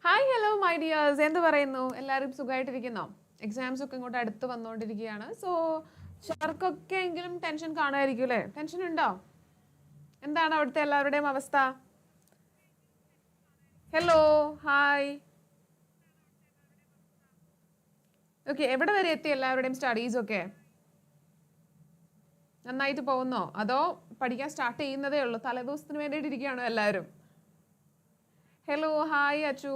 Hi hello my dears, എന്ത് പറയുന്നു? എല്ലാവരും സുഖമായിട്ടിരിക്കുന്നോ? എക്സാംസ് ഒക്കെ ഇങ്ങോട്ട് അടുത്ത് വന്നുകൊണ്ടിരിക്കുകയാണ്. സോ ചിലർക്കൊക്കെ എങ്കിലും ടെൻഷൻ കാണുമായിരിക്കും അല്ലേ? ടെൻഷൻ ഉണ്ടോ? എന്താണ് അവിടുത്തെ എല്ലാവരുടെയും അവസ്ഥ? Hello, hi. ഓക്കെ, എവിടെ വരെ എത്തി എല്ലാവരുടെയും സ്റ്റഡീസ് ഒക്കെ? നന്നായിട്ട് പോകുന്നോ? അതോ പഠിക്കാൻ സ്റ്റാർട്ട് ചെയ്യുന്നതേ ഉള്ളൂ? തലേദിവസത്തിന് വേണ്ടിയിട്ട് ഇരിക്കുകയാണോ എല്ലാവരും? Hello, hi Achu.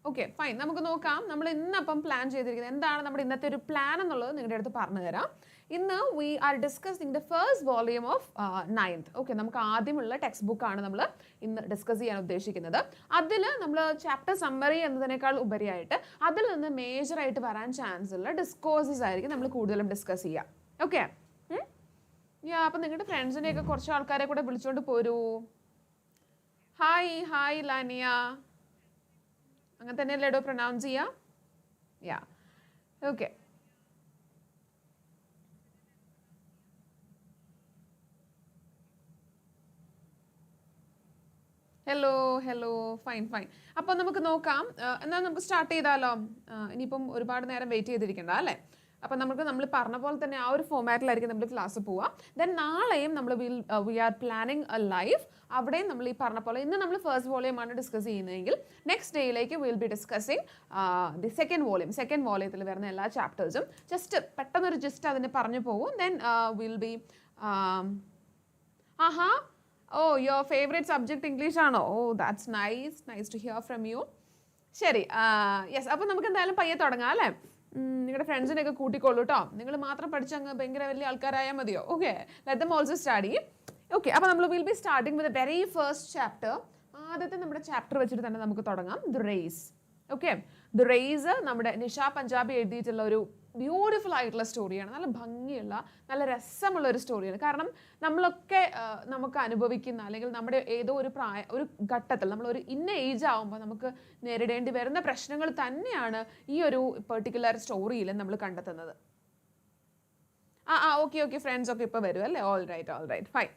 Okay, fine. നമുക്ക് നോക്കാം. നമ്മൾ ഇന്നപ്പം പ്ലാൻ ചെയ്തിരിക്കുന്നത് എന്താണ്, നമ്മുടെ ഇന്നത്തെ ഒരു പ്ലാൻ എന്നുള്ളത് നിങ്ങളുടെ അടുത്ത് പറഞ്ഞു തരാം. ഇന്ന് we are discussing the first volume of 9th. Okay, നമുക്ക് ആദ്യമുള്ള ടെക്സ്റ്റ് ബുക്കാണ് നമ്മൾ ഇന്ന് ഡിസ്കസ് ചെയ്യാൻ ഉദ്ദേശിക്കുന്നത്. അതിൽ നമ്മൾ ചാപ്റ്റർ സമ്മറി എന്നതിനേക്കാൾ ഉപരിയായിട്ട് അതിൽ നിന്ന് മേജറായിട്ട് വരാൻ ചാൻസ് ഉള്ള ഡിസ്കോഴ്സസ് ആയിരിക്കും നമ്മൾ കൂടുതലും ഡിസ്കസ് ചെയ്യുക. ഓക്കെ, അപ്പം നിങ്ങളുടെ ഫ്രണ്ട്സിനെയൊക്കെ കുറച്ച് ആൾക്കാരെ കൂടെ വിളിച്ചുകൊണ്ട് പോരൂ. ഹായ് ഹായ് ലാനിയ, അങ്ങനെ തന്നെയല്ലേ ഇടോ പ്രൊനൗൺസ് ചെയ്യാം? Yeah, okay. Hello hello, fine fine. അപ്പോൾ നമുക്ക് നോക്കാം. എന്നാൽ നമുക്ക് സ്റ്റാർട്ട് ചെയ്താലോ? ഇനിയിപ്പം ഒരുപാട് നേരം വെയിറ്റ് ചെയ്തിരിക്കണ്ട അല്ലേ? അപ്പം നമ്മൾ പറഞ്ഞ പോലെ തന്നെ ആ ഒരു ഫോമാറ്റിലായിരിക്കും നമ്മൾ ക്ലാസ് പോവുക. ദെൻ നാളെയും നമ്മൾ we are planning a live. അവിടെയും നമ്മൾ ഈ പറഞ്ഞ പോലെ ഇന്ന് നമ്മൾ ഫസ്റ്റ് വോളിയമാണ് ഡിസ്കസ് ചെയ്യുന്നതെങ്കിൽ നെക്സ്റ്റ് ഡേയിലേക്ക് will be discussing the second volume. Second വോളിയത്തിൽ വരുന്ന എല്ലാ ചാപ്റ്റേഴ്സും ജസ്റ്റ് പെട്ടെന്നൊരു ജസ്റ്റ് അതിന് പറഞ്ഞു പോകും. Then will be aha, oh your favourite subject English ആണോ? Oh that's nice to hear from you. ശരി, യെസ്. അപ്പോൾ നമുക്ക് എന്തായാലും പയ്യെ തുടങ്ങാം അല്ലേ? നിങ്ങളുടെ ഫ്രണ്ട്സിനെയൊക്കെ കൂട്ടിക്കോളൂ കേട്ടോ. നിങ്ങൾ മാത്രം പഠിച്ചങ്ങ് ഭയങ്കര വലിയ ആൾക്കാരായാൽ മതിയോ? Okay, let them also study. Okay, അപ്പോൾ നമ്മൾ will be starting with very first chapter. ആദ്യത്തെ നമ്മുടെ ചാപ്റ്റർ വെച്ചിട്ട് തന്നെ നമുക്ക് തുടങ്ങാം. The race. Okay, the race നമ്മുടെ നിഷ പഞ്ചാബി എഴുതിയിട്ടുള്ള ഒരു ബ്യൂട്ടിഫുൾ ആയിട്ടുള്ള സ്റ്റോറിയാണ്. നല്ല ഭംഗിയുള്ള, നല്ല രസമുള്ള ഒരു സ്റ്റോറിയാണ്. കാരണം നമ്മളൊക്കെ നമുക്ക് അനുഭവിക്കുന്ന അല്ലെങ്കിൽ നമ്മുടെ ഏതോ ഒരു ഒരു ഘട്ടത്തിൽ നമ്മൾ ഒരു ഇന്ന ഏജ് ആകുമ്പോൾ നമുക്ക് നേരിടേണ്ടി വരുന്ന പ്രശ്നങ്ങൾ തന്നെയാണ് ഈ ഒരു പെർട്ടിക്കുലർ സ്റ്റോറിയിൽ നമ്മൾ കണ്ടെത്തുന്നത്. ഓക്കെ ഫ്രണ്ട്സ് ഒക്കെ ഇപ്പോൾ വരും അല്ലേ? All right fine.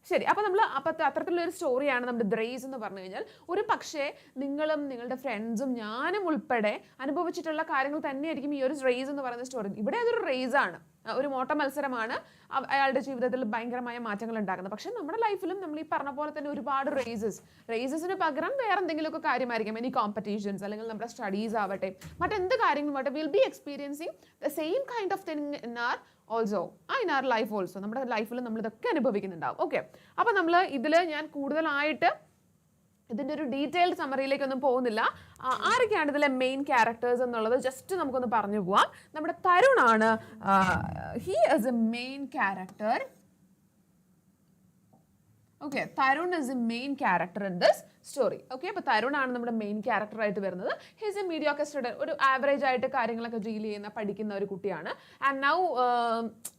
ശരി, അപ്പോൾ നമ്മൾ അത്തരത്തിലുള്ളൊരു സ്റ്റോറിയാണ് നമ്മുടെ ദ റേസ് എന്ന് പറഞ്ഞു കഴിഞ്ഞാൽ. ഒരു പക്ഷേ നിങ്ങളും നിങ്ങളുടെ ഫ്രണ്ട്സും ഞാനും ഉൾപ്പെടെ അനുഭവിച്ചിട്ടുള്ള കാര്യങ്ങൾ തന്നെയായിരിക്കും ഈ ഒരു റേസ് എന്ന് പറയുന്ന സ്റ്റോറി. ഇവിടെ അതൊരു റേസാണ്, ഒരു ഓട്ട മത്സരമാണ്. അയാളുടെ ജീവിതത്തിൽ ഭയങ്കരമായ മാറ്റങ്ങൾ ഉണ്ടാക്കുന്നത്. പക്ഷേ നമ്മുടെ ലൈഫിലും നമ്മൾ ഈ പറഞ്ഞ പോലെ തന്നെ ഒരുപാട് റേസസിന് പകരം വേറെ എന്തെങ്കിലുമൊക്കെ കാര്യമായിരിക്കും. എനി കോമ്പറ്റീഷൻസ് അല്ലെങ്കിൽ നമ്മുടെ സ്റ്റഡീസ് ആവട്ടെ, മറ്റെന്ത് കാര്യങ്ങളും ആവട്ടെ, will be experiencing the same kind of thing in our life also. നമ്മുടെ ലൈഫിൽ നമ്മൾ ഇതൊക്കെ അനുഭവിക്കുന്നുണ്ടാവും. ഓക്കെ, അപ്പോൾ നമ്മൾ ഇതിൽ ഞാൻ കൂടുതലായിട്ട് ഇതിൻ്റെ ഒരു ഡീറ്റെയിൽഡ് സമ്മറിയിലേക്കൊന്നും പോകുന്നില്ല. ആരൊക്കെയാണ് ഇതിലെ മെയിൻ ക്യാരക്ടേഴ്സ് എന്നുള്ളത് ജസ്റ്റ് നമുക്കൊന്ന് പറഞ്ഞു പോവാം. നമ്മുടെ തരുണാണ്, he is a main character. Okay, Tarun is a main character in this story. Okay, അപ്പോൾ തരുണാണ് നമ്മുടെ മെയിൻ ക്യാരക്ടർ ആയിട്ട് വരുന്നത്. ഹിസ് എ മീഡിയോക്കർ സ്റ്റുഡൻറ്റ്, ഒരു ആവറേജ് ആയിട്ട് കാര്യങ്ങളൊക്കെ ഡീൽ ചെയ്യുന്ന പഠിക്കുന്ന ഒരു കുട്ടിയാണ്. ആൻഡ് നൗ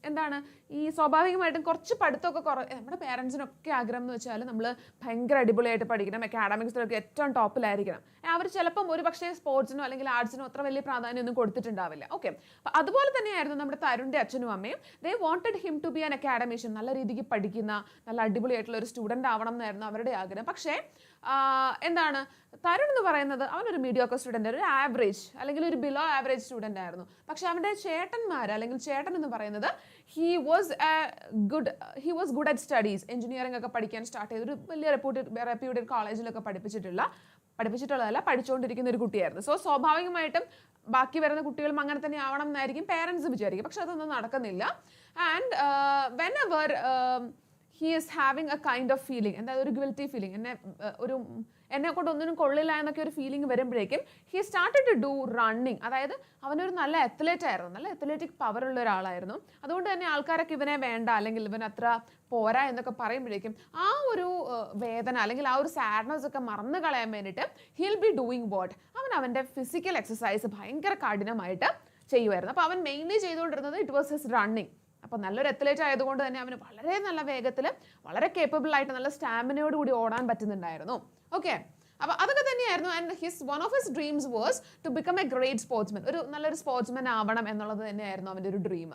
എന്താണ് ഈ സ്വാഭാവികമായിട്ടും കുറച്ച് പഠിത്തമൊക്കെ നമ്മുടെ പേരൻസിനൊക്കെ ആഗ്രഹം എന്ന് വെച്ചാൽ നമ്മൾ ഭയങ്കര അടിപൊളിയായിട്ട് പഠിക്കണം, അക്കാഡമിക്സിലൊക്കെ ഏറ്റവും ടോപ്പിലായിരിക്കണം. അവർ ചിലപ്പം ഒരു പക്ഷേ സ്പോർട്സിനോ അല്ലെങ്കിൽ ആർട്സിനോ അത്ര വലിയ പ്രാധാന്യമൊന്നും കൊടുത്തിട്ടുണ്ടാവില്ല. ഓക്കെ, അപ്പോൾ അതുപോലെ തന്നെയായിരുന്നു നമ്മുടെ തരുണിൻ്റെ അച്ഛനും അമ്മയും. They wanted him to be an academician, നല്ല രീതിക്ക് പഠിക്കുന്ന നല്ല അടിപൊളിയായിട്ടുള്ള ഒരു സ്റ്റുഡൻ്റ് ആവണം എന്നായിരുന്നു അവരുടെ ആഗ്രഹം. പക്ഷേ എന്താണ് തരുൺ എന്ന് പറയുന്നത്, അവനൊരു മീഡിയോക്കർ സ്റ്റുഡൻ്റ്, ഒരു ആവറേജ് അല്ലെങ്കിൽ ഒരു ബിലോ ആവറേജ് സ്റ്റുഡൻ്റ് ആയിരുന്നു. പക്ഷെ അവൻ്റെ അല്ലെങ്കിൽ ചേട്ടൻ എന്ന് പറയുന്നത് he was good at studies. Engineering ഒക്കെ പഠിക്കാൻ സ്റ്റാർട്ട് ചെയ്ത് ഒരു വലിയ റെപ്യൂട്ടഡ് കോളേജിലൊക്കെ പഠിപ്പിച്ചിട്ടുള്ളതല്ല, പഠിച്ചുകൊണ്ടിരിക്കുന്ന ഒരു കുട്ടിയായിരുന്നു. സോ സ്വാഭാവികമായിട്ടും ബാക്കി വരുന്ന കുട്ടികളും അങ്ങനെ തന്നെ ആവണം എന്നായിരിക്കും പേരൻസ് വിചാരിക്കും. പക്ഷെ അതൊന്നും നടക്കുന്നില്ല. And whenever he is having a kind of feeling, എന്താ ഒരു ഗിൽറ്റി ഫീലിംഗ്, എന്നെ കൊണ്ട് ഒന്നിനും കൊള്ളില്ല എന്നൊക്കെ ഒരു ഫീലിംഗ് വരുമ്പോഴേക്കും he started to do running. അതായത് അവനൊരു നല്ല അത്ലറ്റ് ആയിരുന്നു, നല്ല അത്ലറ്റിക് പവർ ഉള്ള ഒരാളായിരുന്നു. അതുകൊണ്ട് തന്നെ ആൾക്കാരൊക്കെ ഇവനെ വേണ്ട അല്ലെങ്കിൽ ഇവൻ അത്ര പോരാ എന്നൊക്കെ പറയുമ്പോഴേക്കും ആ ഒരു വേദന അല്ലെങ്കിൽ ആ ഒരു സാഡ്നെസ് ഒക്കെ മറന്നു കളയാൻ വേണ്ടിയിട്ട് he'll be doing what, അവൻ്റെ ഫിസിക്കൽ എക്സസൈസ് ഭയങ്കര കഠിനമായിട്ട് ചെയ്യുമായിരുന്നു. അപ്പോൾ അവൻ മെയിൻലി ചെയ്തുകൊണ്ടിരുന്നത് ഇറ്റ് വാസ് ഹിസ് റണ്ണിങ്. അപ്പോൾ നല്ലൊരു അത്ലറ്റ് ആയതുകൊണ്ട് തന്നെ അവന് വളരെ നല്ല വേഗത്തിൽ വളരെ കേപ്പബിൾ ആയിട്ട് നല്ല സ്റ്റാമിനയോട് കൂടി ഓടാൻ പറ്റുന്നുണ്ടായിരുന്നു. ഓക്കെ, അപ്പോൾ അതൊക്കെ തന്നെയായിരുന്നു. And one of his dreams was to become a great sportsman. ഒരു നല്ലൊരു സ്പോർട്സ്മാൻ ആവണം എന്നുള്ളത് തന്നെയായിരുന്നു അവൻ്റെ ഒരു ഡ്രീം.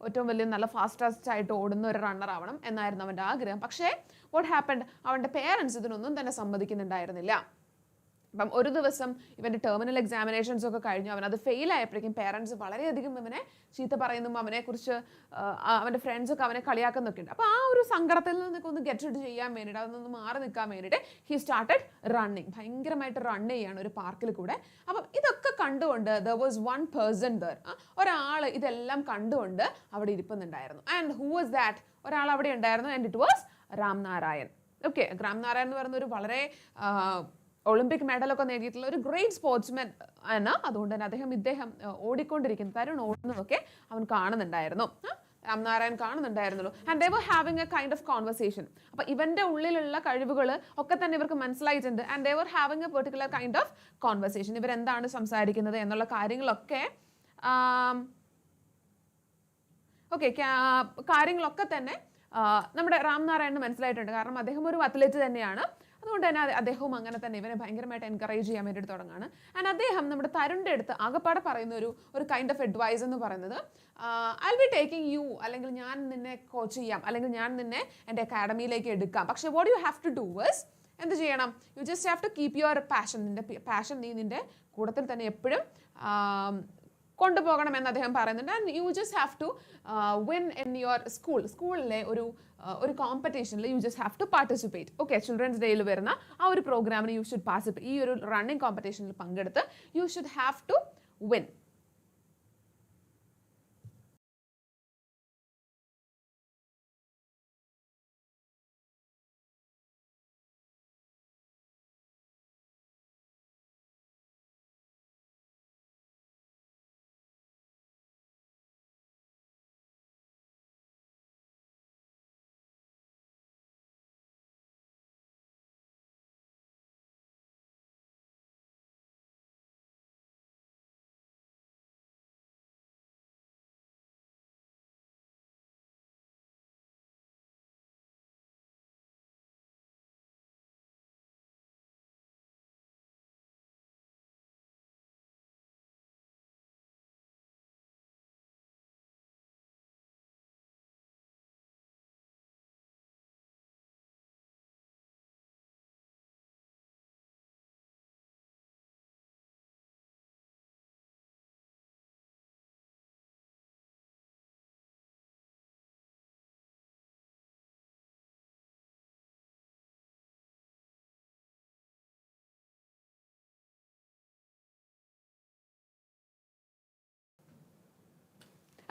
ഏറ്റവും വലിയ നല്ല ഫാസ്റ്റസ്റ്റ് ആയിട്ട് ഓടുന്ന ഒരു റണ്ണർ ആവണം എന്നായിരുന്നു അവൻ്റെ ആഗ്രഹം. പക്ഷേ വാട്ട് ഹാപ്പൻഡ്, അവൻ്റെ പേരൻസ് ഇതിനൊന്നും തന്നെ സമ്മതിക്കുന്നുണ്ടായിരുന്നില്ല. അപ്പം ഒരു ദിവസം ഇവൻ്റെ ടെർമിനൽ എക്സാമിനേഷൻസ് ഒക്കെ കഴിഞ്ഞു, അവനത് ഫെയിൽ ആയപ്പോഴേക്കും പേരൻസ് വളരെയധികം ഇവനെ ചീത്ത പറയുന്നു, അവനെക്കുറിച്ച് അവൻ്റെ ഫ്രണ്ട്സൊക്കെ അവനെ കളിയാക്കുന്നൊക്കെ ഉണ്ട്. അപ്പോൾ ആ ഒരു സങ്കടത്തിൽ നിന്നൊക്കെ ഒന്ന് ഗെറ്റ് ഇട്ട് ചെയ്യാൻ വേണ്ടിയിട്ട്, അതൊന്ന് മാറി നിൽക്കാൻ വേണ്ടിയിട്ട് ഹി സ്റ്റാർട്ടഡ് റണ്ണിങ്, ഭയങ്കരമായിട്ട് റൺ ചെയ്യാണ് ഒരു പാർക്കിൽ കൂടെ. അപ്പം ഇതൊക്കെ കണ്ടുകൊണ്ട് there was one person there, ഒരാൾ ഇതെല്ലാം കണ്ടുകൊണ്ട് അവിടെ ഇരിപ്പുന്നുണ്ടായിരുന്നു. And who was that? ഒരാൾ അവിടെ ഉണ്ടായിരുന്നു, and it was Ramnarayan. Okay, Ramnarayan എന്ന് പറയുന്ന ഒരു വളരെ ഒളിമ്പിക് മെഡലൊക്കെ നേടിയിട്ടുള്ള ഒരു ഗ്രേറ്റ് സ്പോർട്സ്മാൻ ആണ്. അതുകൊണ്ട് തന്നെ ഇദ്ദേഹം ഓടിക്കൊണ്ടിരിക്കുന്നു, തരുൺ ഓടുന്നതൊക്കെ അവൻ കാണുന്നുണ്ടായിരുന്നു, രാംനാരായൺ കാണുന്നുണ്ടായിരുന്നല്ലോ. And they were having a kind of conversation. അപ്പോൾ ഇവൻ്റെ ഉള്ളിലുള്ള കഴിവുകൾ ഒക്കെ തന്നെ ഇവർക്ക് മനസ്സിലായിട്ടുണ്ട്. And they were having a particular kind of conversation. ഇവരെന്താണ് സംസാരിക്കുന്നത് എന്നുള്ള കാര്യങ്ങളൊക്കെ കാര്യങ്ങളൊക്കെ തന്നെ നമ്മുടെ രാംനാരായണന് മനസ്സിലായിട്ടുണ്ട്. കാരണം അദ്ദേഹം ഒരു അത്ലറ്റ് തന്നെയാണ്. അതുകൊണ്ട് തന്നെ അദ്ദേഹവും അങ്ങനെ തന്നെ ഇവനെ ഭയങ്കരമായിട്ട് എൻകറേജ് ചെയ്യാൻ വേണ്ടിയിട്ട് തുടങ്ങാണ്. ആൻഡ് അദ്ദേഹം നമ്മുടെ തരുണിൻ്റെ അടുത്ത് ആകപ്പാടെ പറയുന്ന ഒരു കൈൻഡ് ഓഫ് അഡ്വൈസ് എന്ന് പറയുന്നത്, I will B taking U, അല്ലെങ്കിൽ ഞാൻ നിന്നെ കോച്ച് ചെയ്യാം, അല്ലെങ്കിൽ ഞാൻ നിന്നെ എൻ്റെ അക്കാഡമിയിലേക്ക് എടുക്കാം. പക്ഷേ what you have to do is, എന്ത് ചെയ്യണം? You just have to keep your passion. നിൻ്റെ പാഷൻ നീ നിൻ്റെ കൂട്ടത്തിൽ തന്നെ എപ്പോഴും കൊണ്ടുപോകണമെന്ന് അദ്ദേഹം പറയുന്നുണ്ട്. And you just have to win in your സ്കൂളിലെ ഒരു കോമ്പറ്റീഷനിൽ you just have to participate. Okay, children's ഡേയിൽ വരുന്ന ആ ഒരു പ്രോഗ്രാമിന് യു ഷുഡ് പാർട്ടിസിപ്പേറ്റ്. ഈ ഒരു റണ്ണിങ് കോമ്പറ്റീഷനിൽ പങ്കെടുത്ത് you should have to win.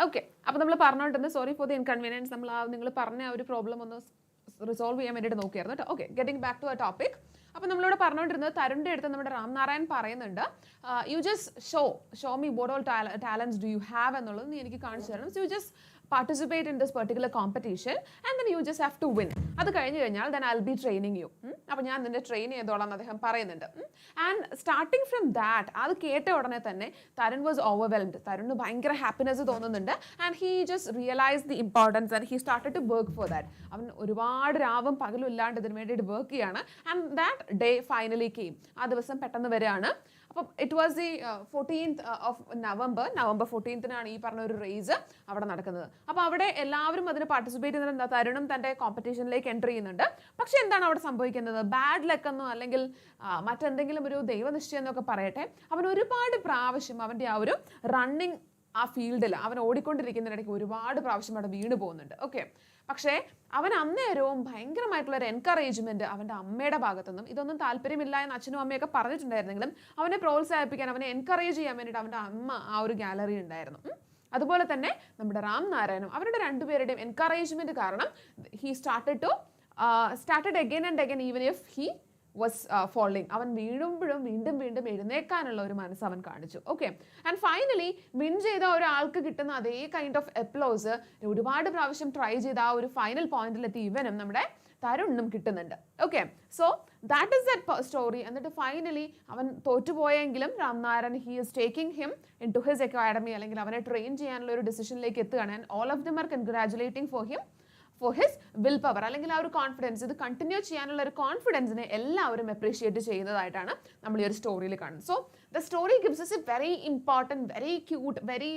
Okay, അപ്പോൾ നമ്മൾ പറഞ്ഞുകൊണ്ടിരുന്നത്, സോറി ഫോർ ദി ഇൻകൺവീനിയൻസ്, നമ്മൾ നിങ്ങൾ പറഞ്ഞ ആ ഒരു പ്രോബ്ലം ഒന്ന് റിസോൾവ് ചെയ്യാൻ വേണ്ടിയിട്ട് നോക്കിയായിരുന്നു കേട്ടോ. Okay, getting back to a topic. അപ്പോൾ നമ്മളിവിടെ പറഞ്ഞുകൊണ്ടിരുന്നത് തരുണിൻ്റെ അടുത്ത് നമ്മുടെ രാംനാരായൺ പറയുന്നുണ്ട്, you just show me what all talents do you have എന്നുള്ളത് നീ എനിക്ക് കാണിച്ചു തരണം. So you just participate in this particular competition and then you just have to win. അത് കഴിഞ്ഞു കഴിഞ്ഞാൽ then I'll be training you. അപ്പോൾ ഞാൻ നിന്നെ ട്രെയിൻ ചെയ്തോളാം എന്ന് അദ്ദേഹം പറയുന്നുണ്ട്. ആൻഡ് സ്റ്റാർട്ടിങ് ഫ്രം ദാറ്റ്, അത് കേട്ട ഉടനെ തന്നെ തരുൺ വാസ് ഓവർവെൽംഡ്. തരുണിന് ഭയങ്കര ഹാപ്പിനെസ് തോന്നുന്നുണ്ട്. And he just realise the importance and he started to work for that. അവൻ ഒരുപാട് രാവും പകലും ഇല്ലാണ്ട് ഇതിന് വേണ്ടിയിട്ട് വർക്ക് ചെയ്യാണ്. And that day finally came. ആ ദിവസം പെട്ടെന്ന് വരികയാണ്. അപ്പം it was the 14th of November 14th ഈ പറഞ്ഞ ഒരു റേസ് അവിടെ നടക്കുന്നത്. അപ്പോൾ അവിടെ എല്ലാവരും അതിന് പാർട്ടിസിപ്പേറ്റ് ചെയ്യുന്നുണ്ട്. തരുണും തൻ്റെ കോമ്പറ്റീഷനിലേക്ക് എൻ്റർ ചെയ്യുന്നുണ്ട്. പക്ഷേ എന്താണ് അവിടെ സംഭവിക്കുന്നത്? ബാഡ് ലക്ക് എന്നോ അല്ലെങ്കിൽ മറ്റെന്തെങ്കിലും ഒരു ദൈവനിശ്ചയം എന്നൊക്കെ പറയട്ടെ, അവൻ ഒരുപാട് പ്രാവശ്യം അവൻ്റെ ആ ഒരു റണ്ണിങ് ആ ഫീൽഡിൽ അവൻ ഓടിക്കൊണ്ടിരിക്കുന്നതിനിടയ്ക്ക് ഒരുപാട് പ്രാവശ്യം അവിടെ വീണ് പോകുന്നുണ്ട്. ഓക്കെ, പക്ഷേ അവൻ അന്നേരവും ഭയങ്കരമായിട്ടുള്ളൊരു എൻകറേജ്മെൻറ്റ് അവൻ്റെ അമ്മയുടെ ഭാഗത്തുനിന്നും, ഇതൊന്നും താല്പര്യമില്ല എന്ന് അച്ഛനും അമ്മയൊക്കെ പറഞ്ഞിട്ടുണ്ടായിരുന്നെങ്കിലും അവനെ പ്രോത്സാഹിപ്പിക്കാൻ, അവനെ എൻകറേജ് ചെയ്യാൻ വേണ്ടിയിട്ട് അവൻ്റെ അമ്മ ആ ഒരു ഗാലറി ഉണ്ടായിരുന്നു. അതുപോലെ തന്നെ നമ്മുടെ രാംനാരായണും അവരുടെ രണ്ടുപേരുടെയും എൻകറേജ്മെൻറ്റ് കാരണം he started again and again even if he was falling. അവൻ വീണ്ടും വീണ്ടും എഴുന്നേക്കാനുള്ള ഒരു മനസ്സ് അവൻ കാണിച്ചു. ഓക്കെ, ആൻഡ് ഫൈനലി വിൻ ചെയ്ത ഒരാൾക്ക് കിട്ടുന്ന അതേ കൈൻഡ് ഓഫ് അപ്ലോസ് ഒരുപാട് പ്രാവശ്യം ട്രൈ ചെയ്ത ആ ഒരു ഫൈനൽ പോയിന്റിലെത്തി ഇവനും നമ്മുടെ തരുണിനും കിട്ടുന്നുണ്ട്. Okay, so that is that story. എന്നിട്ട് ഫൈനലി അവൻ തോറ്റുപോയെങ്കിലും Ramnarayan he is taking him in to his അക്കാഡമി, അല്ലെങ്കിൽ അവനെ ട്രെയിൻ ചെയ്യാനുള്ള ഒരു ഡിസിഷനിലേക്ക് എത്തുകയാണ്. And all of them are congratulating for him for his will power, അല്ലെങ്കിൽ ആ ഒരു കോൺഫിഡൻസ്, ഇത് കണ്ടിന്യൂ ചെയ്യാനുള്ള ഒരു കോൺഫിഡൻസിനെ എല്ലാവരും അപ്രീഷിയേറ്റ് ചെയ്യുന്നതായിട്ടാണ് നമ്മൾ ഈ ഒരു സ്റ്റോറിയിൽ കാണുന്നത്. So the story gives us A very important, very cute, very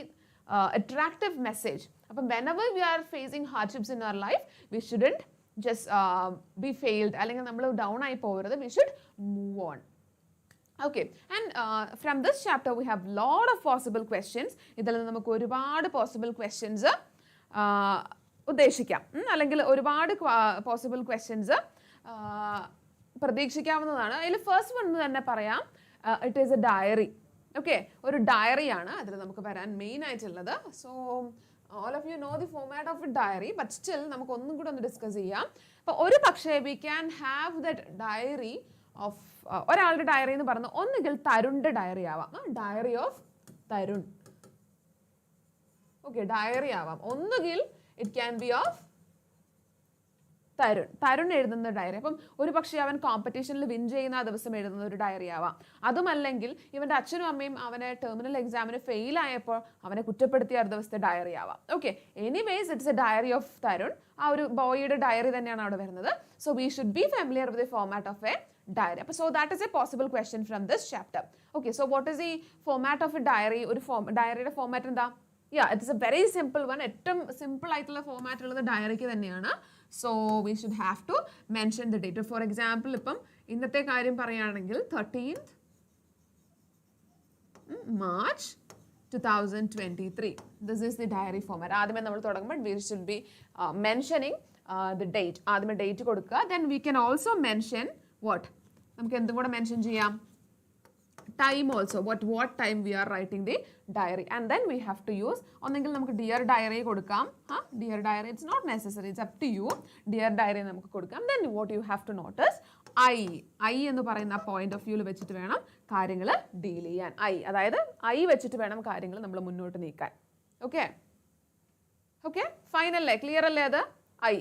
attractive message. അപ്പം whenever we are facing hardships in our life, we shouldn't just be failed, അല്ലെങ്കിൽ നമ്മൾ ഡൗൺ ആയി പോകരുത്. we should move on. Okay, and from this chapter we have lot of possible questions. ഇതിൽ നിന്ന് നമുക്ക് ഒരുപാട് possible questions ഉദ്ദേശിക്കാം, അല്ലെങ്കിൽ ഒരുപാട് possible questions പ്രതീക്ഷിക്കാവുന്നതാണ്. അതിൽ ഫസ്റ്റ് വൺ തന്നെ പറയാം, it is a diary. Okay, ഒരു ഡയറിയാണ് അതിൽ നമുക്ക് വരാൻ മെയിൻ ആയിട്ടുള്ളത്. So all of you know the format of a diary, but still നമുക്ക് ഒന്നും കൂടെ ഒന്ന് ഡിസ്കസ് ചെയ്യാം. അപ്പോൾ ഒരു പക്ഷേ we can have that diary of ഒരാളുടെ ഡയറി എന്ന് പറയുന്നത് ഒന്നുകിൽ തരുണിന്റെ ഡയറി ആവാം, diary of Tarun. Okay, diary ആവാം, ഒന്നുകിൽ it can be of Tarun എഴുതുന്ന ഡയറി. അപ്പം ഒരു പക്ഷേ അവൻ കോമ്പറ്റീഷനിൽ വിൻ ചെയ്യുന്ന ദിവസം എഴുതുന്ന ഒരു ഡയറി ആവാം. അതുമല്ലെങ്കിൽ ഇവന്റെ അച്ഛനും അമ്മയും അവനെ ടെർമിനൽ എക്സാമിന് ഫെയിൽ ആയപ്പോൾ അവനെ കുറ്റപ്പെടുത്തിയ ഒരു ദിവസത്തെ ഡയറി ആവാം. Okay, anyways it's a diary of Tarun. ആ ഒരു ബോയിയുടെ ഡയറി തന്നെയാണ് അവിടെ വരുന്നത്. So we should be familiar with the format of a diary. So that is a possible question from this chapter. Okay, so what is the format of a diary? ഒരു ഡയറിയുടെ format എന്താ? Yeah, it's a very simple one. ഏറ്റവും simple ആയിട്ടുള്ള format ഉള്ളത് ഡയറിക്ക് തന്നെയാണ്. So we should have to mention the date. For example ഇപ്പം ഇന്നത്തെ കാര്യം പറയുകയാണെങ്കിൽ 13th March 2023. This is the diary format. ആദ്യമേ നമ്മൾ തുടങ്ങുമ്പോൾ we should be mentioning the date. ആദ്യമേ ഡേറ്റ് കൊടുക്കുക. Then we can also mention what? നമുക്ക് എന്തും കൂടെ മെൻഷൻ ചെയ്യാം, time also, what time we are writing the diary, and then we have to use ഒന്നെങ്കിൽ നമുക്ക് dear diary കൊടുക്കാം. Dear diary, it's not necessary, it's up to you. Dear diary നമുക്ക് കൊടുക്കാം. Then what you have to notice, I എന്ന് പറയുന്ന point of വ്യൂവിൽ വെച്ചിട്ട് വേണം കാര്യങ്ങൾ ഡീൽ ചെയ്യാൻ. അതായത് I വെച്ചിട്ട് വേണം കാര്യങ്ങൾ നമ്മൾ മുന്നോട്ട് നീക്കാൻ. ഓക്കെ ഓക്കെ, ഫൈൻ അല്ലേ, ക്ലിയർ അല്ലേ? അത്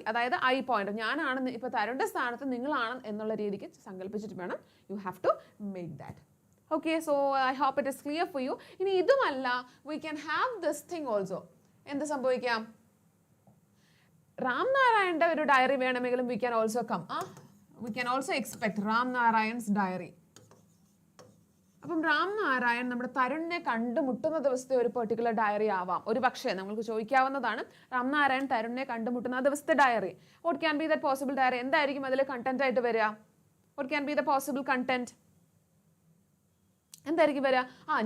അതായത് I പോയിന്റ്, ഞാനാണ് ഇപ്പോൾ തരുണിന്റെ സ്ഥാനത്ത് നിങ്ങളാണ് എന്നുള്ള രീതിക്ക് സങ്കല്പിച്ചിട്ട് വേണം you have to make that. Okay, so I hope it is clear for you. ഇനി ഇതുമല്ല, we can have this thing also. എന്ത് സംഭവിക്കാം, റാം നാരായണന്റെ ഒരു ഡയറി വേണമെങ്കിലും we can also come. We can also expect Ram Narayan's diary. അപ്പം റാം നാരായൺ നമ്മുടെ തരുണിനെ കണ്ടുമുട്ടുന്ന ദിവസത്തെ ഒരു പെർട്ടിക്കുലർ ഡയറി ആവാം. ഒരു പക്ഷേ നമുക്ക് ചോദിക്കാവുന്നതാണ്, റാം നാരായൺ തരുണിനെ കണ്ടുമുട്ടുന്ന ദിവസത്തെ diary. What can be that possible diary? എന്തായിരിക്കും അതിൽ കണ്ടന്റ് ആയിട്ട് വരിക? What can be the possible content? എന്തായിരിക്കും വരിക?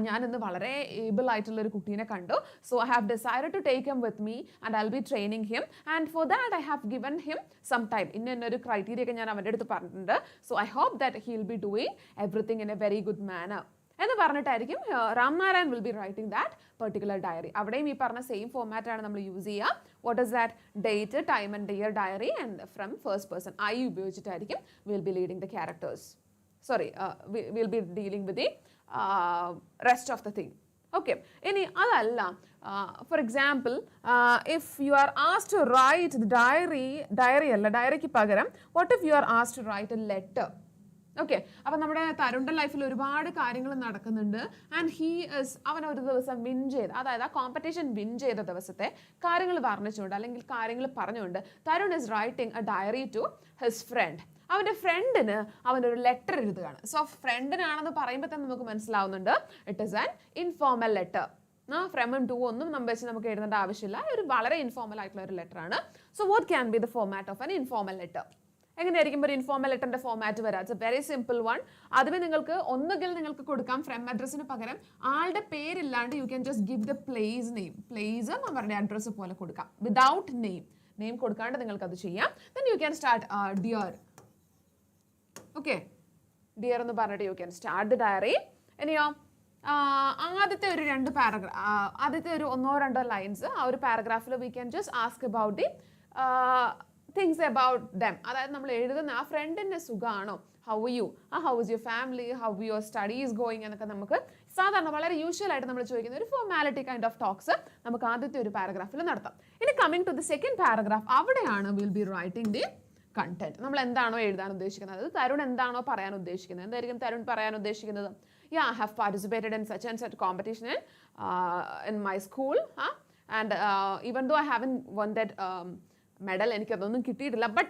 ഞാൻ ഇന്ന് വളരെ ഏബിൾ ആയിട്ടുള്ള ഒരു കുട്ടീനെ കണ്ടു. So I have decided to take him with me and I will be training him and for that I have given him some time. ഇന്നൊരു ക്രൈറ്റീരിയ ഒക്കെ ഞാൻ അവൻ്റെ അടുത്ത് പറഞ്ഞിട്ടുണ്ട്. So I hope that he will be doing everything in a very good manner എന്ന് പറഞ്ഞിട്ടായിരിക്കും Ram Narayan will be writing that particular diary. അവിടെയും ഈ പറഞ്ഞ സെയിം ഫോർമാറ്റ് ആണ് നമ്മൾ യൂസ് ചെയ്യുക. What is that? Date, time and dear diary, and from first person I ഉപയോഗിച്ചിട്ടായിരിക്കും will be leading the characters. Sorry, we'll be dealing with the rest of the thing. Okay, ഇനി അതല്ല, for example, if you are asked to write the diary അല്ല, ഡയറിക്ക് പകരം what if you are asked to write a letter? Okay, അപ്പം നമ്മുടെ തരുണിന്റെ ലൈഫിൽ ഒരുപാട് കാര്യങ്ങൾ നടക്കുന്നുണ്ട്. ആൻഡ് അവൻ ഒരു ദിവസം വിൻ ചെയ്ത്, അതായത് ആ കോമ്പറ്റീഷൻ വിൻ ചെയ്ത ദിവസത്തെ കാര്യങ്ങൾ വർണ്ണിച്ചുകൊണ്ട് അല്ലെങ്കിൽ കാര്യങ്ങൾ പറഞ്ഞുകൊണ്ട് Tarun is writing a diary to his friend. അവൻ്റെ ഫ്രണ്ടിന് അവനൊരു ലെറ്റർ എഴുതുകയാണ്. സോ ഫ്രണ്ടിനാണെന്ന് പറയുമ്പോൾ തന്നെ നമുക്ക് മനസ്സിലാവുന്നുണ്ട് it is an informal letter. ഫ്രമും ടു ഒന്നും വെച്ച് നമുക്ക് എഴുതേണ്ട ആവശ്യമില്ല, ഒരു വളരെ ഇൻഫോർമൽ ആയിട്ടുള്ള ഒരു ലെറ്റർ ആണ്. So what can be the format of an informal letter? എങ്ങനെയായിരിക്കും ഒരു ഇൻഫോർമൽ ലെറ്ററിന്റെ ഫോർമാറ്റ് വരാം? It's a very simple one. അതുവേ ഒന്നുകിൽ നിങ്ങൾക്ക് കൊടുക്കാം ഫ്രം അഡ്രസ്സിന് പകരം ആളുടെ പേരില്ലാണ്ട് you can just give the place name. Place അവരുടെ അഡ്രസ്സ് പോലെ കൊടുക്കാം വിതൗട്ട് നെയിം കൊടുക്കാണ്ട് നിങ്ങൾക്ക് അത് ചെയ്യാം. Then you can start dear. Okay, dear എന്ന് പറഞ്ഞിട്ട് you can start the diary. ഇനിയോ ആദ്യത്തെ ഒരു ആദ്യത്തെ ഒരു 1-2 ലൈൻസ് ആ ഒരു പാരഗ്രാഫിൽ we can just ask about the things about them. അതായത് നമ്മൾ എഴുതുന്ന ആ ഫ്രണ്ടിൻ്റെ സുഖമാണോ, how you, how is your family, how your studies going എന്നൊക്കെ നമുക്ക് സാധാരണ വളരെ യൂഷ്വൽ ആയിട്ട് നമ്മൾ ചോദിക്കുന്ന ഒരു ഫോർമാലിറ്റി കൈൻഡ് ഓഫ് ടോക്സ് നമുക്ക് ആദ്യത്തെ ഒരു പാരഗ്രാഫിൽ നടത്താം. ഇനി coming to the second paragraph, അവിടെയാണ് will be writing the content. നമ്മൾ എന്താണോ എഴുതാൻ ഉദ്ദേശിക്കുന്നത്, തരുൺ എന്താണോ പറയാൻ ഉദ്ദേശിക്കുന്നത്, എന്തായിരിക്കും തരുൺ പറയാൻ ഉദ്ദേശിക്കുന്നത്? I have participated in such and such competition in my school, and even though I haven't won that medal, എനിക്കതൊന്നും കിട്ടിയിട്ടില്ല, but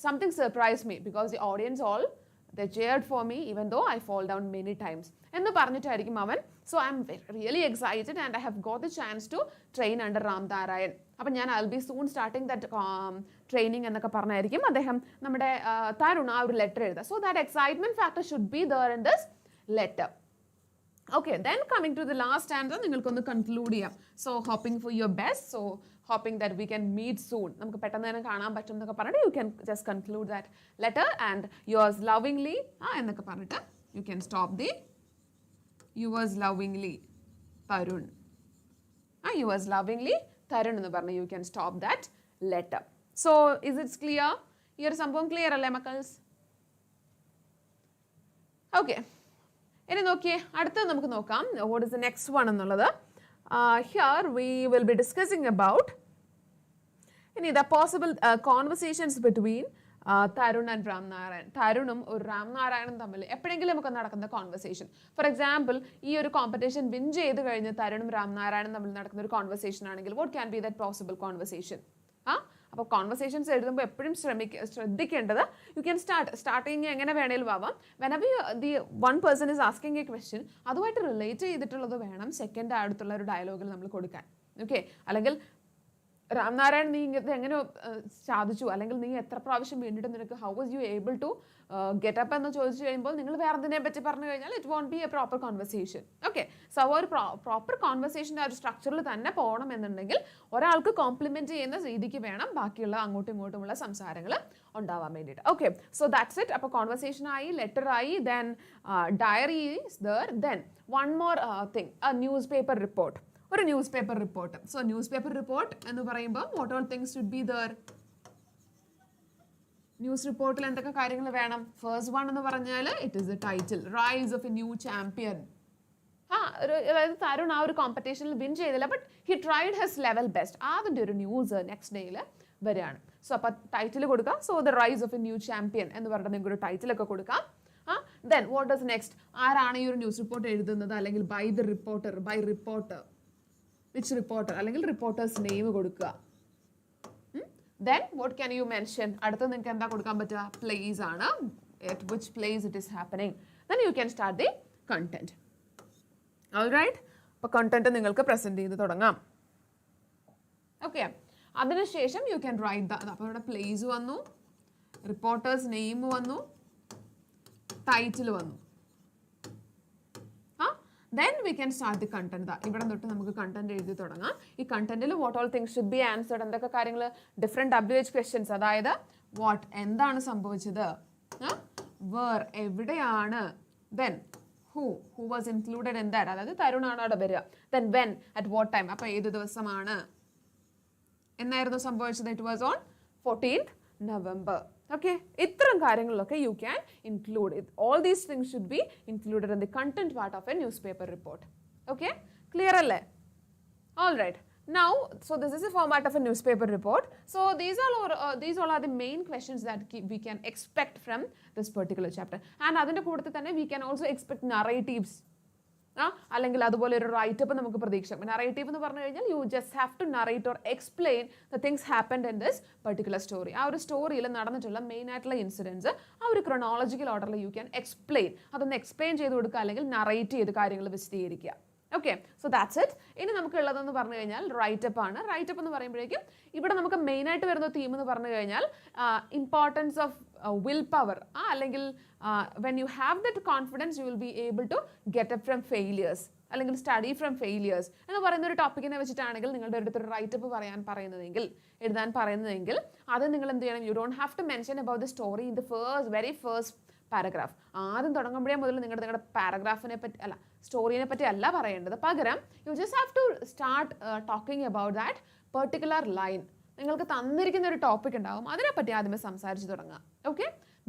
something surprised me because the audience all they cheered for me even though I fall down many times എന്ന് പറഞ്ഞിട്ടായിരിക്കും അവൻ. So I'm really excited and I have got the chance to train under Ram Narayan. അപ്പം ഞാൻ I'll be soon starting that training എന്നൊക്കെ പറഞ്ഞായിരിക്കും അദ്ദേഹം നമ്മുടെ തരുൺ ആ ഒരു letter എഴുതുക. So that excitement factor should be there in this letter. Okay, then coming to the last stanza, നിങ്ങൾക്കൊന്ന് conclude ചെയ്യാം. So hoping for your best. So hoping that we can meet soon. നമുക്ക് പെട്ടെന്ന് തന്നെ കാണാൻ പറ്റും എന്നൊക്കെ പറഞ്ഞിട്ട് you can just conclude that letter and yours lovingly എന്നൊക്കെ പറഞ്ഞിട്ട് you can stop the yours lovingly Tarun. Yours lovingly Tarun എന്ന് പറഞ്ഞ് you can stop that letter. So is it clear? ഈ ഒരു സംഭവം ക്ലിയർ അല്ലേ മക്കൾസ്? ഓക്കെ, ഇനി നോക്കിയേ, അടുത്തത് നമുക്ക് നോക്കാം. What is the next one എന്നുള്ളത്. Here we will be discussing about ഇനി the possible conversations between Tarun and Ramnarayan. തരുണും ഒരു രാംനാരായണും തമ്മിൽ എപ്പോഴെങ്കിലും ഒക്കെ നടക്കുന്ന കോൺവെർസേഷൻ. ഫോർ എക്സാമ്പിൾ, ഈ ഒരു കോമ്പറ്റീഷൻ വിൻ ചെയ്ത് കഴിഞ്ഞ് തരുണും രാംനാരായണും തമ്മിൽ നടക്കുന്ന ഒരു കോൺവെർസേഷൻ ആണെങ്കിൽ what can be that possible conversation? അപ്പോൾ കോൺവെർസേഷൻസ് എഴുതുമ്പോൾ എപ്പോഴും ശ്രദ്ധിക്കേണ്ടത് യു ക്യാൻ സ്റ്റാർട്ടിങ് എങ്ങനെ വേണേലും ആവാം. Whenever the one person is asking A question അതുമായിട്ട് റിലേറ്റ് ചെയ്തിട്ടുള്ളത് വേണം സെക്കൻഡ് അടുത്തുള്ള ഒരു ഡയലോഗിൽ നമ്മൾ കൊടുക്കാൻ. ഓക്കെ, അല്ലെങ്കിൽ രാംനാരായൺ നീ ഇത് എങ്ങനെ സാധിച്ചു, അല്ലെങ്കിൽ നീ എത്ര പ്രാവശ്യം വേണ്ടിയിട്ട് നിനക്ക് how was you able to get up എന്ന് ചോദിച്ചു കഴിയുമ്പോൾ നിങ്ങൾ വേറെ എന്തിനെ പറ്റി പറഞ്ഞു കഴിഞ്ഞാൽ it won't be a proper conversation. Okay, so ഒരു പ്രോപ്പർ കോൺവെർസേഷൻ്റെ ആ ഒരു സ്ട്രക്ചറിൽ തന്നെ പോകണം എന്നുണ്ടെങ്കിൽ ഒരാൾക്ക് കോംപ്ലിമെൻറ്റ് ചെയ്യുന്ന രീതിക്ക് വേണം ബാക്കിയുള്ള അങ്ങോട്ടും ഇങ്ങോട്ടുമുള്ള സംസാരങ്ങൾ ഉണ്ടാവാൻ വേണ്ടിയിട്ട്. Okay, so that's it. അപ്പോൾ കോൺവെർസേഷനായി, ലെറ്ററായി, then diary is there, then one more thing, newspaper report. ഒരു newspaper report. So newspaper report എന്ന് പറയുമ്പോൾ what all things should be there? News റിപ്പോർട്ടിൽ എന്തൊക്കെ കാര്യങ്ങൾ വേണം? ഫസ്റ്റ് വൺ എന്ന് പറഞ്ഞാൽ it is a title, rise of a new champion. അതായത് തരുൺ ആ ഒരു കോമ്പറ്റീഷനിൽ വിൻ ചെയ്തില്ല, but he tried his level best. അതിൻ്റെ ഒരു ന്യൂസ് നെക്സ്റ്റ് ഡേയിൽ വരികയാണ്. സോ അപ്പോൾ ടൈറ്റിൽ കൊടുക്കാം. So the rise of a new champion എന്ന് പറഞ്ഞിട്ട് നിങ്ങൾക്ക് ഒരു ടൈറ്റിലൊക്കെ കൊടുക്കാം. Then what does next? ആരാണ് ഈ ഒരു ന്യൂസ് റിപ്പോർട്ട് എഴുതുന്നത്, അല്ലെങ്കിൽ by the reporter, by reporter, which reporter, അല്ലെങ്കിൽ റിപ്പോർട്ടേഴ്സ് നെയിം കൊടുക്കുക. Then what can you mention? അടുത്ത് നിങ്ങൾക്ക് എന്താ കൊടുക്കാൻ പറ്റുക? പ്ലേസ് ആണ്. At which place it is happening. Then you can start the content. Alright, അപ്പോൾ കണ്ടന്റ് നിങ്ങൾക്ക് പ്രസന്റ് ചെയ്ത് തുടങ്ങാം. ഓക്കെ, അതിനുശേഷം യു ക്യാൻ റൈറ്റ് ദ, അപ്പോൾ ഇവിടെ പ്ലേസ് വന്നു, റിപ്പോർട്ടേഴ്സ് നെയിം വന്നു, ടൈറ്റിൽ വന്നു. Then we can start the content. ഇവിടെ തൊട്ട് നമുക്ക് കണ്ടന്റ് എഴുതി തുടങ്ങാം. ഈ കണ്ടന്റിൽ what all things should be answered, എന്തൊക്കെ കാര്യങ്ങൾ, ഡിഫറെൻറ്റ് WH ക്വസ്റ്റ്യൻസ്, അതായത് വാട്ട് എന്താണ് സംഭവിച്ചത്, വേർ എവിടെയാണ്, then who was included in that, അതായത് തരുണാണ് അവിടെ വരിക, then when, at what time, അപ്പോൾ ഏത് ദിവസമാണ്, എന്നായിരുന്നു സംഭവിച്ചത്, it was on 14th November. Okay, ഇത്തരം കാര്യങ്ങളിലൊക്കെ you can include it. All these things should be included in the content part of a newspaper report. Okay, clear alle? All right. Now, so this is a format of a newspaper report. So these all are the main questions that we can expect from this particular chapter. And അതിന്റെ കൂട്ടത്തിൽ തന്നെ we can also expect narratives. അല്ലെങ്കിൽ അതുപോലെ ഒരു writeup നമുക്ക് പ്രതീക്ഷിക്കാം. Narrative എന്ന് പറഞ്ഞു കഴിഞ്ഞാൽ you just have to narrate or explain the things happened in this particular story. ആ ഒരു സ്റ്റോറിയിൽ നടന്നിട്ടുള്ള മെയിൻ ആയിട്ടുള്ള ഇൻസിഡൻസ് ആ ഒരു ക്രൊണോളജിക്കൽ ഓർഡറിൽ യു ക്യാൻ എക്സ്പ്ലെയിൻ, അതൊന്ന് എക്സ്പ്ലെയിൻ ചെയ്ത് കൊടുക്കുക, അല്ലെങ്കിൽ നറേറ്റ് ചെയ്ത് കാര്യങ്ങൾ വിശദീകരിക്കുക. Okay, so that's it. ഇനി നമുക്ക് ഉള്ളതെന്ന് പറഞ്ഞു കഴിഞ്ഞാൽ റൈറ്റപ്പ് ആണ്. റൈറ്റപ്പ് എന്ന് പറയുമ്പോഴേക്കും ഇവിടെ നമുക്ക് മെയിനായിട്ട് വരുന്ന തീം എന്ന് പറഞ്ഞു കഴിഞ്ഞാൽ ഇമ്പോർട്ടൻസ് ഓഫ് വിൽ പവർ, അല്ലെങ്കിൽ when you have that confidence you will be able to get up from failures, അല്ലെങ്കിൽ സ്റ്റഡി ഫ്രം ഫെയിലിയേഴ്സ് എന്ന് പറയുന്ന ഒരു ടോപ്പിക്കിനെ വെച്ചിട്ടാണെങ്കിൽ നിങ്ങളുടെ അടുത്തൊരു റൈറ്റപ്പ് എഴുതാൻ പറയുന്നതെങ്കിൽ അത് നിങ്ങൾ എന്ത് ചെയ്യണം? You don't have to mention about the story in the very first paragraph. ആദ്യം തുടങ്ങുമ്പോഴേ മുതൽ നിങ്ങളുടെ പാരഗ്രാഫിനെ പറ്റി അല്ല, സ്റ്റോറിനെ പറ്റി അല്ല പറയേണ്ടത്. പകരം you just have to start talking about that particular line. നിങ്ങൾക്ക് തന്നിരിക്കുന്ന ഒരു ടോപ്പിക് ഉണ്ടാവും, അതിനെപ്പറ്റി ആദ്യമേ സംസാരിച്ച് തുടങ്ങുക. ഓക്കെ,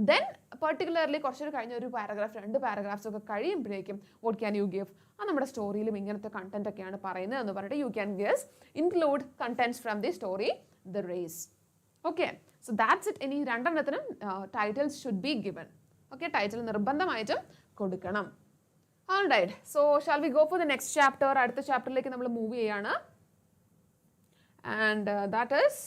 ദെൻ പെർട്ടിക്കുലർലി കുറച്ചൊരു കഴിഞ്ഞ ഒരു പാരഗ്രാഫ്, 2 പാരഗ്രാഫ്സ് ഒക്കെ കഴിയുമ്പോഴേക്കും വാട്ട് ക്യാൻ യു ഗിവ്? നമ്മുടെ സ്റ്റോറിയിലും ഇങ്ങനത്തെ കണ്ടന്റ് ഒക്കെയാണ് പറയുന്നത് എന്ന് പറഞ്ഞിട്ട് you can guess include contents from the story the race. Okay, so that's it. ഇനി രണ്ടെണ്ണത്തിനും titles should be given. Okay, title നിർബന്ധമായിട്ടും കൊടുക്കണം. Alright, so shall we go for the next chapter? അടുത്ത ചാപ്റ്ററിലേക്ക് നമ്മൾ മൂവ് ചെയ്യാണ്. And that is,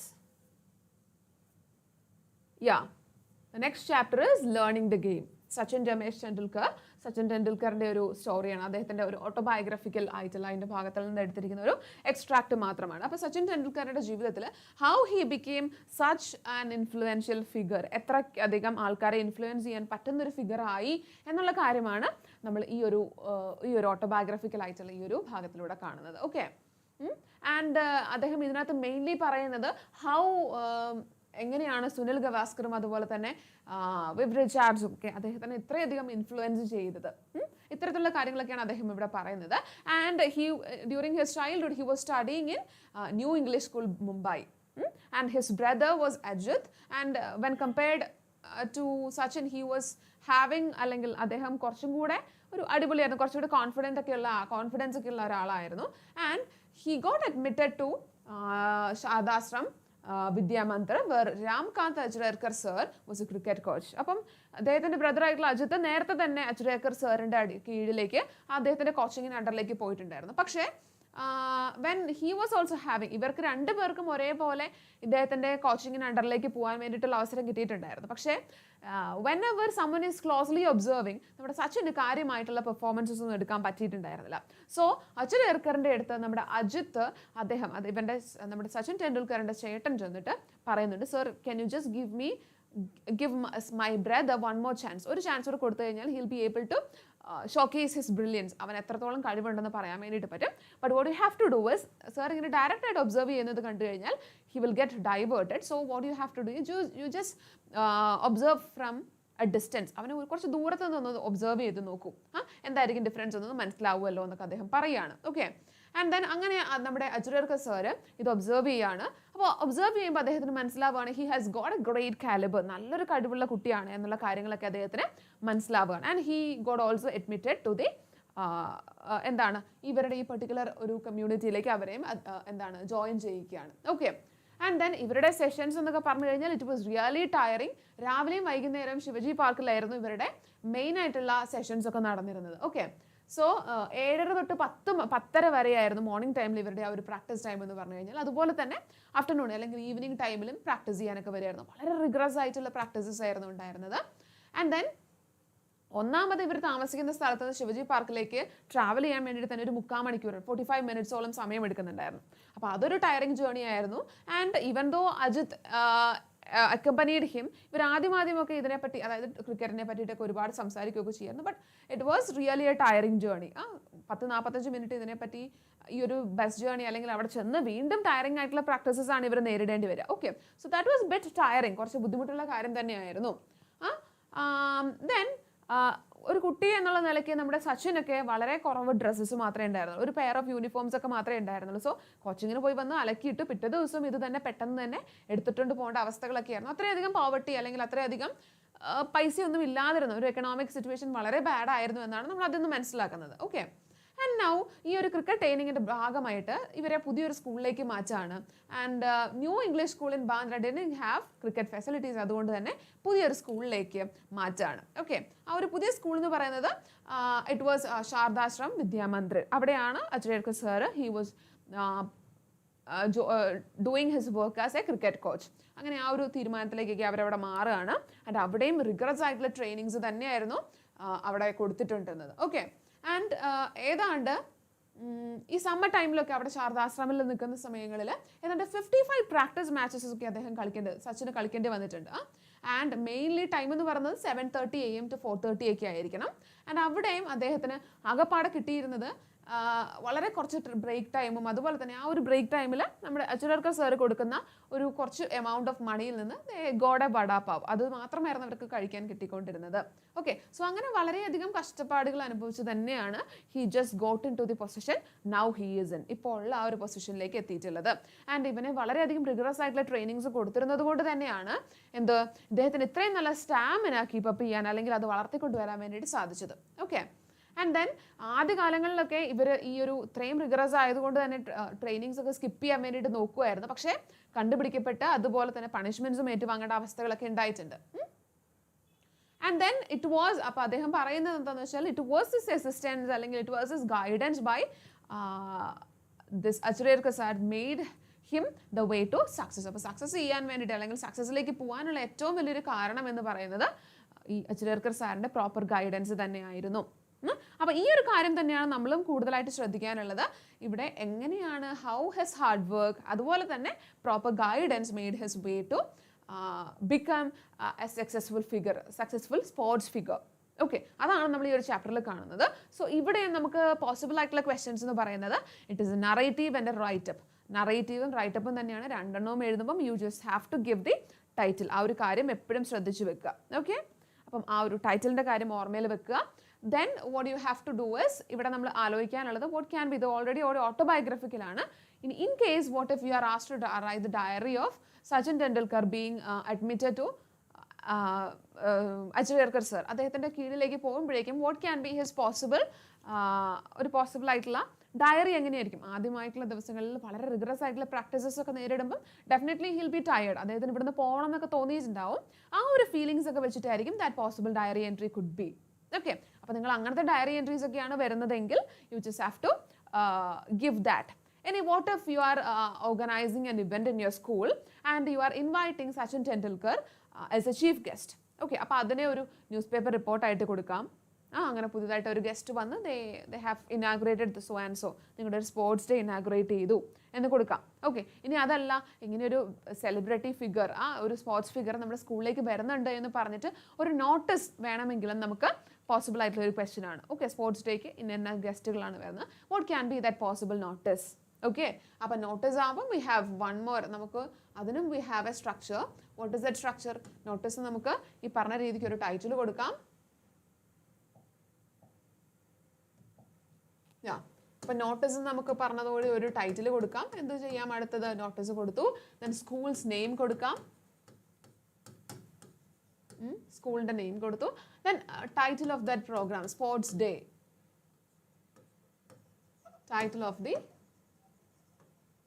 the next chapter is learning the game. Sachin Ramesh Tendulkar. Sachin ടെണ്ടുൽക്കറിന്റെ ഒരു സ്റ്റോറിയാണ്, അദ്ദേഹത്തിന്റെ ഒരു ഓട്ടോബയോഗ്രഫിക്കൽ ആയിട്ടുള്ള അതിന്റെ ഭാഗത്തിൽ നിന്ന് എടുത്തിരിക്കുന്ന ഒരു എക്സ്ട്രാക്ട് മാത്രമാണ്. അപ്പോൾ സച്ചിൻ ടെണ്ടുൽക്കറിന്റെ ജീവിതത്തിൽ how he became such an influential figure, എത്ര അധികം ആൾക്കാരെ ഇൻഫ്ലുവൻസ് ചെയ്യാൻ പറ്റുന്നൊരു ഫിഗറായി എന്നുള്ള കാര്യമാണ് നമ്മൾ ഈ ഒരു ഓട്ടോബയോഗ്രഫിക്കൽ ആയിട്ടുള്ള ഈ ഒരു ഭാഗത്തിലൂടെ കാണുന്നത്. ഓക്കെ, ആൻഡ് അദ്ദേഹം ഇതിനകത്ത് മെയിൻലി പറയുന്നത് ഹൗ എങ്ങനെയാണ് സുനിൽ ഗവാസ്കറും അതുപോലെ തന്നെ വിവ് റിച്ചാർഡ്സും ഒക്കെ അദ്ദേഹത്തിന് ഇത്രയധികം ഇൻഫ്ലുവൻസ് ചെയ്തത്. ഇത്തരത്തിലുള്ള കാര്യങ്ങളൊക്കെയാണ് അദ്ദേഹം ഇവിടെ പറയുന്നത്. And during his childhood he was studying in new English school Mumbai, and his brother was Ajit. And when compared to Sachin he was having, അല്ലെങ്കിൽ അദ്ദേഹം കുറച്ചും കൂടെ ഒരു അടിപൊളിയായിരുന്നു, കുറച്ചുകൂടെ കോൺഫിഡൻസ് ഒക്കെ ഉള്ള ഒരാളായിരുന്നു. And he got admitted to Shardashram Vidyamandir where Ramakant Achrekar sir was a cricket coach. അപ്പം അദ്ദേഹത്തിന്റെ ബ്രദറായിട്ടുള്ള അജിത്ത് നേരത്തെ തന്നെ അജ്രേക്കർ സാറിന്റെ കീഴിലേക്ക് അദ്ദേഹത്തിന്റെ കോച്ചിങ്ങിന് അണ്ടറിലേക്ക് പോയിട്ടുണ്ടായിരുന്നു. പക്ഷേ when he was also having, ഇവർക്ക് രണ്ടുപേർക്കും ഒരേപോലെ ഇദ്ദേഹത്തിന്റെ കോച്ചിങ്ങിന് അണ്ടറിലേക്ക് പോകാൻ വേണ്ടിയിട്ടുള്ള അവസരം കിട്ടിയിട്ടുണ്ടായിരുന്നു. പക്ഷേ whenever someone is closely observing, നമ്മുടെ സച്ചിന് കാര്യമായിട്ടുള്ള പെർഫോമൻസസ് ഒന്നും എടുക്കാൻ പറ്റിയിട്ടുണ്ടായിരുന്നില്ല. സോ അജ്രേക്കറിന്റെ അടുത്ത് നമ്മുടെ അജിത്ത് അദ്ദേഹം നമ്മുടെ സച്ചിൻ ടെണ്ടുൽക്കറിന്റെ ചേട്ടൻ ചെന്നിട്ട് പറയുന്നുണ്ട്, sir can you just give my brother one more chance, ഒരു ചാൻസ് കൂടെ കൊടുത്തു കഴിഞ്ഞാൽ he'll be able to showcase his brilliance, അവൻ എത്രത്തോളം കഴിവുണ്ടെന്ന് പറയാൻ വേണ്ടിയിട്ട് പറ്റും. But what you have to do is, sir ഇങ്ങനെ ഡയറക്റ്റ് ആയിട്ട് ഒബ്സർവ് ചെയ്യുന്നത് കണ്ടു കഴിഞ്ഞാൽ he will get diverted. So what you have to do is you just observe from a distance, അവനെ കുറച്ച് ദൂരത്ത് നിന്നൊന്ന് ഒബ്സർവ് ചെയ്ത് നോക്കൂ, എന്തായിരിക്കും ഡിഫറൻസ് എന്നൊന്ന് മനസ്സിലാവുമല്ലോ എന്നൊക്കെ അദ്ദേഹം പറയുകയാണ്. ഓക്കെ, ആൻഡ് ദെൻ അങ്ങനെ നമ്മുടെ അജ്രേക്കർ സാറ് ഇത് ഒബ്സർവ് ചെയ്യാണ്. അപ്പോൾ ഒബ്സർവ് ചെയ്യുമ്പോൾ അദ്ദേഹത്തിന് മനസ്സിലാവുകയാണ് he has got a great calibre, നല്ലൊരു കഴിവുള്ള കുട്ടിയാണ് എന്നുള്ള കാര്യങ്ങളൊക്കെ അദ്ദേഹത്തിന് മനസ്സിലാവുകയാണ്. And he got also admitted to the എന്താണ് ഇവരുടെ ഈ പെർട്ടിക്കുലർ ഒരു കമ്മ്യൂണിറ്റിയിലേക്ക് അവരെയും ജോയിൻ ചെയ്യിക്കുകയാണ്. ഓക്കെ, ആൻഡ് ദെൻ ഇവരുടെ സെഷൻസ് എന്നൊക്കെ പറഞ്ഞു കഴിഞ്ഞാൽ ഇറ്റ് വാസ് റിയലി ടയറിങ്. രാവിലെയും വൈകുന്നേരം ശിവജി പാർക്കിലായിരുന്നു ഇവരുടെ മെയിൻ ആയിട്ടുള്ള സെഷൻസ് ഒക്കെ നടന്നിരുന്നത്. ഓക്കെ, സോ 7:30 തൊട്ട് 10:30 വരെയായിരുന്നു മോർണിംഗ് ടൈമിൽ ഇവരുടെ ആ ഒരു പ്രാക്ടീസ് ടൈം എന്ന് പറഞ്ഞു കഴിഞ്ഞാൽ. അതുപോലെ തന്നെ ആഫ്റ്റർനൂൺ അല്ലെങ്കിൽ ഈവനിങ് ടൈമിലും പ്രാക്ടീസ് ചെയ്യാനൊക്കെ വരുമായിരുന്നു. വളരെ റിഗ്രസ് ആയിട്ടുള്ള പ്രാക്ടീസസ് ആയിരുന്നു ഉണ്ടായിരുന്നത്. ആൻഡ് ദെൻ ഒന്നാമത് ഇവർ താമസിക്കുന്ന സ്ഥലത്ത് നിന്ന് ശിവജി പാർക്കിലേക്ക് ട്രാവൽ ചെയ്യാൻ വേണ്ടിയിട്ട് തന്നെ ഒരു 3/4 മണിക്കൂർ 45 മിനിറ്റ്സോളം സമയം എടുക്കുന്നുണ്ടായിരുന്നു. അപ്പോൾ അതൊരു ടയറിങ് ജേർണി ആയിരുന്നു. And even though Ajit accompanied him, ഇവർ ആദ്യമൊക്കെ ഇതിനെപ്പറ്റി, അതായത് ക്രിക്കറ്റിനെ പറ്റിയിട്ടൊക്കെ ഒരുപാട് സംസാരിക്കുകയൊക്കെ ചെയ്യായിരുന്നു. But it was really a tiring journey. 10-45 minute ഇതിനെപ്പറ്റി ഈ ഒരു ബസ് ജേർണി അല്ലെങ്കിൽ അവിടെ ചെന്ന് വീണ്ടും ടയറിംഗ് ആയിട്ടുള്ള പ്രാക്ടീസസ് ആണ് ഇവർ നേരിടേണ്ടി വരിക. Okay, so that was bit tiring, കുറച്ച് ബുദ്ധിമുട്ടുള്ള കാര്യം തന്നെയായിരുന്നു. ദെൻ ഒരു കുട്ടി എന്നുള്ള നിലയ്ക്ക് നമ്മുടെ സച്ചിനൊക്കെ വളരെ കുറവ് ഡ്രസ്സസ് മാത്രമേ ഉണ്ടായിരുന്നുള്ളൂ, ഒരു പെയർ ഓഫ് യൂണിഫോംസ് ഒക്കെ മാത്രമേ ഉണ്ടായിരുന്നുള്ളൂ. സോ കോച്ചിങ്ങിന് പോയി വന്ന് അലക്കിയിട്ട് പിറ്റേ ദിവസം ഇത് തന്നെ പെട്ടെന്ന് തന്നെ എടുത്തിട്ടുണ്ട് പോകേണ്ട അവസ്ഥകളൊക്കെ ആയിരുന്നു. അത്രയധികം പോവർട്ടി അല്ലെങ്കിൽ അത്രയധികം പൈസയൊന്നും ഇല്ലാതിരുന്നു, ഒരു എക്കണോമിക് സിറ്റുവേഷൻ വളരെ ബാഡ് ആയിരുന്നു എന്നാണ് നമ്മൾ അതിൽ നിന്ന് മനസ്സിലാക്കുന്നത്. ഓക്കെ, ആൻഡ് നൗ ഈ ഒരു ക്രിക്കറ്റ് ട്രെയിനിങ്ങിന്റെ ഭാഗമായിട്ട് ഇവരെ പുതിയൊരു സ്കൂളിലേക്ക് മാറ്റാണ്. And new English school in Bandra didn't have cricket facilities, അതുകൊണ്ട് തന്നെ പുതിയൊരു സ്കൂളിലേക്ക് മാറ്റാണ്. ഓക്കെ, ആ ഒരു പുതിയ സ്കൂൾ എന്ന് പറയുന്നത് ഇറ്റ് വാസ് ശാരദാശ്രം വിദ്യാമന്ദിർ. അവിടെയാണ് Achrekar sir he was doing his work as a cricket coach. അങ്ങനെ ആ ഒരു തീരുമാനത്തിലേക്കൊക്കെ അവരവിടെ മാറുകയാണ്. ആൻഡ് അവിടെയും റിഗ്രസ് ആയിട്ടുള്ള ട്രെയിനിങ്സ് തന്നെയായിരുന്നു അവിടെ കൊടുത്തിട്ടുണ്ടെന്നത്. ഓക്കെ, ആൻഡ് ഏതാണ്ട് ഈ സമ്മർ ടൈമിലൊക്കെ അവിടെ ശാരദാശ്രമിൽ നിൽക്കുന്ന സമയങ്ങളിൽ ഏതാണ്ട് 55 പ്രാക്ടീസ് മാച്ചസ് ഒക്കെ സച്ചിന് കളിക്കേണ്ടി വന്നിട്ടുണ്ട്. ആൻഡ് മെയിൻലി ടൈം എന്ന് പറയുന്നത് 7:30 AM to 4:30 ഒക്കെ ആയിരിക്കണം. ആൻഡ് അവിടെയും അദ്ദേഹത്തിന് ആകപ്പാടെ കിട്ടിയിരുന്നത് വളരെ കുറച്ച് ബ്രേക്ക് ടൈമും, അതുപോലെ തന്നെ ആ ഒരു ബ്രേക്ക് ടൈമിൽ നമ്മുടെ അജ്രേക്കർ സാർ കൊടുക്കുന്ന ഒരു കുറച്ച് എമൗണ്ട് ഓഫ് മണിയിൽ നിന്ന് ഗോഡ വടാപാവ് അത് മാത്രമായിരുന്നു അവർക്ക് കഴിക്കാൻ കിട്ടിക്കൊണ്ടിരുന്നത്. ഓക്കെ, സോ അങ്ങനെ വളരെയധികം കഷ്ടപ്പാടുകൾ അനുഭവിച്ച് തന്നെയാണ് he just got in to the position now he is in, ഇപ്പോൾ ഉള്ള ആ ഒരു പൊസിഷനിലേക്ക് എത്തിയിട്ടുള്ളത്. ആൻഡ് ഇവനെ വളരെയധികം റിഗ്രസ് ആയിട്ടുള്ള ട്രെയിനിങ്സ് കൊടുത്തിരുന്നത് കൊണ്ട് തന്നെയാണ് ഇദ്ദേഹത്തിന് ഇത്രയും നല്ല സ്റ്റാമിന കീപ്പപ്പ് ചെയ്യാൻ അല്ലെങ്കിൽ അത് വളർത്തിക്കൊണ്ടുവരാൻ വേണ്ടിയിട്ട് സാധിച്ചത്. ഓക്കെ, ആൻഡ് ദെൻ ആദ്യ കാലങ്ങളിലൊക്കെ ഇവർ ഈ ഒരു ഇത്രയും റിഗറസ് ആയതുകൊണ്ട് തന്നെ ട്രെയിനിങ്സ് ഒക്കെ സ്കിപ്പ് ചെയ്യാൻ വേണ്ടിയിട്ട് നോക്കുമായിരുന്നു. പക്ഷേ കണ്ടുപിടിക്കപ്പെട്ട് അതുപോലെ തന്നെ പണിഷ്മെന്റ്സും ഏറ്റുവാങ്ങേണ്ട അവസ്ഥകളൊക്കെ ഉണ്ടായിട്ടുണ്ട്. ആൻഡ് ദെൻ ഇറ്റ് വാസ്, അപ്പോൾ അദ്ദേഹം പറയുന്നത് എന്താണെന്ന് വെച്ചാൽ ഇറ്റ് വാസ് ദിസ് അസിസ്റ്റൻസ് അല്ലെങ്കിൽ it was this guidance by this Achrekar sir made him the way to success. അപ്പോൾ സക്സസ് ചെയ്യാൻ വേണ്ടിയിട്ട് അല്ലെങ്കിൽ സക്സസിലേക്ക് പോകാനുള്ള ഏറ്റവും വലിയൊരു കാരണം എന്ന് പറയുന്നത് ഈ അച്ചുരേർക്കർ സാറിൻ്റെ പ്രോപ്പർ ഗൈഡൻസ് തന്നെയായിരുന്നു. അപ്പോൾ ഈ ഒരു കാര്യം തന്നെയാണ് നമ്മളും കൂടുതലായിട്ട് ശ്രദ്ധിക്കാനുള്ളത്. ഇവിടെ എങ്ങനെയാണ് ഹൗ ഹിസ് ഹാർഡ് വർക്ക്, അതുപോലെ തന്നെ proper guidance made his way to become a successful sports figure. Okay, അതാണ് നമ്മൾ ഈ ഒരു ചാപ്റ്ററിൽ കാണുന്നത്. സോ ഇവിടെ നമുക്ക് പോസിബിൾ ആയിട്ടുള്ള ക്വസ്റ്റ്യൻസ് എന്ന് പറയുന്നത് it is a narrative and a writeup. നറേറ്റീവും റൈറ്റപ്പും തന്നെയാണ്. രണ്ടെണ്ണവും എഴുതുമ്പം you just have to give the title. ആ ഒരു കാര്യം എപ്പോഴും ശ്രദ്ധിച്ച് വെക്കുക. ഓക്കെ, അപ്പം ആ ഒരു ടൈറ്റിലിൻ്റെ കാര്യം ഓർമ്മയിൽ വെക്കുക. Then what you have to do is, ഇവിടെ നമ്മൾ ആലോചിക്കാനുള്ളത് വാട്ട് ക്യാൻ ബി, ഇത് ഓൾറെഡി ഒരു ഓട്ടോബയോഗ്രഫിക്കലാണ്. In case what if you are asked to write the diary of Sachin Tendulkar being admitted to Achrekar sir, അദ്ദേഹത്തിൻ്റെ കീഴിലേക്ക് പോകുമ്പോഴേക്കും what can be his possible, ഒരു പോസിബിൾ ആയിട്ടുള്ള ഡയറി എങ്ങനെയായിരിക്കും. ആദ്യമായിട്ടുള്ള ദിവസങ്ങളിൽ വളരെ റിഗ്രസ് ആയിട്ടുള്ള പ്രാക്ടീസസ് ഒക്കെ നേരിടുമ്പോൾ ഡെഫിനറ്റ്ലി ഹിൽ ബി ടയേർഡ്. അദ്ദേഹത്തിന് ഇവിടുന്ന് പോകണം എന്നൊക്കെ തോന്നിയിട്ടുണ്ടാവും. ആ ഒരു ഫീലിങ്സ് ഒക്കെ വെച്ചിട്ടായിരിക്കും that possible diary entry could be. Okay, അപ്പോൾ നിങ്ങൾ അങ്ങനത്തെ ഡയറി എൻട്രീസ് ഒക്കെയാണ് വരുന്നതെങ്കിൽ you just have to give that. ഇനി what if you are organising an event in your school and you are inviting Sachin Tendulkar as a chief guest. Okay, അപ്പോൾ അതിനെ ഒരു news paper റിപ്പോർട്ടായിട്ട് കൊടുക്കാം. അങ്ങനെ പുതുതായിട്ട് ഒരു ഗസ്റ്റ് വന്ന് they have inaugurated the so and so, നിങ്ങളുടെ ഒരു സ്പോർട്സ് ഡേ ഇനാഗുറേറ്റ് ചെയ്തു എന്ന് കൊടുക്കാം. ഓക്കെ, ഇനി അതല്ല ഇങ്ങനെയൊരു സെലിബ്രിറ്റി ഫിഗർ, ഒരു സ്പോർട്സ് ഫിഗർ നമ്മുടെ സ്കൂളിലേക്ക് വരുന്നുണ്ട് എന്ന് പറഞ്ഞിട്ട് ഒരു നോട്ടീസ് വേണമെങ്കിലും നമുക്ക് പോസിബിൾ ആയിട്ടുള്ള ഒരു ക്വസ്റ്റ്യൻ ആണ്. ഓക്കെ, സ്പോർട്സ് ഡേക്ക് ഇന്ന ഗസ്റ്റുകളാണ് വരുന്നത്, what can be that possible notice. Okay, അപ്പോൾ നോട്ടീസ് ആകുമ്പോൾ വി ഹാവ് വൺ മോർ, നമുക്ക് അതിനും we have A structure. What is that structure? Notice നമുക്ക് ഈ പറഞ്ഞ രീതിക്ക് ഒരു ടൈറ്റിൽ കൊടുക്കാം. അപ്പൊ നോട്ടീസ് നമുക്ക് പറഞ്ഞതുപോലെ ഒരു ടൈറ്റിൽ കൊടുക്കാം. എന്ത് ചെയ്യാം? അടുത്തത് നോട്ടീസ് കൊടുത്തു, ദെൻ സ്കൂൾസ് നെയിം കൊടുക്കാം, സ്കൂളിന്റെ നെയിം കൊടുത്തു, then title of that programme sports day, title of the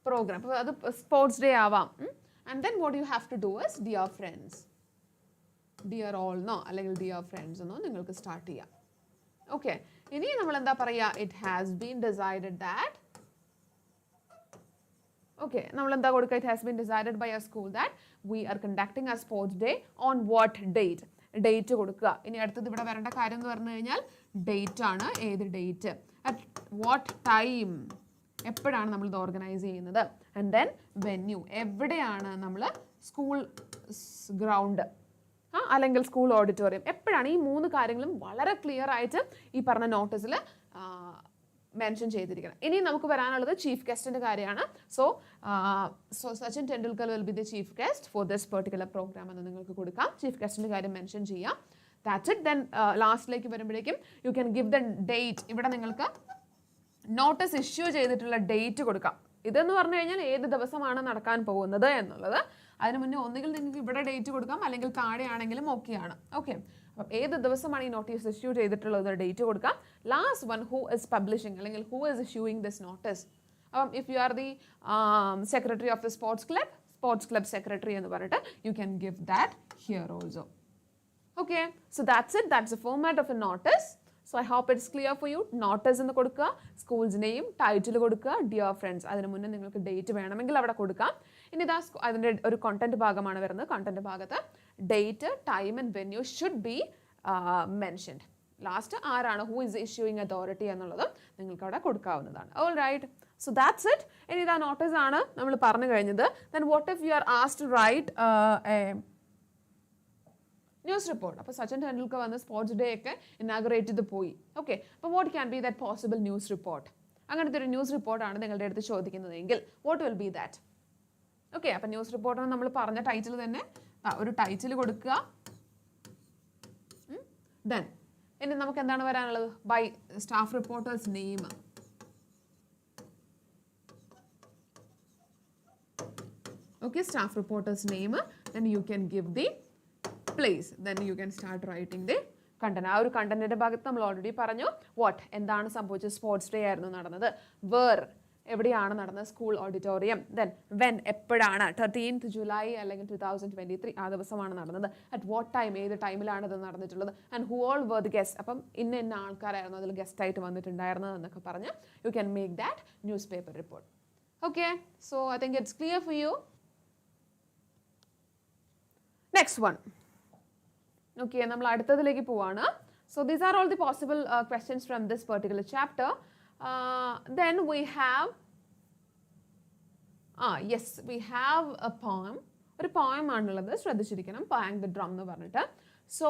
programme. അപ്പോൾ അത് സ്പോർട്സ് ഡേ ആവാം. And then what you have to do is dear friends, dear all എന്നോ അല്ലെങ്കിൽ ഡിയർ ഫ്രണ്ട്സ് എന്നോ നിങ്ങൾക്ക് സ്റ്റാർട്ട് ചെയ്യാം. ഓക്കെ, ഇനി നമ്മൾ എന്താ പറയുക? It has been decided that, okay, നമ്മൾ എന്താ കൊടുക്കുക? It has been decided by a school that we are conducting a sports day on what date, date കൊടുക്കുക. ഇനി അടുത്തത് ഇവിടെ വരേണ്ട കാര്യം എന്ന് പറഞ്ഞു കഴിഞ്ഞാൽ ഡേറ്റ് ആണ്. ഏത് ഡേറ്റ്, അറ്റ് വാട്ട് ടൈം, എപ്പോഴാണ് നമ്മൾ ഇത് ഓർഗനൈസ് ചെയ്യുന്നത്, ആൻഡ് ദെൻ വെന്യൂ, എവിടെയാണ് നമ്മൾ സ്കൂൾ ഗ്രൗണ്ട് അല്ലെങ്കിൽ സ്കൂൾ ഓഡിറ്റോറിയം, എപ്പോഴാണ്. ഈ 3 കാര്യങ്ങളും വളരെ ക്ലിയർ ആയിട്ട് ഈ പറഞ്ഞ നോട്ടീസിൽ മെൻഷൻ ചെയ്തിരിക്കണം. ഇനി നമുക്ക് വരാനുള്ളത് ചീഫ് ഗസ്റ്റിൻ്റെ കാര്യമാണ്. So Sachin Tendulkar will be the chief guest for this particular programme എന്ന് നിങ്ങൾക്ക് കൊടുക്കാം. ചീഫ് ഗസ്റ്റിൻ്റെ കാര്യം മെൻഷൻ ചെയ്യാം. That's it. ദെൻ ലാസ്റ്റിലേക്ക് വരുമ്പോഴേക്കും U can give the date. ഇവിടെ നിങ്ങൾക്ക് നോട്ടീസ് ഇഷ്യൂ ചെയ്തിട്ടുള്ള ഡേറ്റ് കൊടുക്കാം. ഇതെന്ന് പറഞ്ഞു കഴിഞ്ഞാൽ ഏത് ദിവസമാണ് നടക്കാൻ പോകുന്നത് എന്നുള്ളത്. അതിന് മുന്നേ ഒന്നുകിൽ നിങ്ങൾക്ക് ഇവിടെ ഡേറ്റ് കൊടുക്കാം, അല്ലെങ്കിൽ താഴെയാണെങ്കിലും ഓക്കെയാണ്. ഓക്കെ, അപ്പം ഏത് ദിവസമാണ് ഈ നോട്ടീസ് ഇഷ്യൂ ചെയ്തിട്ടുള്ളത് ഡേറ്റ് കൊടുക്കാം. Last one, who is publishing അല്ലെങ്കിൽ who is issuing this notice. അപ്പം if you are the secretary of the sports club secretary എന്ന് പറഞ്ഞിട്ട് you can give that here also. Okay, so that's it. That's a format of a notice. So I hope it's clear for you. Notice എന്ന് കൊടുക്കുക, schools name, title കൊടുക്കുക, dear friends. അതിന് മുന്നേ നിങ്ങൾക്ക് date വേണമെങ്കിൽ അവിടെ കൊടുക്കാം. ഇനി ഇതാ അതിൻ്റെ ഒരു കണ്ടന്റ് ഭാഗമാണ് വരുന്നത്. കണ്ടന്റ് ഭാഗത്ത് date, time and venue should be mentioned. Last ആരാണ്, ഹൂ ഇസ് ഇഷ്യൂയിങ് അതോറിറ്റി എന്നുള്ളത് നിങ്ങൾക്ക് അവിടെ കൊടുക്കാവുന്നതാണ്. All right, so that's it. ഇനി ഇതാ നോട്ടീസ് ആണ് നമ്മൾ പറഞ്ഞു കഴിഞ്ഞത്. Then what if you are asked to write news report. അപ്പോൾ സച്ചിൻ ടെണ്ടുൽക്കർ വന്ന് സ്പോർട്സ് ഡേ ഒക്കെ ഇനാഗുറേറ്റ് ചെയ്ത് പോയി. ഓക്കെ, അപ്പോൾ what can be that possible news report? അങ്ങനത്തെ ഒരു ന്യൂസ് റിപ്പോർട്ടാണ് നിങ്ങളുടെ അടുത്ത് ചോദിക്കുന്നതെങ്കിൽ what will be that? Okay, അപ്പോൾ ന്യൂസ് റിപ്പോർട്ടാണ് നമ്മൾ പറഞ്ഞ ടൈറ്റിൽ തന്നെ ഒരു ടൈറ്റിൽ കൊടുക്കുക. ദെൻ ഇനി നമുക്ക് എന്താണ് വരാനുള്ളത്? By staff reporters name. Okay, staff reporter's name, then you can give the place, then you can start writing the content. ആ ഒരു കണ്ടന്റിന്റെ ഭാഗത്ത് നമ്മൾ ഓൾറെഡി പറഞ്ഞു വാട്ട്, എന്താണ് സംഭവിച്ചത്, സ്പോർട്സ് ഡേ ആയിരുന്നു നടന്നത്, വേർ എവിടെയാണ് നടന്നത്, സ്കൂൾ ഓഡിറ്റോറിയം, ദെൻ വെൻ എപ്പോഴാണ്, 13th July അല്ലെങ്കിൽ 2023 ആ ദിവസമാണ് നടന്നത്, അറ്റ് വാട്ട് ടൈം ഏത് ടൈമിലാണ് ഇത് നടന്നിട്ടുള്ളത്, and who all were the guest, അപ്പം ഇന്ന ആൾക്കാരായിരുന്നു അതിൽ ഗസ്റ്റായിട്ട് വന്നിട്ടുണ്ടായിരുന്നത് എന്നൊക്കെ പറഞ്ഞ് you can make that newspaper report. Okay, so I think it's clear for you. Next one. Okay, നമ്മൾ അടുത്തതിലേക്ക് പോവാണ്. So these are all the possible questions from this particular chapter. Then we have yes, we have a poem. ഒരു poem ആണുള്ളത്, ശ്രദ്ധിച്ചിരിക്കണം, Bang the Drum എന്ന് പറഞ്ഞിട്ട്. So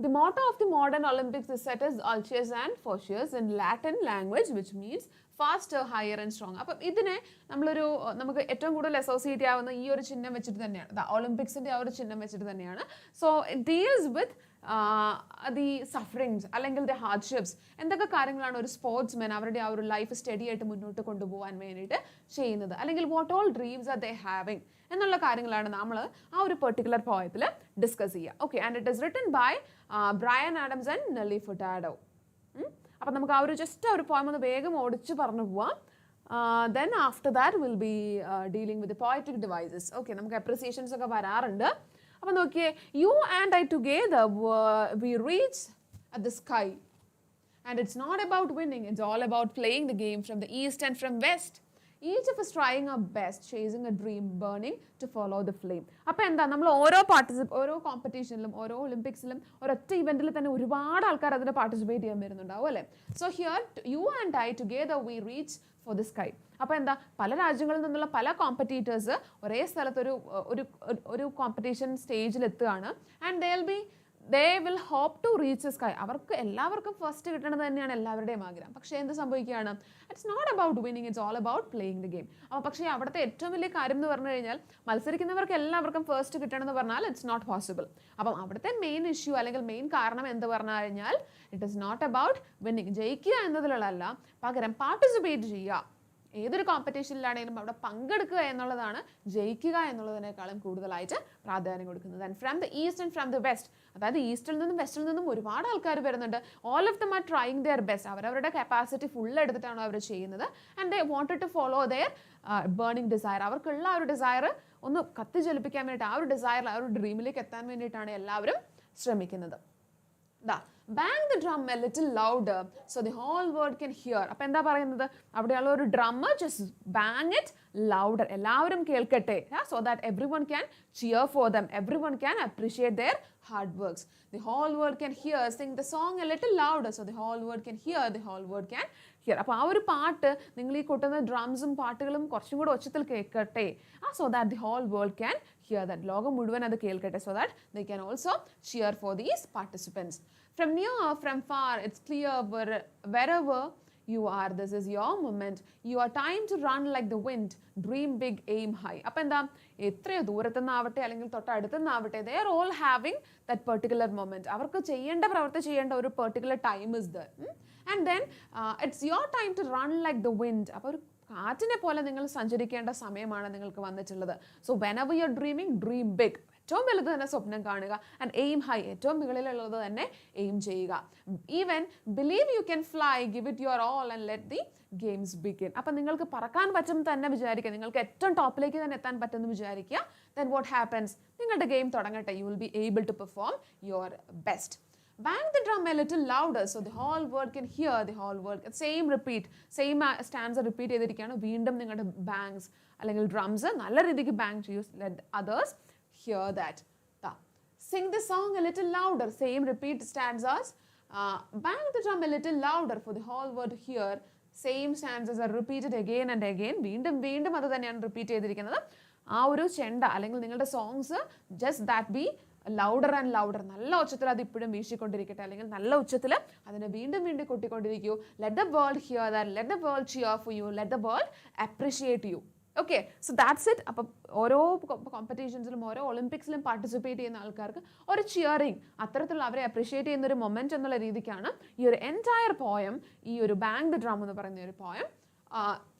the motto of the modern Olympics is set as ultius and fortius in Latin language, which means faster, higher and strong. അപ്പം ഇതിനെ നമുക്ക് ഏറ്റവും കൂടുതൽ associate ആവുന്ന ഈ ഒരു ചിഹ്നം വെച്ചിട്ട് തന്നെയാണ്, ഒളിമ്പിക്സിന്റെ ആ ഒരു ചിഹ്നം വെച്ചിട്ട് തന്നെയാണ്. So it deals with the sufferings അല്ലെങ്കിൽ ദി ഹാർഡ്ഷിപ്സ്, എന്തൊക്കെ കാര്യങ്ങളാണ് ഒരു സ്പോർട്സ്മാൻ അവരുടെ ആ ഒരു ലൈഫ് സ്റ്റഡി ആയിട്ട് മുന്നോട്ട് കൊണ്ടുപോകാൻ വേണ്ടിയിട്ട് ചെയ്യുന്നത്, അല്ലെങ്കിൽ what all dreams are they having എന്നുള്ള കാര്യങ്ങളാണ് നമ്മൾ ആ ഒരു പെർട്ടിക്കുലർ പോയത്തിൽ ഡിസ്കസ് ചെയ്യുക. Okay, and it is written by Bryan Adams and Nelly Furtado. അപ്പം നമുക്ക് ആ ഒരു ജസ്റ്റ് ആ ഒരു പോയം ഒന്ന് വേഗം ഓടിച്ച് പറഞ്ഞു പോവാം. Then after that we'll be dealing with the poetic devices. Okay, നമുക്ക് അപ്രിസിയേഷൻസ് ഒക്കെ വരാറുണ്ട്. അപ്പം നോക്കിയേ, you and I together we reach at the sky, and it's not about winning, it's all about playing the game from the east and from west. Each of us trying our best, chasing a dream, burning to follow the flame. അപ്പോൾ എന്താ, നമ്മൾ ഓരോ കോമ്പറ്റീഷനിലും ഓരോ ഒളിമ്പിക്സിലും ഒരൊറ്റ ഇവന്റിൽ തന്നെ ഒരുപാട് ആൾക്കാർ അതിൽ പാർട്ടിസിപ്പേറ്റ് ചെയ്യാൻ വരുന്നുണ്ടാവും അല്ലേ. So here you and I together we reach for the sky. അപ്പോൾ എന്താ, പല രാജ്യങ്ങളിൽ നിന്നുള്ള പല കോമ്പറ്റീറ്റേഴ്സ് ഒരേ സ്ഥലത്ത് ഒരു കോമ്പറ്റീഷൻ സ്റ്റേജിൽ എത്തുകയാണ്. And they will hope to reach the sky. അവർക്ക് എല്ലാവർക്കും ഫസ്റ്റ് കിട്ടണത് തന്നെയാണ് എല്ലാവരുടെയും ആഗ്രഹം. പക്ഷേ എന്ത് സംഭവിക്കുകയാണ്, it's not about winning, it's all about playing the game. അപ്പോൾ പക്ഷേ അവിടുത്തെ ഏറ്റവും വലിയ കാര്യം എന്ന് പറഞ്ഞു കഴിഞ്ഞാൽ, മത്സരിക്കുന്നവർക്ക് എല്ലാവർക്കും ഫസ്റ്റ് കിട്ടണമെന്ന് പറഞ്ഞാൽ ഇറ്റ്സ് നോട്ട് പോസിബിൾ. അപ്പം അവിടുത്തെ മെയിൻ ഇഷ്യൂ അല്ലെങ്കിൽ മെയിൻ കാരണം എന്ത് പറഞ്ഞു കഴിഞ്ഞാൽ, it is not about winning, ജയിക്കുക എന്നതിലുള്ളതല്ല, പകരം പാർട്ടിസിപ്പേറ്റ് ചെയ്യുക. ഏതൊരു കോമ്പറ്റീഷനിലാണെങ്കിലും അവിടെ പങ്കെടുക്കുക എന്നുള്ളതാണ് ജയിക്കുക എന്നുള്ളതിനേക്കാളും കൂടുതലായിട്ട് പ്രാധാന്യം കൊടുക്കുന്നത്. And from the east and from the west, അതായത് ഈസ്റ്റിൽ നിന്നും വെസ്റ്റിൽ നിന്നും ഒരുപാട് ആൾക്കാർ വരുന്നുണ്ട്. All of them are trying their best. അവരവരുടെ കപ്പാസിറ്റി ഫുൾ എടുത്തിട്ടാണ് അവർ ചെയ്യുന്നത്. And they wanted to follow their burning desire. അവർക്കുള്ള ആ ഒരു ഡിസയർ ഒന്ന് കത്തിജ്വലിപ്പിക്കാൻ വേണ്ടിയിട്ട്, ആ ഒരു ഡിസയർ, ആ ഒരു ഡ്രീമിലേക്ക് എത്താൻ വേണ്ടിയിട്ടാണ് എല്ലാവരും ശ്രമിക്കുന്നത്. Bang the drum a little louder so the whole world can hear. അപ്പോൾ എന്താ പറയുന്നത്, അവിടെയുള്ള ഒരു drum just bang it louder, എല്ലാവരും കേൾക്കട്ടെ, so that everyone can cheer for them, everyone can appreciate their hard works. The whole world can hear, sing the song a little louder so the whole world can hear, the whole world can hear. അപ്പോൾ ആ ഒരു പാട്ട് നിങ്ങൾ ഈ കൊട്ടുന്ന ഡ്രംസും പാട്ടുകളും കുറച്ചും കൂടെ ഒച്ചത്തിൽ കേൾക്കട്ടെ, so that the whole world can hear that, ലോകം മുഴുവൻ അത് കേൾക്കട്ടെ, so that they can also cheer for these participants. From near, from far, it's clear wherever you are, this is your moment. Your time to run like the wind, dream big, aim high. അപ്പോൾ എന്താ, എത്രയോ ദൂരത്തുനിന്നാവട്ടെ അല്ലെങ്കിൽ തൊട്ടടുത്തുനിന്നാവട്ടെ, they are all having that particular moment. അവർക്ക് പ്രവൃത്തി ചെയ്യേണ്ട ഒരു particular time is there. And then it's your time to run like the wind. അപ്പോൾ ഒരു കാറ്റിനെ പോലെ നിങ്ങൾ സഞ്ചരിക്കേണ്ട സമയമാണ് നിങ്ങൾക്ക് വന്നിട്ടുള്ളത്. So whenever you're dreaming, dream big. ഏറ്റവും വലുത് തന്നെ സ്വപ്നം കാണുക. ആൻഡ് എയിം ഹൈ, ഏറ്റവും മുകളിലുള്ളത് തന്നെ എയിം ചെയ്യുക. Even believe you can fly, give it your all and let the games begin. അപ്പം നിങ്ങൾക്ക് പറക്കാൻ പറ്റും തന്നെ വിചാരിക്കുക, നിങ്ങൾക്ക് ഏറ്റവും ടോപ്പിലേക്ക് തന്നെ എത്താൻ പറ്റുമെന്ന് വിചാരിക്കുക. ദെൻ വാട്ട് ഹാപ്പൻസ്, നിങ്ങളുടെ ഗെയിം തുടങ്ങട്ടെ. You will be able to perform your best. Bang the drum a little louder so the whole world can hear, the whole world. Same repeat, same stanza repeat ചെയ്തിരിക്കുകയാണ്. വീണ്ടും നിങ്ങളുടെ Bangs അല്ലെങ്കിൽ drums നല്ല രീതിക്ക് bang ചെയ്യൂ. let others hear that. Sing the song a little louder, same repeat stanzas. Bang the drum a little louder for the whole world to hear. Same stanzas are repeated again and again. വീണ്ടും അത് തന്നെയാണ് repeat ചെയ്തിരിക്കുന്നത്. ആ ഒരു ചെണ്ട അല്ലെങ്കിൽ നിങ്ങളുടെ songs just that be louder and louder, നല്ല ഉച്ചത്തിൽ അത് ഇപ്പോഴും വീശിക്കൊണ്ടിരിക്കട്ടെ, അല്ലെങ്കിൽ നല്ല ഉച്ചത്തിൽ അതിനെ വീണ്ടും കൊട്ടിക്കൊണ്ടിരിക്കൂ. Let the world hear that, let the world cheer for you, let the world appreciate you. Okay, so that's it. അപ്പം ഓരോ കോമ്പറ്റീഷൻസിലും ഓരോ ഒളിമ്പിക്സിലും പാർട്ടിസിപ്പേറ്റ് ചെയ്യുന്ന ആൾക്കാർക്ക് ഒരു ചിയറിങ്, അത്തരത്തിലുള്ള അവരെ അപ്രിഷിയേറ്റ് ചെയ്യുന്ന ഒരു മൊമെന്റ് എന്നുള്ള രീതിക്കാണ് ഈ ഒരു എൻറ്റയർ പോയം, ഈ ഒരു ബാങ് ദ ഡ്രം എന്ന് പറയുന്ന ഒരു പോയം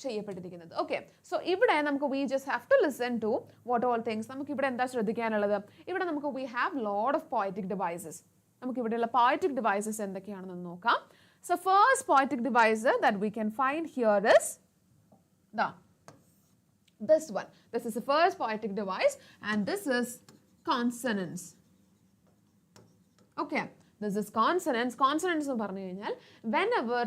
ചെയ്യപ്പെട്ടിരിക്കുന്നത്. ഓക്കെ, സോ ഇവിടെ നമുക്ക് we just have to listen to what all things. നമുക്ക് ഇവിടെ എന്താ ശ്രദ്ധിക്കാനുള്ളത്, ഇവിടെ നമുക്ക് we have lot of poetic devices. നമുക്ക് ഇവിടെയുള്ള പോയറ്റിക് ഡിവൈസസ് എന്തൊക്കെയാണെന്ന് നോക്കാം. So first poetic device that we can find here is this one. This is the first poetic device, and this is consonants. Okay, this is consonants. Consonants എന്ന് പറഞ്ഞു കഴിഞ്ഞാൽ whenever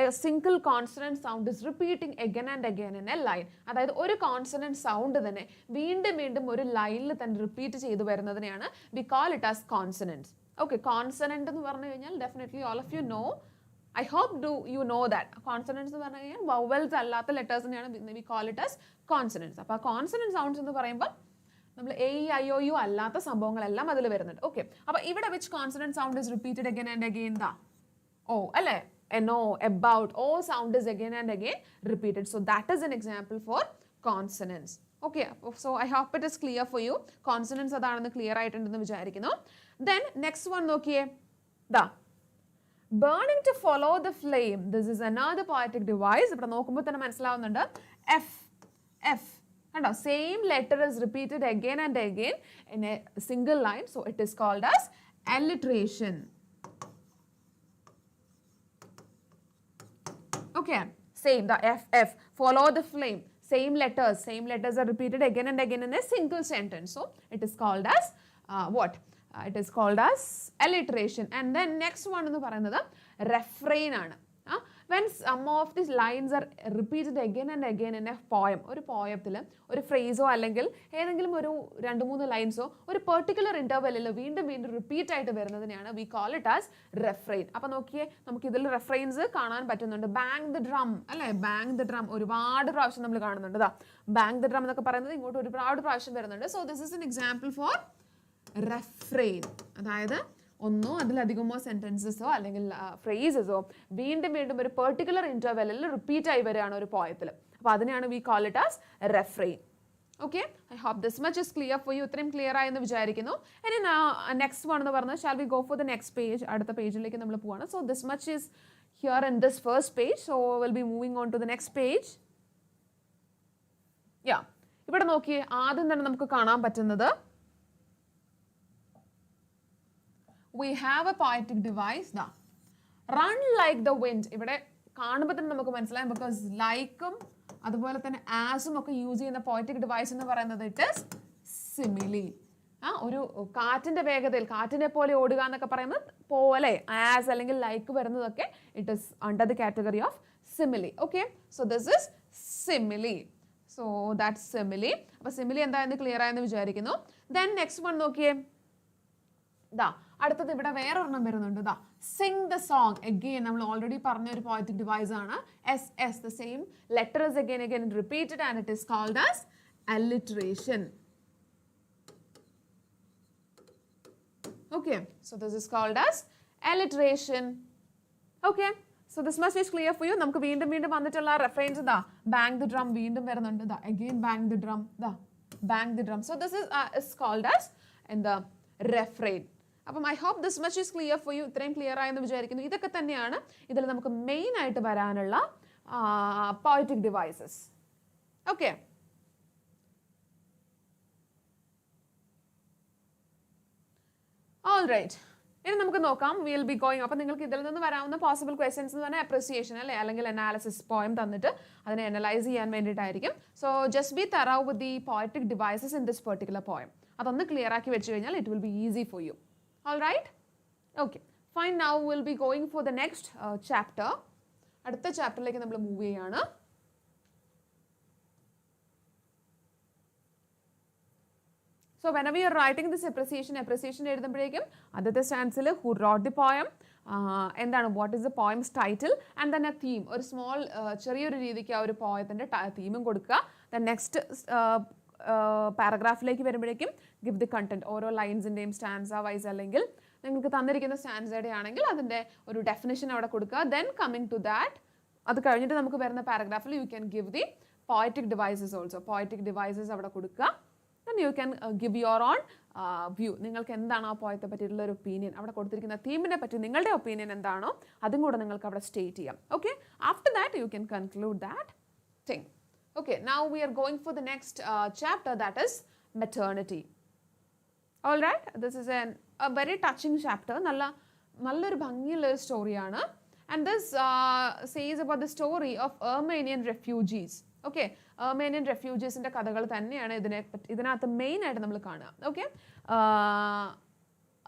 a single consonant sound is repeating again and again in a line, അതായത് ഒരു consonant sound തന്നെ വീണ്ടും ഒരു ലൈനിൽ തന്നെ റിപ്പീറ്റ് ചെയ്തു വരുന്നതിനെയാണ് we call it as consonants. Okay, consonant എന്ന് പറഞ്ഞു കഴിഞ്ഞാൽ definitely all of you know. I hope you know that. Consonants എന്ന് പറഞ്ഞു കഴിഞ്ഞാൽ vowels അല്ലാത്ത ലെറ്റേഴ്സിനെയാണ് we call it as consonants. അപ്പോൾ consonant sounds എന്ന് പറയുമ്പോൾ നമ്മൾ A, I, O, U അല്ലാത്ത സംഭവങ്ങളെല്ലാം അതിൽ വരുന്നുണ്ട്. ഓക്കെ, അപ്പോൾ ഇവിടെ which consonant sound is repeated again and again? ദാ O അല്ലേ? No, about. O sound is again and again repeated. So that is an example for consonants. Okay, so I hope it is clear for you. Consonants അതാണെന്ന് clear ആയിട്ടുണ്ടെന്ന് വിചാരിക്കുന്നു. Then next one നോക്കിയേ, ദാ burning to follow the flame. This is another poetic device. ഇവിടെ നോക്കുമ്പോൾ തന്നെ മനസ്സിലാവുന്നുണ്ട്. F കണ്ടോ, same letter is repeated again and again in a single line. So it is called as alliteration. Okay, same, the F, follow the flame. Same letters are repeated again and again in a single sentence. So it is called as what? It is called as alliteration. And then next one എന്ന് പറയുന്നത് refrain ആണ്. When some of these lines are repeated again and again in a poem, ഒരു പോയത്തിൽ ഒരു ഫ്രേസോ അല്ലെങ്കിൽ ഏതെങ്കിലും ഒരു 2-3 ലൈൻസോ ഒരു particular ഇന്റർവെല്ലിൽ വീണ്ടും റിപ്പീറ്റ് ആയിട്ട് വരുന്നതിനെയാണ് we call it as refrain. അപ്പോൾ നോക്കിയേ, നമുക്ക് ഇതിൽ റെഫ്രെയിൻസ് കാണാൻ പറ്റുന്നുണ്ട്. ബാങ് ദ ഡ്രം അല്ലേ, ബാങ് ദ ഡ്രം ഒരുപാട് പ്രാവശ്യം നമ്മൾ കാണുന്നുണ്ട്. ദാ ബാങ് ദ ഡ്രം എന്നൊക്കെ പറയുന്നത് ഇങ്ങോട്ട് ഒരുപാട് പ്രാവശ്യം വരുന്നുണ്ട്. So this is an example four refrain. അതായത് ഒന്നോ അതിലധികമോ സെന്റൻസസോ അല്ലെങ്കിൽ ഫ്രേസസോ വീണ്ടും ഒരു പെർട്ടിക്കുലർ ഇന്റർവെല്ലിൽ റിപ്പീറ്റ് ആയി വരികയാണ് ഒരു പോയത്തിൽ. അപ്പോൾ അതിനെയാണ് we call it as refrain. Okay, I hope this much is clear for you. ഇത്രയും ക്ലിയർ ആയെന്ന് വിചാരിക്കുന്നു. ഇനി നെക്സ്റ്റ് വൺ എന്ന് പറഞ്ഞാൽ shall we go for the next page? അടുത്ത പേജിലേക്ക് നമ്മൾ പോവാണ്. So this much is here in this first page. So we'll be moving on to the next page. Yeah, ഇവിടെ നോക്കിയേ, ആദ്യം തന്നെ നമുക്ക് കാണാൻ പറ്റുന്നത് we have a poetic device. Da run like the wind. ഇവിടെ കാണുമ്പോൾ തന്നെ നമുക്ക് മനസ്സിലാവും, because ലൈക്കും അതുപോലെ തന്നെ ആസും ഒക്കെ യൂസ് ചെയ്യുന്ന poetic device എന്ന് പറയുന്നത് it is simile. ഒരു കാറ്റിന്റെ വേഗതയിൽ കാറ്റിനെ പോലെ ഓടുക എന്നൊക്കെ പറയുന്നത് പോലെ ആസ് അല്ലെങ്കിൽ ലൈക്ക് വരുന്നതൊക്കെ it is under the category of simile. Okay, so this is simile. So that's simile. അപ്പോൾ simile എന്താണെന്ന് ക്ലിയർ ആയെന്ന് വിചാരിക്കുന്നു. Then next one നോക്കിയേ, ദാ അടുത്തത് ഇവിടെ വേറൊരെണ്ണം വരുന്നുണ്ട്. ദാ സിംഗ് ദ സോങ്. അഗെയിൻ നമ്മൾ ഓൾറെഡി പറഞ്ഞ ഒരു പോയറ്റിക് ഡിവൈസ് ആണ്. As the same letter is again repeated and it is called as alliteration. Okay, so this is called as alliteration. Okay, so this much is clear for you. നമുക്ക് വീണ്ടും വന്നിട്ടുള്ള reference ദാ bang the drum വീണ്ടും വരുന്നുണ്ട്. ദാ again bang the drum, ദാ bang the drum. So this is called as എന്താ refrain. അപ്പം I hope this much is clear for you. ഇത്രയും ക്ലിയർ ആയെന്ന് വിചാരിക്കുന്നു. ഇതൊക്കെ തന്നെയാണ് ഇതിൽ നമുക്ക് മെയിൻ ആയിട്ട് വരാനുള്ള poetic devices. Okay, all right. ഇനി നമുക്ക് നോക്കാം, വിൽ ബി ഗോയിങ്. അപ്പം നിങ്ങൾക്ക് ഇതിൽ നിന്ന് വരാവുന്ന പോസിബിൾ ക്വസ്റ്റ്യൻസ് എന്ന് പറഞ്ഞാൽ അപ്രിസിയേഷൻ അല്ലേ, അല്ലെങ്കിൽ അനാലിസിസ്. പോയം തന്നിട്ട് അതിനെ അനലൈസ് ചെയ്യാൻ വേണ്ടിയിട്ടായിരിക്കും. So just be thorough with the poetic devices in this particular poem. അതൊന്ന് ക്ലിയർ ആക്കി വെച്ച് കഴിഞ്ഞാൽ it will be easy for you. All right? Okay, fine. Now we'll be going for the next chapter. അടുത്ത ചാപ്റ്ററിലേക്ക് നമ്മൾ move ചെയ്യാണ്. So whenever you're writing this appreciation എഴുതുമ്പോഴേക്കും ആദ്യത്തെ സ്റ്റാൻസിൽ who wrote the poem, എന്താണ് what is the poem's title, and then a theme. ഒരു small ചെറിയൊരു രീതിക്ക് ആ ഒരു പോയത്തിൻ്റെ തീമും കൊടുക്കുക. Then next പാരഗ്രാഫിലേക്ക് വരുമ്പോഴേക്കും ഗിവ് ദി കണ്ടന്റ്. ഓരോ ലൈൻസിൻ്റെയും സ്റ്റാൻസ വൈസ് അല്ലെങ്കിൽ നിങ്ങൾക്ക് തന്നിരിക്കുന്ന സ്റ്റാൻസയുടെ ആണെങ്കിൽ അതിൻ്റെ ഒരു ഡെഫിനിഷൻ അവിടെ കൊടുക്കുക. ദെൻ കമ്മിങ് ടു ദാറ്റ്, അത് കഴിഞ്ഞിട്ട് നമുക്ക് വരുന്ന പാരഗ്രാഫിൽ you can give the poetic devices also. Poetic devices അവിടെ കൊടുക്കുക. Then you can give your own view. നിങ്ങൾക്ക് എന്താണ് ആ പോയത്തെ പറ്റിയിട്ടുള്ള ഒരു ഒപ്പീനിയൻ, അവിടെ കൊടുത്തിരിക്കുന്ന തീമിനെ പറ്റി നിങ്ങളുടെ ഒപ്പീനിയൻ എന്താണോ അതും കൂടെ നിങ്ങൾക്ക് അവിടെ സ്റ്റേറ്റ് ചെയ്യാം. Okay, after that you can conclude that thing. Okay, now we are going for the next chapter, that is maternity. All right, this is a very touching chapter. നല്ലൊരു ഭംഗിയുള്ള ഒരു സ്റ്റോറിയാണ്. And this says about the story of Armenian refugees. Okay, Armenian refugeesന്റെ കഥകൾ തന്നെയാണ് ഇതിനകത്ത് main ആയിട്ട് നമ്മൾ കാണുക. Okay,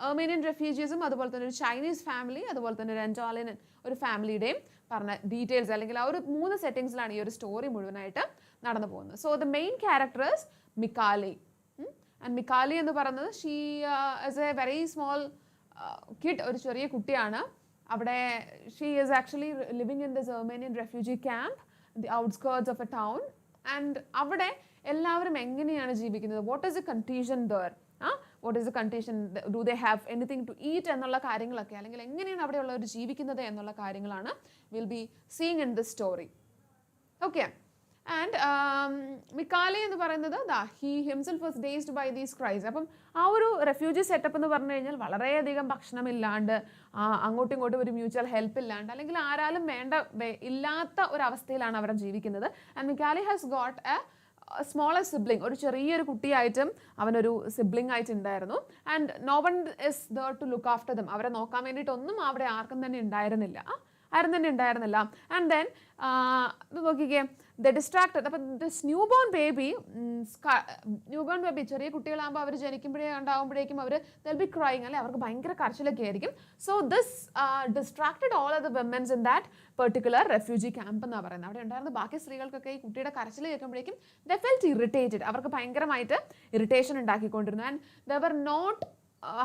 Armenian refugeesഉം അതുപോലെ തന്നെ ഒരു ചൈനീസ് ഫാമിലി അതുപോലെ തന്നെ ഒരു Anatolian ഒരു ഫാമിലിയുടെയും പറഞ്ഞ ഡീറ്റെയിൽസ് അല്ലെങ്കിൽ ആ ഒരു 3 സെറ്റിങ്സിലാണ് ഈ ഒരു സ്റ്റോറി മുഴുവനായിട്ട് നടന്നു പോകുന്നത്. So the main character is Mikali. And Mikali എന്ന് പറയുന്നത് she is a very small kid, ഒരു ചെറിയ കുട്ടിയാണ്. അവിടെ she is actually living in this Armenian refugee camp, the outskirts of a town. And അവിടെ എല്ലാവരും എങ്ങനെയാണ് ജീവിക്കുന്നത്, what is the condition there, what is the condition, do they have anything to eat എന്നുള്ള കാര്യങ്ങളൊക്കെ, അല്ലെങ്കിൽ എങ്ങനെയാണ് അവിടെയുള്ളവർ ജീവിക്കുന്നത് എന്നുള്ള കാര്യങ്ങളാണ് will be seeing in this story. Okay. And Mikali എന്ന് പറയുന്നത് he himself was dazed by these cries. അപ്പം ആ ഒരു റെഫ്യൂജി സെറ്റപ്പ് എന്ന് പറഞ്ഞു കഴിഞ്ഞാൽ വളരെയധികം ഭക്ഷണമില്ലാണ്ട്, അങ്ങോട്ടും ഇങ്ങോട്ടും ഒരു മ്യൂച്വൽ ഹെൽപ്പ് ഇല്ലാണ്ട്, അല്ലെങ്കിൽ ആരാലും ഇല്ലാത്ത ഒരു അവസ്ഥയിലാണ് അവർ ജീവിക്കുന്നത്. And Mikali has got a smaller sibling, ഒരു ചെറിയൊരു കുട്ടിയായിട്ടും അവനൊരു സിബ്ലിംഗ് ആയിട്ടുണ്ടായിരുന്നു. And no one is there to look after them, അവരെ നോക്കാൻ വേണ്ടിയിട്ടൊന്നും അവിടെ ആർക്കും തന്നെ ഉണ്ടായിരുന്നില്ല. ആൻഡ് ദെൻ നോക്കിക്കേ, ദ ഡിസ്ട്രാക്റ്റഡ്. അപ്പം ദിസ് ന്യൂ ബോൺ ബേബി, ചെറിയ കുട്ടികളാകുമ്പോൾ അവർ ഉണ്ടാകുമ്പോഴേക്കും അവർ ദെൽ ബി ക്രൈങ്, അല്ലെ, അവർക്ക് ഭയങ്കര കരച്ചിലൊക്കെ ആയിരിക്കും. So this distracted all of the womens in that particular refugee camp എന്നാണ് പറയുന്നത്. അവിടെ ഉണ്ടായിരുന്ന ബാക്കി സ്ത്രീകൾക്കൊക്കെ ഈ കുട്ടിയുടെ കരച്ചിൽ കേൾക്കുമ്പോഴേക്കും ദ ഫെൽറ്റ് ഇറിറ്റേറ്റഡ്, അവർക്ക് ഭയങ്കരമായിട്ട് ഇറിറ്റേഷൻ ഉണ്ടാക്കിക്കൊണ്ടിരുന്നു. And they were not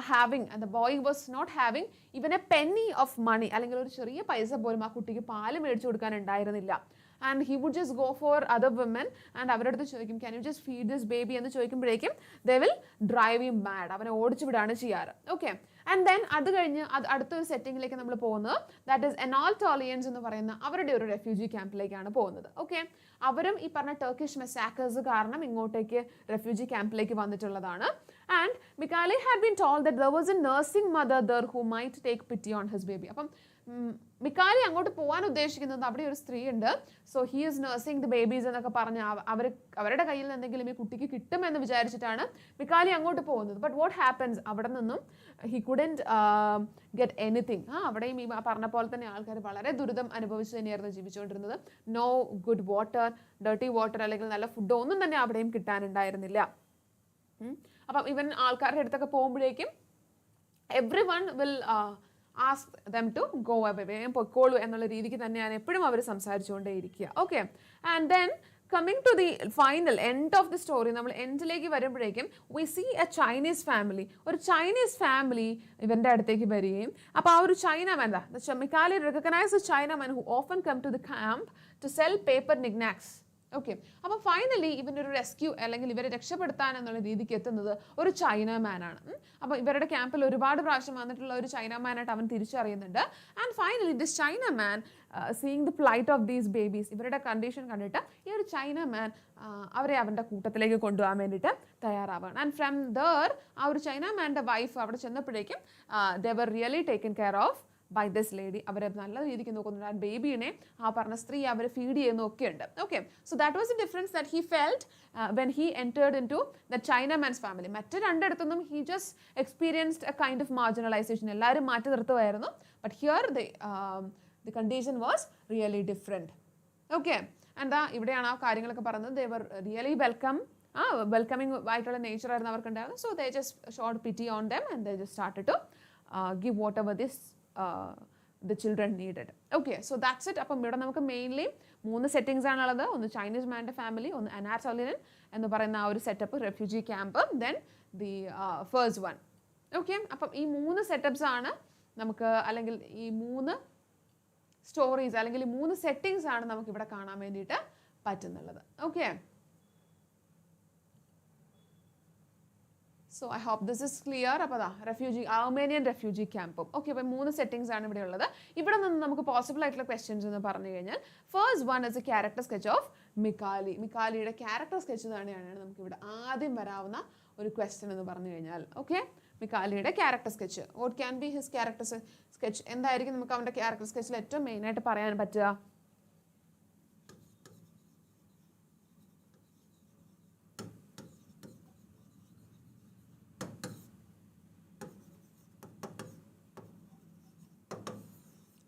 having, and the boy was not having even a penny of money, അല്ലെങ്കിൽ ഒരു ചെറിയ പൈസ പോലും ആ കുട്ടിക്ക് പാല് മേടിച്ചു കൊടുക്കാൻ ഉണ്ടായിരുന്നില്ല. And he would just go for other women and അവരുടെ അടുത്ത് ചോദിക്കും, can you just feed this baby എന്ന് ചോദിക്കുമ്പോഴേക്കും they will drive him mad, അവനെ ഓടിച്ചു വിടാണ് ചെയ്യാറ്. ഓക്കെ. ആൻഡ് ദെൻ അത് കഴിഞ്ഞ് അടുത്തൊരു സെറ്റിങ്ങിലേക്ക് നമ്മൾ പോകുന്നത്, ദാറ്റ് ഈസ് അനാറ്റോളിയൻസ് എന്ന് പറയുന്ന അവരുടെ ഒരു റെഫ്യൂജി ക്യാമ്പിലേക്കാണ് പോകുന്നത്. ഓക്കെ. അവരും ഈ പറഞ്ഞ ടർക്കിഷ് മെസാക്കേഴ്സ് കാരണം ഇങ്ങോട്ടേക്ക് റെഫ്യൂജി ക്യാമ്പിലേക്ക് വന്നിട്ടുള്ളതാണ്. And മിക്കാലി had been told that there was A nursing mother there who might take പിറ്റി on his baby. അപ്പം മിക്കാലി അങ്ങോട്ട് പോകാൻ ഉദ്ദേശിക്കുന്നത് അവിടെ ഒരു സ്ത്രീ ഉണ്ട്, so he is nursing the babies എന്നൊക്കെ പറഞ്ഞ് അവരുടെ കയ്യിൽ നിന്ന് എന്തെങ്കിലും ഈ കുട്ടിക്ക് കിട്ടുമെന്ന് വിചാരിച്ചിട്ടാണ് മിക്കാലി അങ്ങോട്ട് പോകുന്നത്. ബട്ട് വാട്ട് ഹാപ്പൻസ്, അവിടെ നിന്നും ഹി കുഡൻറ്റ് ഗെറ്റ് എനിത്തിങ്. അവിടെയും ഈ പറഞ്ഞ പോലെ തന്നെ ആൾക്കാർ വളരെ ദുരിതം അനുഭവിച്ച് തന്നെയായിരുന്നു ജീവിച്ചുകൊണ്ടിരുന്നത്. No good water, dirty water, അല്ലെങ്കിൽ നല്ല ഫുഡ് ഒന്നും തന്നെ അവിടെയും കിട്ടാനുണ്ടായിരുന്നില്ല. അപ്പം ഇവൻ ആൾക്കാരുടെ അടുത്തൊക്കെ പോകുമ്പോഴേക്കും everyone will ask them to go away, വേഗം പൊക്കോളൂ എന്നുള്ള രീതിക്ക് തന്നെയാണ് എപ്പോഴും അവർ സംസാരിച്ചുകൊണ്ടേയിരിക്കുക. Okay. And then coming to the final end of the story, നമ്മൾ എൻഡിലേക്ക് വരുമ്പോഴേക്കും we see a Chinese family. ഒരു ചൈനീസ് ഫാമിലി ഇവൻ്റെ അടുത്തേക്ക് വരികയും, അപ്പോൾ ആ ഒരു Chinaman, Mikali recognise Chinaman who often come to the camp to sell paper knickknacks. Okay. അപ്പോൾ ഫൈനലി ഇവൻ്റെ ഒരു റെസ്ക്യൂ, അല്ലെങ്കിൽ ഇവരെ രക്ഷപ്പെടുത്താൻ എന്നുള്ള രീതിക്ക് എത്തുന്നത് ഒരു ചൈനമാനാണ്. അപ്പോൾ ഇവരുടെ ക്യാമ്പിൽ ഒരുപാട് പ്രാവശ്യം വന്നിട്ടുള്ള ഒരു ചൈനമാനായിട്ട് അവൻ തിരിച്ചറിയുന്നുണ്ട്. And finally this Chinaman seeing the plight of these babies, ഇവരുടെ കണ്ടീഷൻ കണ്ടിട്ട് ഈ ഒരു ചൈനമാൻ അവരെ അവൻ്റെ കൂട്ടത്തിലേക്ക് കൊണ്ടുപോകാൻ വേണ്ടിയിട്ട് തയ്യാറാവുകയാണ്. ആൻഡ് ഫ്രം ദർ ആ ഒരു ചൈനമാൻ്റെ വൈഫ് അവിടെ ചെന്നപ്പോഴേക്കും they were really taken care of by this lady. അവരെ നല്ല രീതിക്ക് നോക്കുന്നുണ്ട്. ആ ബേബീനെ ആ പറഞ്ഞ സ്ത്രീ അവരെ ഫീഡ് ചെയ്യുന്നൊക്കെ ഉണ്ട്. Okay. So that was a difference that he felt when he entered in to the Chinaman's family. മറ്റ് രണ്ടിടത്തുനിന്നും he just experienced a kind of marginalisation, എല്ലാവരും മാറ്റി നിർത്തുമായിരുന്നു. But here the condition was really different. Okay. എന്താ ഇവിടെയാണ് ആ കാര്യങ്ങളൊക്കെ പറയുന്നത്. ദേ വർ റിയലി വെൽക്കമിങ് ആയിട്ടുള്ള നേച്ചർ ആയിരുന്നു അവർക്കുണ്ടായിരുന്നത്. So they just showed pity on them and they just started to give whatever this the children needed. Okay, so that's it. അപ്പം ഇവിടെ നമുക്ക് മെയിൻലി 3 സെറ്റിങ്സ് ആണുള്ളത്. ഒന്ന് ചൈനീസ് മാൻ്റെ ഫാമിലി, ഒന്ന് അനാറ്റോളിയൻ എന്ന് പറയുന്ന ആ ഒരു setup, refugee camp, then the first one. Okay. അപ്പം ഈ 3 സെറ്റപ്സ് ആണ് നമുക്ക്, അല്ലെങ്കിൽ ഈ 3 സ്റ്റോറീസ്, അല്ലെങ്കിൽ ഈ 3 സെറ്റിങ്സ് ആണ് നമുക്ക് ഇവിടെ കാണാൻ വേണ്ടിയിട്ട് പറ്റുന്നുള്ളത്. Okay. So I hope this is clear. അപ്പോൾ അർമേനിയൻ റെഫ്യൂജി ക്യാമ്പും. ഓക്കെ. അപ്പോൾ 3 സെറ്റിങ്സ് ആണ് ഇവിടെ ഉള്ളത്. ഇവിടെ നിന്ന് നമുക്ക് പോസിബിൾ ആയിട്ടുള്ള ക്വസ്റ്റ്യൻസ് എന്ന് പറഞ്ഞു കഴിഞ്ഞാൽ, first one is a character sketch of Mikali. മിക്കാലിയുടെ ക്യാരക്ടർ സ്കെച്ച് തന്നെയാണ് നമുക്ക് ഇവിടെ ആദ്യം വരാവുന്ന ഒരു ക്വസ്റ്റ്യൻ എന്ന് പറഞ്ഞു കഴിഞ്ഞാൽ. ഓക്കെ. മിക്കാലിയുടെ character sketch, what can be his character sketch, എന്തായിരിക്കും നമുക്ക് അവൻ്റെ ക്യാരക്ടർ സ്കെച്ചിൽ ഏറ്റവും മെയിനായിട്ട് പറയാൻ പറ്റുക?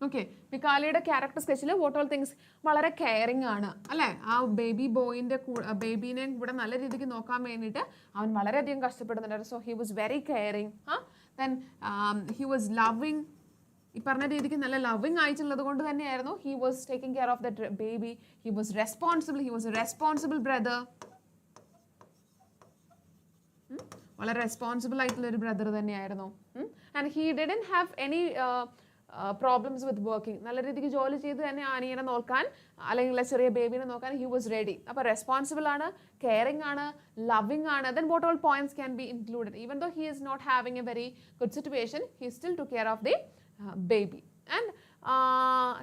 ഓക്കെ. മിക്കാലിയുടെ ക്യാരക്ടർ സ്കെച്ചിൽ വാട്ട് ഓൾ തിങ്സ്, വളരെ കെയറിങ് ആണ്, അല്ലേ? ആ ബേബീനെ ഇവിടെ നല്ല രീതിക്ക് നോക്കാൻ വേണ്ടിയിട്ട് അവൻ വളരെയധികം കഷ്ടപ്പെടുന്നുണ്ടായിരുന്നു. So he was very caring. Then he was loving, ഈ പറഞ്ഞ രീതിക്ക് നല്ല ലവിങ് ആയിട്ടുള്ളത് കൊണ്ട് തന്നെയായിരുന്നു he was taking care of that baby. He was a responsible brother, വളരെ റെസ്പോൺസിബിൾ ആയിട്ടുള്ള ഒരു ബ്രദർ തന്നെയായിരുന്നു. And he didn't have any problems with working. നല്ല രീതിക്ക് ജോലി ചെയ്ത് തന്നെ അനിയനെ നോക്കാൻ അല്ലെങ്കിൽ ചെറിയ ബേബിനെ നോക്കാൻ ഹി വാസ് റെഡി. അപ്പോൾ റെസ്പോൺസിബിൾ ആണ്, കെയറിംഗ് ആണ്, ലവിംഗ് ആണ്. Then what all points can be included? Even though he is not having a very good situation, he still to care of the baby. And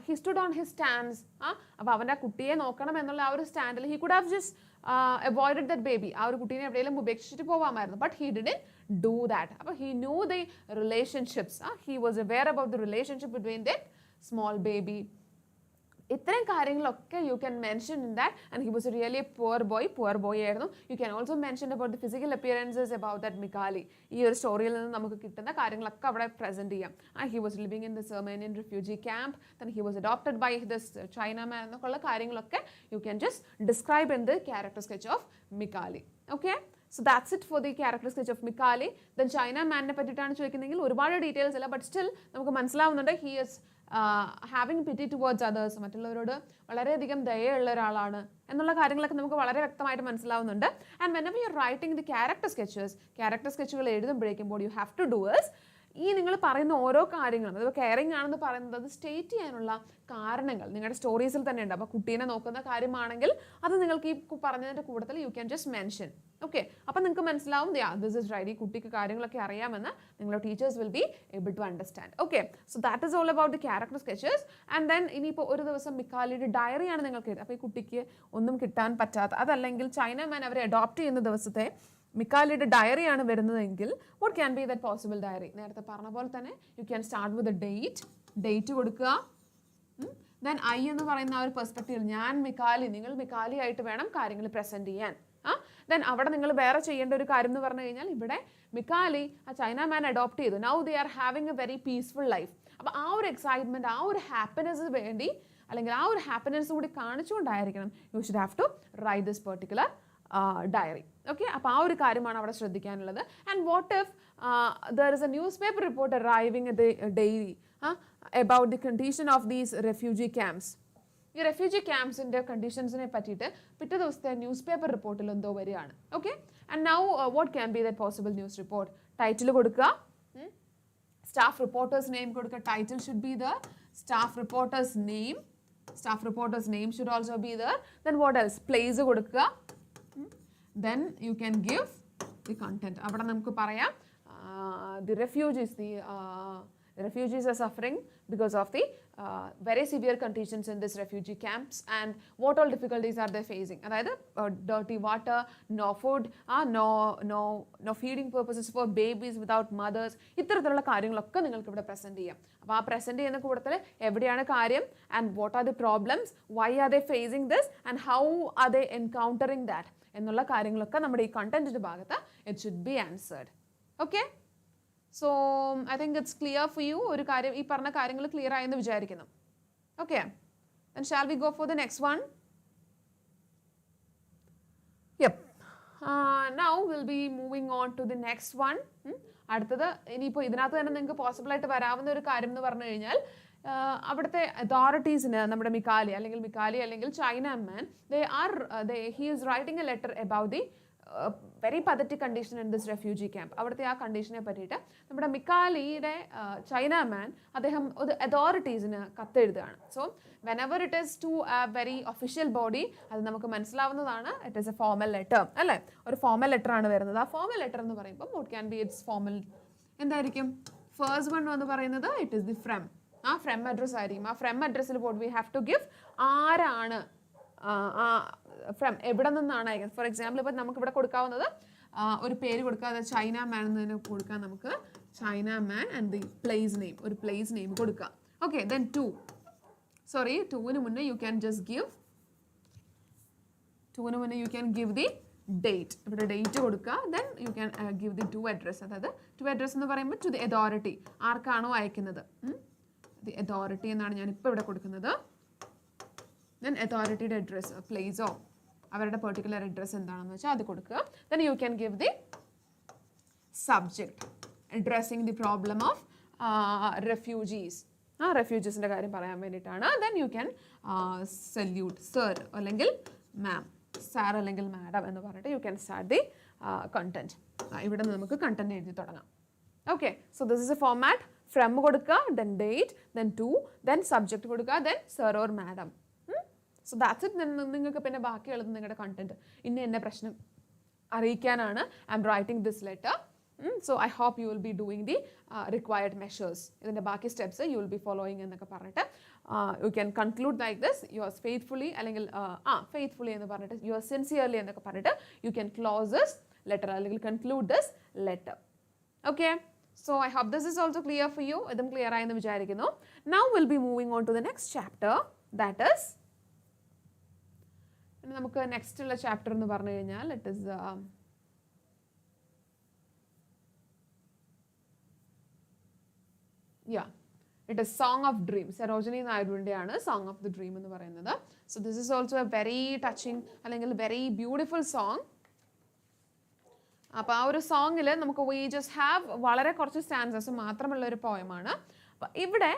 he stood on his stance. അപ്പോൾ അവൻ്റെ ആ കുട്ടിയെ നോക്കണം എന്നുള്ള ആ ഒരു സ്റ്റാൻഡിൽ he could have just avoided that baby. ആ ഒരു കുട്ടീനെ എവിടെയെങ്കിലും ഉപേക്ഷിച്ചിട്ട് പോവാമായിരുന്നു. But he didn't do that. അപ്പോൾ he knew the relationships. He was aware about the relationship between that small baby. ഇത്രയും കാര്യങ്ങളൊക്കെ you can mention in that. And he was really a poor boy ആയിരുന്നു. You can also mention about the physical appearances about that Mikali. ഈ ഒരു സ്റ്റോറിയിൽ നിന്ന് നമുക്ക് കിട്ടുന്ന കാര്യങ്ങളൊക്കെ അവിടെ പ്രസന്റ് ചെയ്യാം. He was living in this Armenian refugee camp, then he was adopted by this China man എന്നൊക്കെയുള്ള കാര്യങ്ങളൊക്കെ you can just describe in the character sketch of Mikali. Okay, so that's it for the character sketch of Mikali. Then China മാനിനെ പറ്റിയിട്ടാണ് ചോദിക്കുന്നതെങ്കിൽ ഒരുപാട് details ഇല്ല, but still നമുക്ക് മനസ്സിലാവുന്നുണ്ട് he is having pity towards others. മറ്റുള്ളവരോട് വളരെയധികം ദയയുള്ള ഒരാളാണ് എന്നുള്ള കാര്യങ്ങളൊക്കെ നമുക്ക് വളരെ വ്യക്തമായിട്ട് മനസ്സിലാവുന്നുണ്ട്. And whenever you are writing the character സ്കെച്ചുകൾ എഴുതുമ്പോഴേക്കും what you have to do is, ഈ നിങ്ങൾ പറയുന്ന ഓരോ കാര്യങ്ങളും, അതായത് കെയറിംഗ് ആണെന്ന് പറയുന്നത് അത് സ്റ്റേറ്റ് ചെയ്യാനുള്ള കാരണങ്ങൾ നിങ്ങളുടെ സ്റ്റോറീസിൽ തന്നെ ഉണ്ട്. അപ്പോൾ കുട്ടീനെ നോക്കുന്ന കാര്യമാണെങ്കിൽ അത് നിങ്ങൾക്ക് ഈ പറഞ്ഞതിൻ്റെ കൂട്ടത്തിൽ U can just mention. Okay, അപ്പോൾ നിങ്ങൾക്ക് മനസ്സിലാവും ദിസ് ഇസ് റൈറ്റ്, ഈ കുട്ടിക്ക് കാര്യങ്ങളൊക്കെ അറിയാമെന്ന് നിങ്ങളുടെ teachers will be able to understand. Okay, so that is all about the character sketches. And then ഇനിയിപ്പോൾ ഒരു ദിവസം മിക്കാലിയുടെ ഡയറിയാണ് നിങ്ങൾക്ക് എഴുതുക. അപ്പോൾ ഈ കുട്ടിക്ക് ഒന്നും കിട്ടാൻ പറ്റാത്ത, അതല്ലെങ്കിൽ ചൈന മാൻ അവരെ അഡോപ്റ്റ് ചെയ്യുന്ന ദിവസത്തെ മിക്കാലിയുടെ ഡയറിയാണ് വരുന്നതെങ്കിൽ what can be that possible diary? നേരത്തെ പറഞ്ഞ പോലെ തന്നെ you can start with date കൊടുക്കുക. ദെൻ ഐ എന്ന് പറയുന്ന ആ ഒരു പെർസ്പെക്റ്റീവ്, ഞാൻ മിക്കാലി, നിങ്ങൾ മിക്കാലി ആയിട്ട് വേണം കാര്യങ്ങൾ പ്രസൻറ്റ് ചെയ്യാൻ. ദെൻ അവിടെ നിങ്ങൾ വേറെ ചെയ്യേണ്ട ഒരു കാര്യം എന്ന് പറഞ്ഞു കഴിഞ്ഞാൽ ഇവിടെ മിക്കാലി ആ ചൈന മാൻ അഡോപ്റ്റ് ചെയ്തു. Now they are having A very peaceful life. അപ്പോൾ ആ ഒരു എക്സൈറ്റ്മെൻറ്റ്, ആ ഒരു ഹാപ്പിനെസ് വേണ്ടി, അല്ലെങ്കിൽ ആ ഒരു ഹാപ്പിനെസ് കൂടി കാണിച്ചുകൊണ്ടായിരിക്കണം you should have to write this particular diary. Okay, അപ്പോൾ ആ ഒരു കാര്യമാണ് അവിടെ ശ്രദ്ധിക്കാനുള്ളത്. And what if there is a newspaper report arriving at the daily about the condition of these refugee camps. ഈ റെഫ്യൂജി ക്യാമ്പ്സിൻ്റെ കണ്ടീഷൻസിനെ പറ്റിയിട്ട് പിറ്റേ ദിവസത്തെ ന്യൂസ് പേപ്പർ റിപ്പോർട്ടിൽ എന്തോ വരികയാണ്. Okay, and now what can be that possible news report? Title കൊടുക്കുക, സ്റ്റാഫ് റിപ്പോർട്ടേഴ്സ് നെയിം കൊടുക്കുക. Title should be the staff reporters name. Staff reporters name should also be there. Then what else? Place കൊടുക്കുക. Then you can give the content. അവിടെ നമുക്ക് പറയാം the refugees are suffering because of the very severe conditions in this refugee camps, and what all difficulties are they facing? അതായത് dirty water, no food, no feeding purposes for babies without mothers. ഇത്തരത്തിലുള്ള കാര്യങ്ങളൊക്കെ നിങ്ങൾക്ക് ഇവിടെ present ചെയ്യാം. അപ്പോൾ ആ present ചെയ്യുന്ന കൂട്ടത്തിൽ എവിടെയാണ് കാര്യം, and what are the problems, why are they facing this, and how are they encountering that എന്നുള്ള കാര്യങ്ങളൊക്കെ നമ്മുടെ ഈ കണ്ടന്റിന്റെ ഭാഗത്ത് it should be answered. Okay, so I think it's clear for you. ഒരു കാര്യം, ഈ പറഞ്ഞ കാര്യങ്ങൾ ക്ലിയർ ആയെന്ന് വിചാരിക്കുന്നു. Okay, then shall we go for the next one? Yep. Now we'll be moving on to the next one. അടുത്തത് ഇനിയിപ്പോൾ ഇതിനകത്ത് തന്നെ നിങ്ങൾക്ക് പോസിബിൾ ആയിട്ട് വരാവുന്ന ഒരു കാര്യം എന്ന് പറഞ്ഞു കഴിഞ്ഞാൽ അവിടുത്തെ അതോറിറ്റീസിന് നമ്മുടെ മിക്കാലി അല്ലെങ്കിൽ China man he is writing a letter about the very pathetic condition in this refugee camp. അവിടുത്തെ ആ കണ്ടീഷനെ പറ്റിയിട്ട് നമ്മുടെ മിക്കാലിയുടെ ചൈന മാൻ അദ്ദേഹം ഒരു അതോറിറ്റീസിന് കത്തെഴുതുകയാണ്. So whenever it is to a very official body, അത് നമുക്ക് മനസ്സിലാവുന്നതാണ്, it is a formal letter അല്ലേ? ഒരു ഫോർമൽ ലെറ്റർ ആണ് വരുന്നത്. ആ ഫോർമൽ ലെറ്റർ എന്ന് പറയുമ്പോൾ what can be its formal എന്തായിരിക്കും? ഫസ്റ്റ് വൺ എന്ന് പറയുന്നത് ഇറ്റ് ഈസ് ദി ഫ്രം. ആ ഫ്രം അഡ്രസ് ആയിരിക്കും. ആ ഫ്രം അഡ്രസ്സിൽ what we have to give, ആരാണ്, ഫ്രം എവിടെ നിന്നാണ് അയക്കുന്നത്. ഫോർ എക്സാമ്പിൾ ഇപ്പോൾ നമുക്ക് ഇവിടെ കൊടുക്കാവുന്നത് ഒരു പേര് കൊടുക്കാതെ ചൈന മാൻ എന്ന് തന്നെ കൊടുക്കാം. നമുക്ക് ചൈന മാൻ ആൻഡ് ദി പ്ലേസ് നെയിം, ഒരു പ്ലേസ് നെയിം കൊടുക്കാം. ഓക്കെ, ദെൻ ടൂവിന് മുന്നേ you can just give the date. ഇവിടെ ഡേറ്റ് കൊടുക്കുക. Then you can give the to address. അതായത് ടു അഡ്രസ് എന്ന് പറയുമ്പോൾ ടു ദി അതോറിറ്റി, ആർക്കാണോ അയക്കുന്നത്, ദി അതോറിറ്റി എന്നാണ് ഞാനിപ്പോൾ ഇവിടെ കൊടുക്കുന്നത്. ദെൻ അതോറിറ്റിയുടെ അഡ്രസ്, പ്ലേസോ അവരുടെ പെർട്ടിക്കുലർ അഡ്രസ് എന്താണെന്ന് വെച്ചാൽ അത് കൊടുക്കുക. Then you can give the subject addressing the problem of refugees. റെഫ്യൂജീസിൻ്റെ കാര്യം പറയാൻ വേണ്ടിയിട്ടാണ്. Then you can salute sir അല്ലെങ്കിൽ മാം, സാർ അല്ലെങ്കിൽ മാഡം എന്ന് പറഞ്ഞിട്ട് you can start the content. ഇവിടെ നിന്ന് നമുക്ക് കണ്ടന്റ് എഴുതി തുടങ്ങാം. Okay, so this is a format. From കൊടുക്കുക, then date, then to, then subject കൊടുക്കുക, then sir or madam. So that's it. നിങ്ങൾക്ക് പിന്നെ ബാക്കിയുള്ളത് നിങ്ങളുടെ കണ്ടന്റ് ഇന്ന പ്രശ്നം അറിയിക്കാനാണ് I am writing this letter. So I hope you will be doing the required measures. ഇതിൻ്റെ ബാക്കി steps you will be following എന്നൊക്കെ പറഞ്ഞിട്ട് you can conclude like this. Yours faithfully അല്ലെങ്കിൽ faithfully എന്ന് പറഞ്ഞിട്ട് yours sincerely എന്നൊക്കെ പറഞ്ഞിട്ട് you can close this letter അല്ലെങ്കിൽ conclude this letter. Okay. So I hope this is also clear for you. ഇതും clear ആയെന്ന് വിചാരിക്കുന്നു. Now we'll be moving on to the next chapter, that is നമുക്ക് next ഉള്ള chapter എന്ന് പറഞ്ഞു കഴിഞ്ഞാൽ it is it is Song of Dreams. Sarojini Naiduവിൻ്റെയാണ് Song of the Dream എന്ന് പറയുന്നത്. So this is also a very touching അല്ലെങ്കിൽ very beautiful song. അപ്പോൾ ആ ഒരു സോങ്ങിൽ നമുക്ക് we just have വളരെ കുറച്ച് സ്റ്റാൻസസ് മാത്രമുള്ള ഒരു പോയമാണ്. അപ്പോൾ ഇവിടെ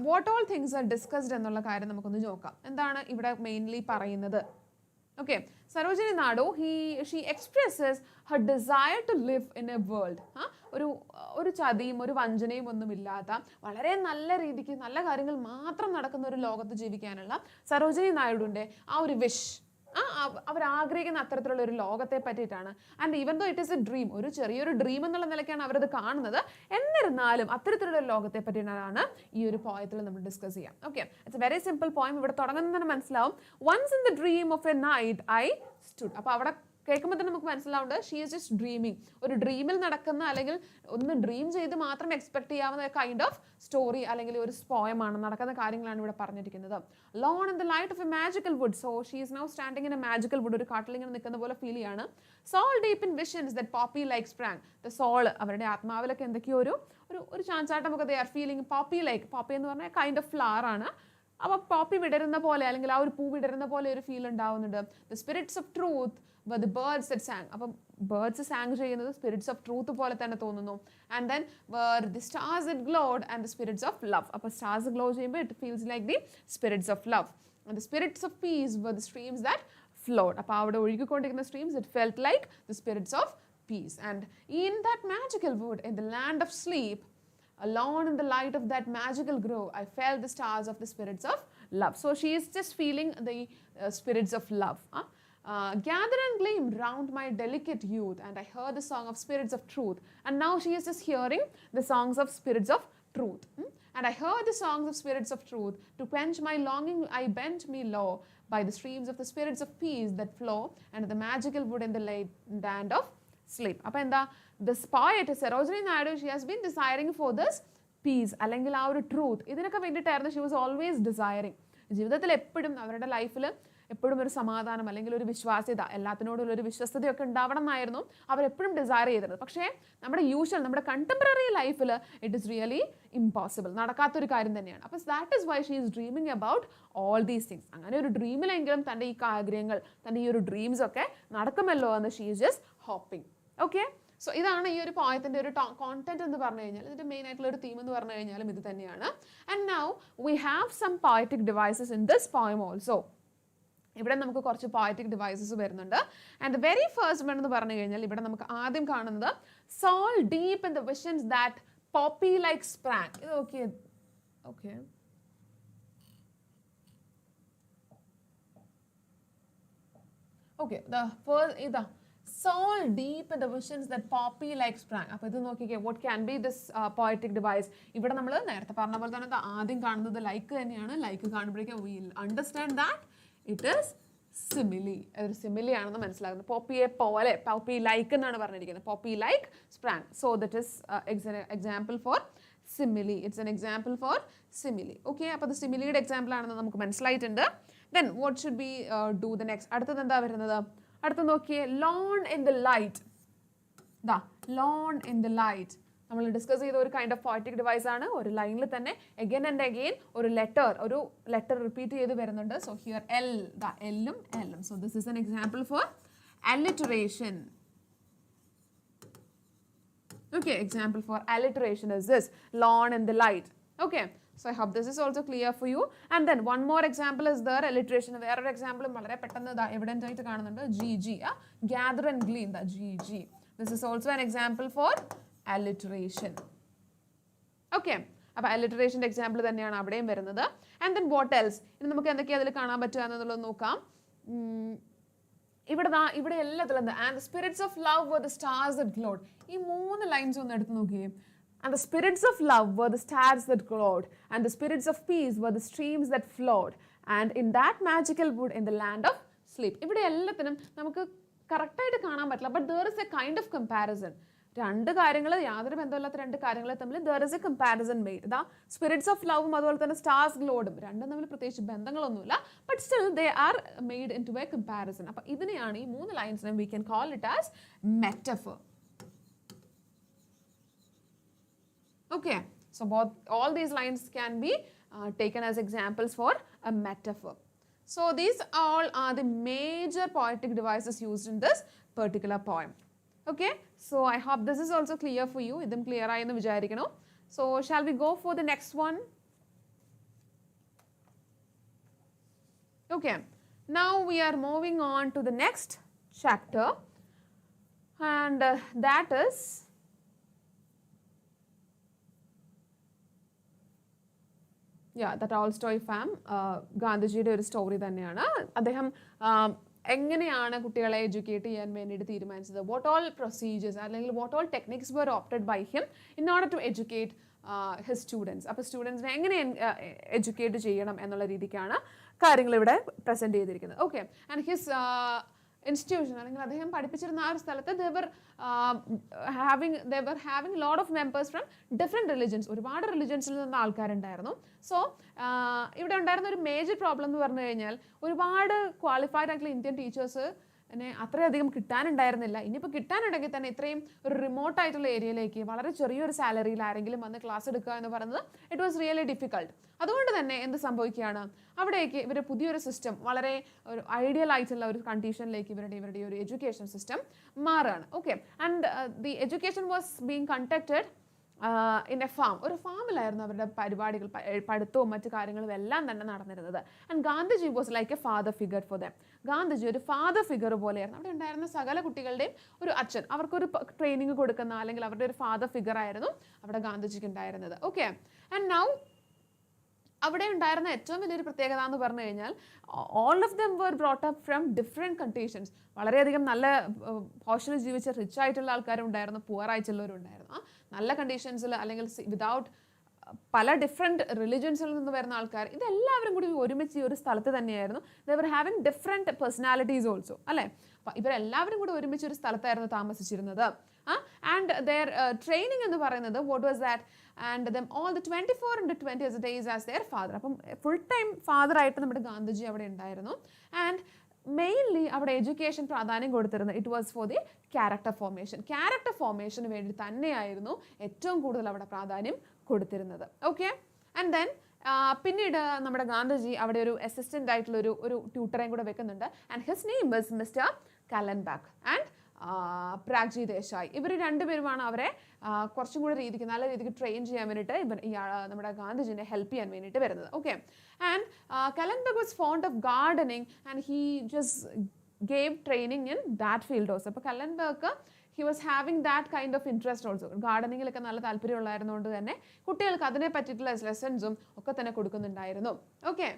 what all things are discussed എന്നുള്ള കാര്യം നമുക്കൊന്ന് നോക്കാം. എന്താണ് ഇവിടെ മെയിൻലി പറയുന്നത്? Okay, Sarojini Naidu, she expresses her desire to live in a world. ഒരു ചതിയും ഒരു വഞ്ചനയും ഒന്നും ഇല്ലാത്ത വളരെ നല്ല രീതിക്ക് നല്ല കാര്യങ്ങൾ മാത്രം നടക്കുന്ന ഒരു ലോകത്ത് ജീവിക്കാനുള്ള സരോജിനി നായിഡുവിൻ്റെ ആ ഒരു വിഷ്, അവർ ആഗ്രഹിക്കുന്ന അത്തരത്തിലുള്ള ഒരു ലോകത്തെ പറ്റിയിട്ടാണ്. And even though it is a dream, ഒരു ചെറിയൊരു ഡ്രീം എന്നുള്ള നിലയ്ക്കാണ് അവരത് കാണുന്നത്. എന്നിരുന്നാലും അത്തരത്തിലുള്ള ഒരു ലോകത്തെ പറ്റിയിട്ടാണ് ഈ ഒരു പോയത്തിൽ നമ്മൾ ഡിസ്കസ് ചെയ്യാം. Okay, it's a very simple poem. ഇവിടെ തുടങ്ങുന്നത് തന്നെ മനസ്സിലാവും. Once in the dream of a night I stood. അപ്പോൾ അവിടെ കേൾക്കുമ്പോൾ തന്നെ നമുക്ക് മനസ്സിലാവുന്നത് ഷീ ഈസ് ജസ്റ്റ് ഡ്രീമിങ്. ഒരു ഡ്രീമിൽ നടക്കുന്ന അല്ലെങ്കിൽ ഒന്ന് ഡ്രീം ചെയ്ത് മാത്രം എക്സ്പെക്ട് ചെയ്യാവുന്ന കൈൻഡ് ഓഫ് സ്റ്റോറി അല്ലെങ്കിൽ ഒരു പോയമാണ്, നടക്കുന്ന കാര്യങ്ങളാണ് ഇവിടെ പറഞ്ഞിരിക്കുന്നത്. Lone in the light of a magical wood. So she is now standing in a magical wood. ഒരു കാട്ടിലിങ്ങനെ നിൽക്കുന്ന പോലെ ഫീൽ ചെയ്യാണ്. Soul deep in visions that poppy like sprang. The soul, അവരുടെ ആത്മാവിലൊക്കെ എന്തൊക്കെയോ ഒരു ചാഞ്ചാട്ടമൊക്കെ they are feeling. Poppy like, poppy എന്ന് പറഞ്ഞാൽ കൈൻഡ് ഓഫ് ഫ്ലവർ ആണ്. അപ്പോൾ പോപ്പി വിടരുന്ന പോലെ അല്ലെങ്കിൽ ആ ഒരു പൂ വിടരുന്ന പോലെ ഒരു ഫീൽ ഉണ്ടാവുന്നുണ്ട്. The spirits of truth were the birds that sang. അപ്പം ബേർഡ്സ് സാങ് ചെയ്യുന്നത് സ്പിരിറ്റ്സ് ഓഫ് ട്രൂത്ത് പോലെ തന്നെ തോന്നുന്നു. And then were the stars that glowed and the spirits of love. അപ്പോൾ സ്റ്റാർസ് ഗ്ലോ ചെയ്യുമ്പോൾ it feels like the spirits of love. And the spirits of peace were the streams that flowed. അപ്പോൾ അവിടെ ഒഴുകിക്കൊണ്ടിരിക്കുന്ന streams, it felt like the spirits of peace. And in that magical wood, in the land of sleep, alone in the light of that magical grove, I felt the stars of the spirits of love. So she is just feeling the spirits of love. Gather and gleam round my delicate youth, and I heard the song of spirits of truth. And now she is just hearing the songs of spirits of truth. And I heard the songs of spirits of truth. To quench my longing, I bent me low by the streams of the spirits of peace that flow, and the magical wood in the land of sleep. അപ്പോൾ എന്താ, this poet Sarojini Naidu, she has been desiring for this peace അല്ലെങ്കിൽ ആ ഒരു truth, ഇതിനൊക്കെ വേണ്ടിയിട്ടായിരുന്നു she was always desiring. ജീവിതത്തിൽ എപ്പോഴും അവരുടെ ലൈഫിൽ എപ്പോഴും ഒരു സമാധാനം അല്ലെങ്കിൽ ഒരു വിശ്വാസ്യത, എല്ലാത്തിനോടുള്ള ഒരു വിശ്വസ്തതയൊക്കെ ഉണ്ടാവണം എന്നായിരുന്നു അവരെപ്പോഴും ഡിസയർ ചെയ്തിരുന്നത്. പക്ഷേ നമ്മുടെ കണ്ടംപററി ലൈഫിൽ ഇറ്റ് ഇസ് റിയലി ഇമ്പോസിബിൾ, നടക്കാത്തൊരു കാര്യം തന്നെയാണ്. അപ്പോൾ that is why she is dreaming about all these things. അങ്ങനെ ഒരു ഡ്രീമിലെങ്കിലും തൻ്റെ ഈ ആഗ്രഹങ്ങൾ, തൻ്റെ ഈ ഒരു ഡ്രീംസ് ഒക്കെ നടക്കുമല്ലോ എന്ന് she is just hoping. Okay, so ഇതാണ് ഈ ഒരു പോയത്തിൻ്റെ ഒരു കോണ്ടന്റ് എന്ന് പറഞ്ഞു കഴിഞ്ഞാൽ, ഇതിൻ്റെ മെയിൻ ആയിട്ടുള്ള ഒരു തീം എന്ന് പറഞ്ഞു കഴിഞ്ഞാലും ഇത് തന്നെയാണ്. And now we have some poetic devices in this poem also. ഇവിടെ നമുക്ക് കുറച്ച് പോയറ്റിക് ഡിവൈസസ് വരുന്നുണ്ട്. And the very first one എന്ന് പറഞ്ഞു കഴിഞ്ഞാൽ ഇവിടെ നമുക്ക് ആദ്യം കാണുന്നത് soul deep in the visions that poppy like sprang. ഇത് okay okay okay the first ഇതാ soul deep in the visions that poppy like sprang. അപ്പോൾ ഇത് നോക്കിക്കേ, what can be this poetic device. ഇവിടെ നമ്മൾ നേരത്തെ പറഞ്ഞ പോലെ തന്നെ ആദ്യം കാണുന്നത് ലൈക്ക് തന്നെയാണ്. ലൈക്ക് കാണുമ്പോഴേക്കും we understand that it is simile. ഒരു സിമിലി ആണെന്ന് മനസ്സിലാക്കുന്നത്. പോപ്പിയെ പോലെ, പോപ്പി ലൈക്ക് എന്നാണ് പറഞ്ഞിരിക്കുന്നത്. Poppy like sprang. So that is example for simile. It's an example for simile. Okay, അപ്പോൾ ഇത് സിമിലിയുടെ എക്സാമ്പിൾ ആണെന്ന് നമുക്ക് മനസ്സിലായിട്ടുണ്ട്. Then what should we do the next? അടുത്തത് എന്താ വരുന്നത്? അടുത്ത നോക്കിയേ, ലോൺ ഇൻ ദ ലൈറ്റ്. ദാ ലോൺ ഇൻ ദ ലൈറ്റ് നമ്മൾ ഡിസ്കസ് ചെയ്ത ഒരു കൈൻഡ് ഓഫ് പോയറ്റിക് ഡിവൈസ് ആണ്. ഒരു ലൈനിൽ തന്നെ അഗൈൻ ആൻഡ് അഗൈൻ ഒരു ലെറ്റർ റിപ്പീറ്റ് ചെയ്ത് വരുന്നുണ്ട്. സോ ഹിയർ എൽ, ദാ എല്ലും എല്ലും. So this is an example for alliteration. Okay, example for alliteration is this, lawn in the light. Okay, so I hope this is also clear for you. And then one more example is there, alliteration. വേറൊരു example വളരെ പെട്ടെന്ന് evident ആയിട്ട് കാണുന്നുണ്ട്, GG, gather and glean, the GG. This is also an example for alliteration. Okay. അപ്പോൾ alliterationന്റെ example തന്നെയാണ് അവിടെയും വരുന്നത്. And then what else? ഇനി നമുക്ക് എന്തൊക്കെയാണ് അതിൽ കാണാൻ പറ്റുക എന്നുള്ളത് നോക്കാം. ഇവിടെ എല്ലാത്തിലും എന്താ? And the spirits of love were the stars that glowed. ഈ 3 ലൈൻസ് ഒന്ന് എടുത്ത് നോക്കിയേ. And the spirits of love were the stars that glowed, and the spirits of peace were the streams that flowed, and in that magical wood in the land of sleep. ഇവിടെ എല്ലാത്തിനും നമുക്ക് കറക്റ്റായിട്ട് കാണാൻ പറ്റില്ല, but there is a kind of comparison. രണ്ട് കാര്യങ്ങൾ, യാതൊരു ബന്ധമില്ലാത്ത രണ്ട് കാര്യങ്ങൾ തമ്മിൽ there is a comparison made. ഇതാ സ്പിരിറ്റ്സ് ഓഫ് ലവും അതുപോലെ തന്നെ സ്റ്റാർസ് ഗ്ലോഡും രണ്ടും തമ്മിൽ പ്രത്യേകിച്ച് ബന്ധങ്ങളൊന്നുമില്ല, but still they are made into a comparison. അപ്പോൾ ഇതിനെയാണ് ഈ 3 ലൈൻസിനെ we can call it as metaphor. Okay, so all these lines can be taken as examples for a metaphor. So these all are the major poetic devices used in this particular poem. Okay, so I hope this is also clear for you. Idum clear aayenu vicharikanu. So shall we go for the next one? Okay, now we are moving on to the next chapter, and that is the Tolstoy fam, ഗാന്ധിജിയുടെ ഒരു story തന്നെയാണ്. അദ്ദേഹം എങ്ങനെയാണ് കുട്ടികളെ educate ചെയ്യാൻ വേണ്ടിയിട്ട് തീരുമാനിച്ചത്, what all procedures അല്ലെങ്കിൽ what all techniques were opted by him in order to educate his students. അപ്പോൾ സ്റ്റുഡൻസിനെ എങ്ങനെ എഡ്യൂക്കേറ്റ് ചെയ്യണം എന്നുള്ള രീതിക്കാണ് കാര്യങ്ങൾ ഇവിടെ പ്രസൻറ്റ് ചെയ്തിരിക്കുന്നത്. ഓക്കെ, ആൻഡ് ഹിസ് ഇൻസ്റ്റിറ്റ്യൂഷൻ അല്ലെങ്കിൽ അദ്ദേഹം പഠിപ്പിച്ചിരുന്ന ആ ഒരു സ്ഥലത്ത് they were having a lot of members from different religions. ഒരുപാട് റിലിജൻസിൽ നിന്ന് ആൾക്കാരുണ്ടായിരുന്നു. സോ ഇവിടെ ഉണ്ടായിരുന്ന ഒരു മേജർ പ്രോബ്ലം എന്ന് പറഞ്ഞു കഴിഞ്ഞാൽ ഒരുപാട് ക്വാളിഫൈഡ് ആയിട്ടുള്ള ഇന്ത്യൻ ടീച്ചേഴ്സ് അത്രയധികം കിട്ടാനുണ്ടായിരുന്നില്ല. ഇനിയിപ്പോൾ കിട്ടാനുണ്ടെങ്കിൽ തന്നെ ഇത്രയും ഒരു റിമോട്ട് ആയിട്ടുള്ള ഏരിയയിലേക്ക് വളരെ ചെറിയൊരു സാലറിയിൽ ആരെങ്കിലും വന്ന് ക്ലാസ് എടുക്കുക എന്ന് പറയുന്നത് ഇറ്റ് വാസ് റിയലി ഡിഫിക്കൾട്ട്. അതുകൊണ്ട് തന്നെ എന്ത് സംഭവിക്കുകയാണ്, അവിടേക്ക് ഇവർ പുതിയൊരു സിസ്റ്റം, വളരെ ഒരു ഐഡിയൽ ആയിട്ടുള്ള ഒരു കണ്ടീഷനിലേക്ക് ഇവരുടെ ഒരു എഡ്യൂക്കേഷൻ സിസ്റ്റം മാറുകയാണ്. Okay, and the education was being conducted in A farm. ഒരു ഫാമിലായിരുന്നു അവരുടെ പരിപാടികൾ, പഠിത്തവും മറ്റു കാര്യങ്ങളും എല്ലാം തന്നെ നടന്നിരുന്നത്. And Gandhiji was like A father figure for them. Gandhiji ഒരു ഫാദർ ഫിഗർ പോലെയായിരുന്നു. അവിടെ ഉണ്ടായിരുന്ന സകല കുട്ടികളുടെയും ഒരു അച്ഛൻ, അവർക്കൊരു ട്രെയിനിങ് കൊടുക്കുന്ന അല്ലെങ്കിൽ അവരുടെ ഒരു ഫാദർ ഫിഗർ ആയിരുന്നു അവിടെ ഗാന്ധിജിക്ക് ഉണ്ടായിരുന്നത്. ഓക്കെ, ആൻഡ് നൗ അവിടെ ഉണ്ടായിരുന്ന ഏറ്റവും വലിയൊരു പ്രത്യേകത എന്ന് പറഞ്ഞു കഴിഞ്ഞാൽ all of them were brought up from different conditions. വളരെയധികം നല്ല പോർഷനിൽ ജീവിച്ച റിച്ച് ആയിട്ടുള്ള ആൾക്കാരുണ്ടായിരുന്നു, പുവർ ആയിട്ടുള്ളവരുണ്ടായിരുന്നു. നല്ല കണ്ടീഷൻസിൽ അല്ലെങ്കിൽ വിതൗട്ട് പല ഡിഫറെൻറ്റ് റിലിജൻസിൽ നിന്ന് വരുന്ന ആൾക്കാർ, ഇതെല്ലാവരും കൂടി ഒരുമിച്ച് ഈ ഒരു സ്ഥലത്ത് തന്നെയായിരുന്നു. ദേ were having different personalities also, അല്ലേ? അപ്പോൾ ഇവരെല്ലാവരും കൂടി ഒരുമിച്ച് ഒരു സ്ഥലത്തായിരുന്നു താമസിച്ചിരുന്നത്. ആൻഡ് ദെയർ ട്രെയിനിങ് എന്ന് പറയുന്നത് what was that, and them all the 24/20 days as there father. അപ്പം ഫുൾ ടൈം ഫാദറായിട്ട് നമ്മുടെ ഗാന്ധിജി അവിടെ ഉണ്ടായിരുന്നു. ആൻഡ് മെയിൻലി അവിടെ എഡ്യൂക്കേഷൻ പ്രാധാന്യം കൊടുത്തിരുന്നത് it was for the character formation. Character ഫോർമേഷന് വേണ്ടി തന്നെയായിരുന്നു ഏറ്റവും കൂടുതൽ അവിടെ പ്രാധാന്യം കൊടുത്തിരുന്നത്. ഓക്കെ, ആൻഡ് ദെൻ പിന്നീട് നമ്മുടെ ഗാന്ധിജി അവിടെ ഒരു അസിസ്റ്റൻ്റ് ആയിട്ടുള്ള ഒരു ട്യൂട്ടറേയും കൂടെ വെക്കുന്നുണ്ട്. And his name was mister Kallenbach and Pragji Desai. ഇവർ രണ്ടുപേരുമാണ് അവരെ കുറച്ചും കൂടി നല്ല രീതിക്ക് ട്രെയിൻ ചെയ്യാൻ വേണ്ടിയിട്ട് നമ്മുടെ ഗാന്ധിജിനെ ഹെൽപ്പ് ചെയ്യാൻ വേണ്ടിയിട്ട് വരുന്നത്. Okay, and Kallenbach was fond of gardening and he just gave training in that field also. അപ്പോൾ Kallenbach he was having that kind of interest also. ഗാർഡനിങ്ങിലൊക്കെ നല്ല താല്പര്യമുള്ളായിരുന്നുകൊണ്ട് തന്നെ കുട്ടികൾക്ക് അതിനെ പറ്റിയിട്ടുള്ള ലെസൺസും ഒക്കെ തന്നെ കൊടുക്കുന്നുണ്ടായിരുന്നു. ഓക്കെ,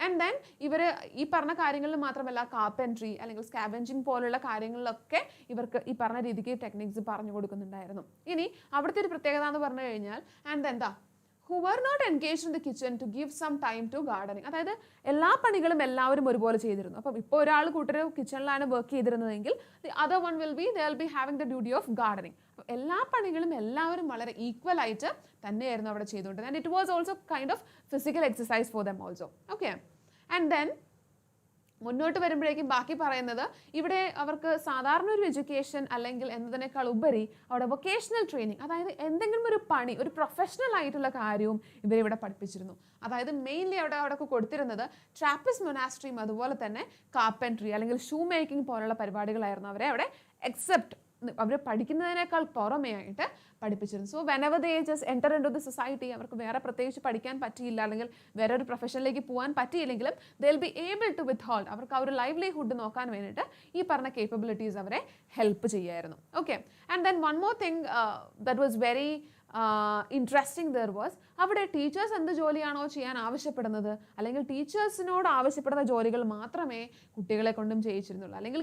ആൻഡ് ദെൻ ഇവർ ഈ പറഞ്ഞ കാര്യങ്ങളിൽ മാത്രമല്ല കാർപ്പൻട്രി അല്ലെങ്കിൽ സ്കാവെഞ്ചിങ് പോലുള്ള കാര്യങ്ങളിലൊക്കെ ഇവർക്ക് ഈ പറഞ്ഞ രീതിക്ക് ടെക്നിക്സ് പറഞ്ഞു കൊടുക്കുന്നുണ്ടായിരുന്നു. ഇനി അവിടുത്തെ ഒരു പ്രത്യേകത എന്ന് പറഞ്ഞു കഴിഞ്ഞാൽ ആൻഡ് എന്താ, who were not engaged in the kitchen to give some time to gardening. അതായത് എല്ലാ പണികളും എല്ലാവരും ഒരുപോലെ ചെയ്തിരുന്നു. അപ്പം ഇപ്പോൾ ഒരാൾ കൂട്ടര് കിച്ചണിലാണ് work ചെയ്തിരുന്നതെങ്കിൽ the other one will be they will be having the duty of gardening. എല്ലാ പണികളും എല്ലാവരും വളരെ ഈക്വൽ ആയിട്ട് തന്നെയായിരുന്നു അവിടെ ചെയ്തുകൊണ്ടിരുന്നത്. and it was also kind of physical exercise for them also. Okay, and then മുന്നോട്ട് വരുമ്പോഴേക്കും ബാക്കി പറയുന്നത് ഇവിടെ അവർക്ക് സാധാരണ ഒരു എഡ്യൂക്കേഷൻ അല്ലെങ്കിൽ എന്നതിനേക്കാൾ ഉപരി അവിടെ വൊക്കേഷണൽ ട്രെയിനിങ്, അതായത് എന്തെങ്കിലും ഒരു പണി, ഒരു പ്രൊഫഷണൽ ആയിട്ടുള്ള കാര്യവും ഇവരിവിടെ പഠിപ്പിച്ചിരുന്നു. അതായത് മെയിൻലി അവിടെ കൊടുത്തിരുന്നത് ട്രാപ്പിസ്റ്റ് മൊനാസ്ട്രിയും അതുപോലെ തന്നെ കാർപ്പൻട്രി അല്ലെങ്കിൽ ഷൂ മേക്കിംഗ് പോലുള്ള പരിപാടികളായിരുന്നു അവരെ അവിടെ എക്സെപ്റ്റ് അവർ പഠിക്കുന്നതിനേക്കാൾ പുറമേ ആയിട്ട് പഠിപ്പിച്ചിരുന്നു. So whenever they just enter in to the society, അവർക്ക് വേറെ പ്രത്യേകിച്ച് പഠിക്കാൻ പറ്റിയില്ല അല്ലെങ്കിൽ വേറെ ഒരു പ്രൊഫഷനിലേക്ക് പോകാൻ പറ്റിയില്ലെങ്കിലും they will be able to withhold, അവർക്ക് ആ ഒരു ലൈവ്ലിഹുഡ് നോക്കാൻ വേണ്ടിയിട്ട് ഈ പറഞ്ഞ കേപ്പബിലിറ്റീസ് അവരെ ഹെൽപ്പ് ചെയ്യായിരുന്നു. Okay, and then one more thing that was very interesting there was, അവിടെ ടീച്ചേഴ്സ് എന്ത് ജോലിയാണോ ചെയ്യാൻ ആവശ്യപ്പെടുന്നത് അല്ലെങ്കിൽ ടീച്ചേഴ്സിനോട് ആവശ്യപ്പെടുന്ന ജോലികൾ മാത്രമേ കുട്ടികളെ കൊണ്ടും ചെയ്യിച്ചിരുന്നുള്ളൂ. അല്ലെങ്കിൽ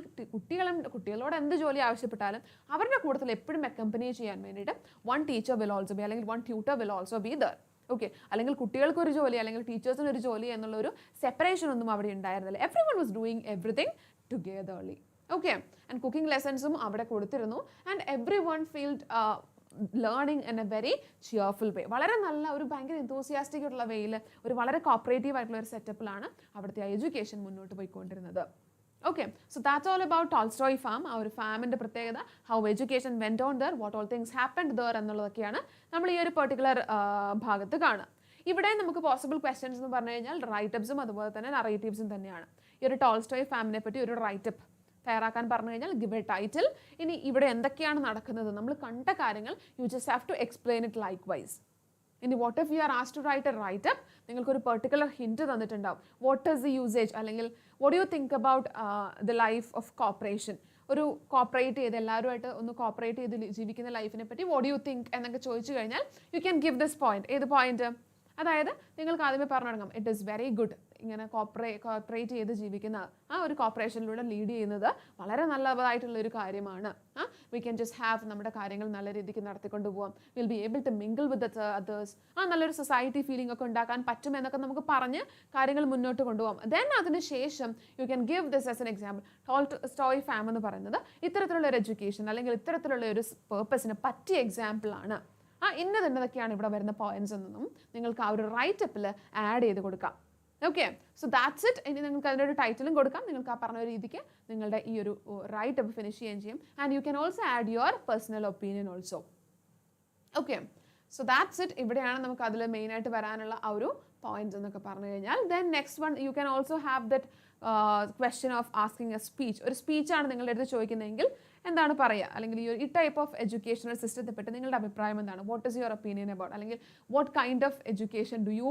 കുട്ടികളോട് എന്ത് ജോലി ആവശ്യപ്പെട്ടാലും അവരുടെ കൂട്ടത്തിൽ എപ്പോഴും അക്കമ്പനി ചെയ്യാൻ വേണ്ടിയിട്ട് one teacher will also be അല്ലെങ്കിൽ one tutor will also be there. Okay, അല്ലെങ്കിൽ കുട്ടികൾക്കൊരു ജോലി അല്ലെങ്കിൽ ടീച്ചേഴ്സിന് ഒരു ജോലി എന്നുള്ളൊരു സെപ്പറേഷൻ ഒന്നും അവിടെ ഉണ്ടായിരുന്നില്ല. Every one was doing everything togetherly. Okay, and cooking ലെസൺസും അവിടെ കൊടുത്തിരുന്നു. And every one field learning in a very cheerful way, വളരെ നല്ല ഒരു ഭയങ്കര എന്തൂസിയാസ്റ്റിക് ആയിട്ടുള്ള വേയിൽ ഒരു വളരെ കോപ്പറേറ്റീവ് ആയിട്ടുള്ള ഒരു സെറ്റപ്പിലാണ് അവിടുത്തെ എഡ്യൂക്കേഷൻ മുന്നോട്ട് പോയിക്കൊണ്ടിരുന്നത്. Okay, so that's all about Tolstoy farm. ആ ഒരു ഫാമിൻ്റെ പ്രത്യേകത, how education went on there, what all things happened there എന്നുള്ളതൊക്കെയാണ് നമ്മൾ ഈ ഒരു പെർട്ടിക്കുലർ ഭാഗത്ത് കാണുക. ഇവിടെ നമുക്ക് പോസിബിൾ ക്വസ്റ്റ്യൻസ് എന്ന് പറഞ്ഞു കഴിഞ്ഞാൽ റൈറ്റപ്സും അതുപോലെ തന്നെ നറേറ്റീവ്സും തന്നെയാണ്. ഈ ഒരു ടോൾസ്റ്റോയ് ഫാമിനെ പറ്റി ഒരു റൈറ്റപ്പ് തയ്യാറാക്കാൻ പറഞ്ഞു കഴിഞ്ഞാൽ ഗിവ് എ ടൈറ്റിൽ. ഇനി ഇവിടെ എന്തൊക്കെയാണ് നടക്കുന്നത്, നമ്മൾ കണ്ട കാര്യങ്ങൾ you just have to explain it likewise. ഇനി what if you are asked to write a write up, നിങ്ങൾക്കൊരു പെർട്ടിക്കുലർ ഹിൻറ്റ് തന്നിട്ടുണ്ടാവും. വാട്ട് ഈസ് ദി യൂസേജ് അല്ലെങ്കിൽ what do you think about the life of cooperation, ഒരു cooperate ചെയ്ത് എല്ലാവരുമായിട്ട് ഒന്ന് cooperate ചെയ്ത് ജീവിക്കുന്ന ലൈഫിനെ പറ്റി വാട്ട് ഡു യു തിങ്ക് എന്നൊക്കെ ചോദിച്ചു കഴിഞ്ഞാൽ U can give this point. ഏത് പോയിന്റ്? അതായത് നിങ്ങൾക്ക് ആദ്യമേ പറഞ്ഞു തുടങ്ങാം, ഇറ്റ് ഈസ് വെരി ഗുഡ്, ഇങ്ങനെ കോപ്പറേറ്റ് ചെയ്ത് ജീവിക്കുന്ന ആ ഒരു കോപ്പറേഷനിലൂടെ ലീഡ് ചെയ്യുന്നത് വളരെ നല്ലതായിട്ടുള്ളൊരു കാര്യമാണ്. വി ക്യാൻ ജസ്റ്റ് ഹാവ് നമ്മുടെ കാര്യങ്ങൾ നല്ല രീതിക്ക് നടത്തിക്കൊണ്ട് പോകാം, will be able to mingle with others, നല്ലൊരു സൊസൈറ്റി ഫീലിംഗ് ഒക്കെ ഉണ്ടാക്കാൻ പറ്റുമെന്നൊക്കെ നമുക്ക് പറഞ്ഞ് കാര്യങ്ങൾ മുന്നോട്ട് കൊണ്ടുപോകാം. ദെൻ അതിനുശേഷം U can give this as an example. Tolstoy farm എന്ന് പറയുന്നത് ഇത്തരത്തിലുള്ള ഒരു എഡ്യൂക്കേഷൻ അല്ലെങ്കിൽ ഇത്തരത്തിലുള്ള ഒരു പേർപ്പസിന് പറ്റിയ എക്സാമ്പിളാണ്. ഇന്നതൊക്കെയാണ് ഇവിടെ വരുന്ന പോയിന്റ്സ് എന്നൊന്നും നിങ്ങൾക്ക് ആ ഒരു റൈറ്റപ്പിൽ ആഡ് ചെയ്ത് കൊടുക്കാം. Okay, so that's it. ഇനി നിങ്ങൾക്ക് അതിൻ്റെ ഒരു ടൈറ്റിലും കൊടുക്കാം. നിങ്ങൾക്ക് ആ പറഞ്ഞ രീതിക്ക് നിങ്ങളുടെ ഈ ഒരു റൈറ്റപ്പ് ഫിനിഷ് ചെയ്യുകയും ചെയ്യും. And you can also add your personal opinion also. Okay, so that's it. ഇവിടെയാണ് നമുക്ക് അതിൽ മെയിനായിട്ട് വരാനുള്ള ആ ഒരു പോയിന്റ്സ് എന്നൊക്കെ പറഞ്ഞു കഴിഞ്ഞാൽ. Then next one, U can also have that question of asking A speech. ഒരു സ്പീച്ചാണ് നിങ്ങളുടെ അടുത്ത് ചോദിക്കുന്നതെങ്കിൽ എന്താണ് പറയുക, അല്ലെങ്കിൽ ഈ ടൈപ്പ് ഓഫ് എഡ്യൂക്കേഷണൽ സിസ്റ്റത്തെ പറ്റി നിങ്ങളുടെ അഭിപ്രായം എന്താണ്, what is your opinion about, അല്ലെങ്കിൽ what kind of education do you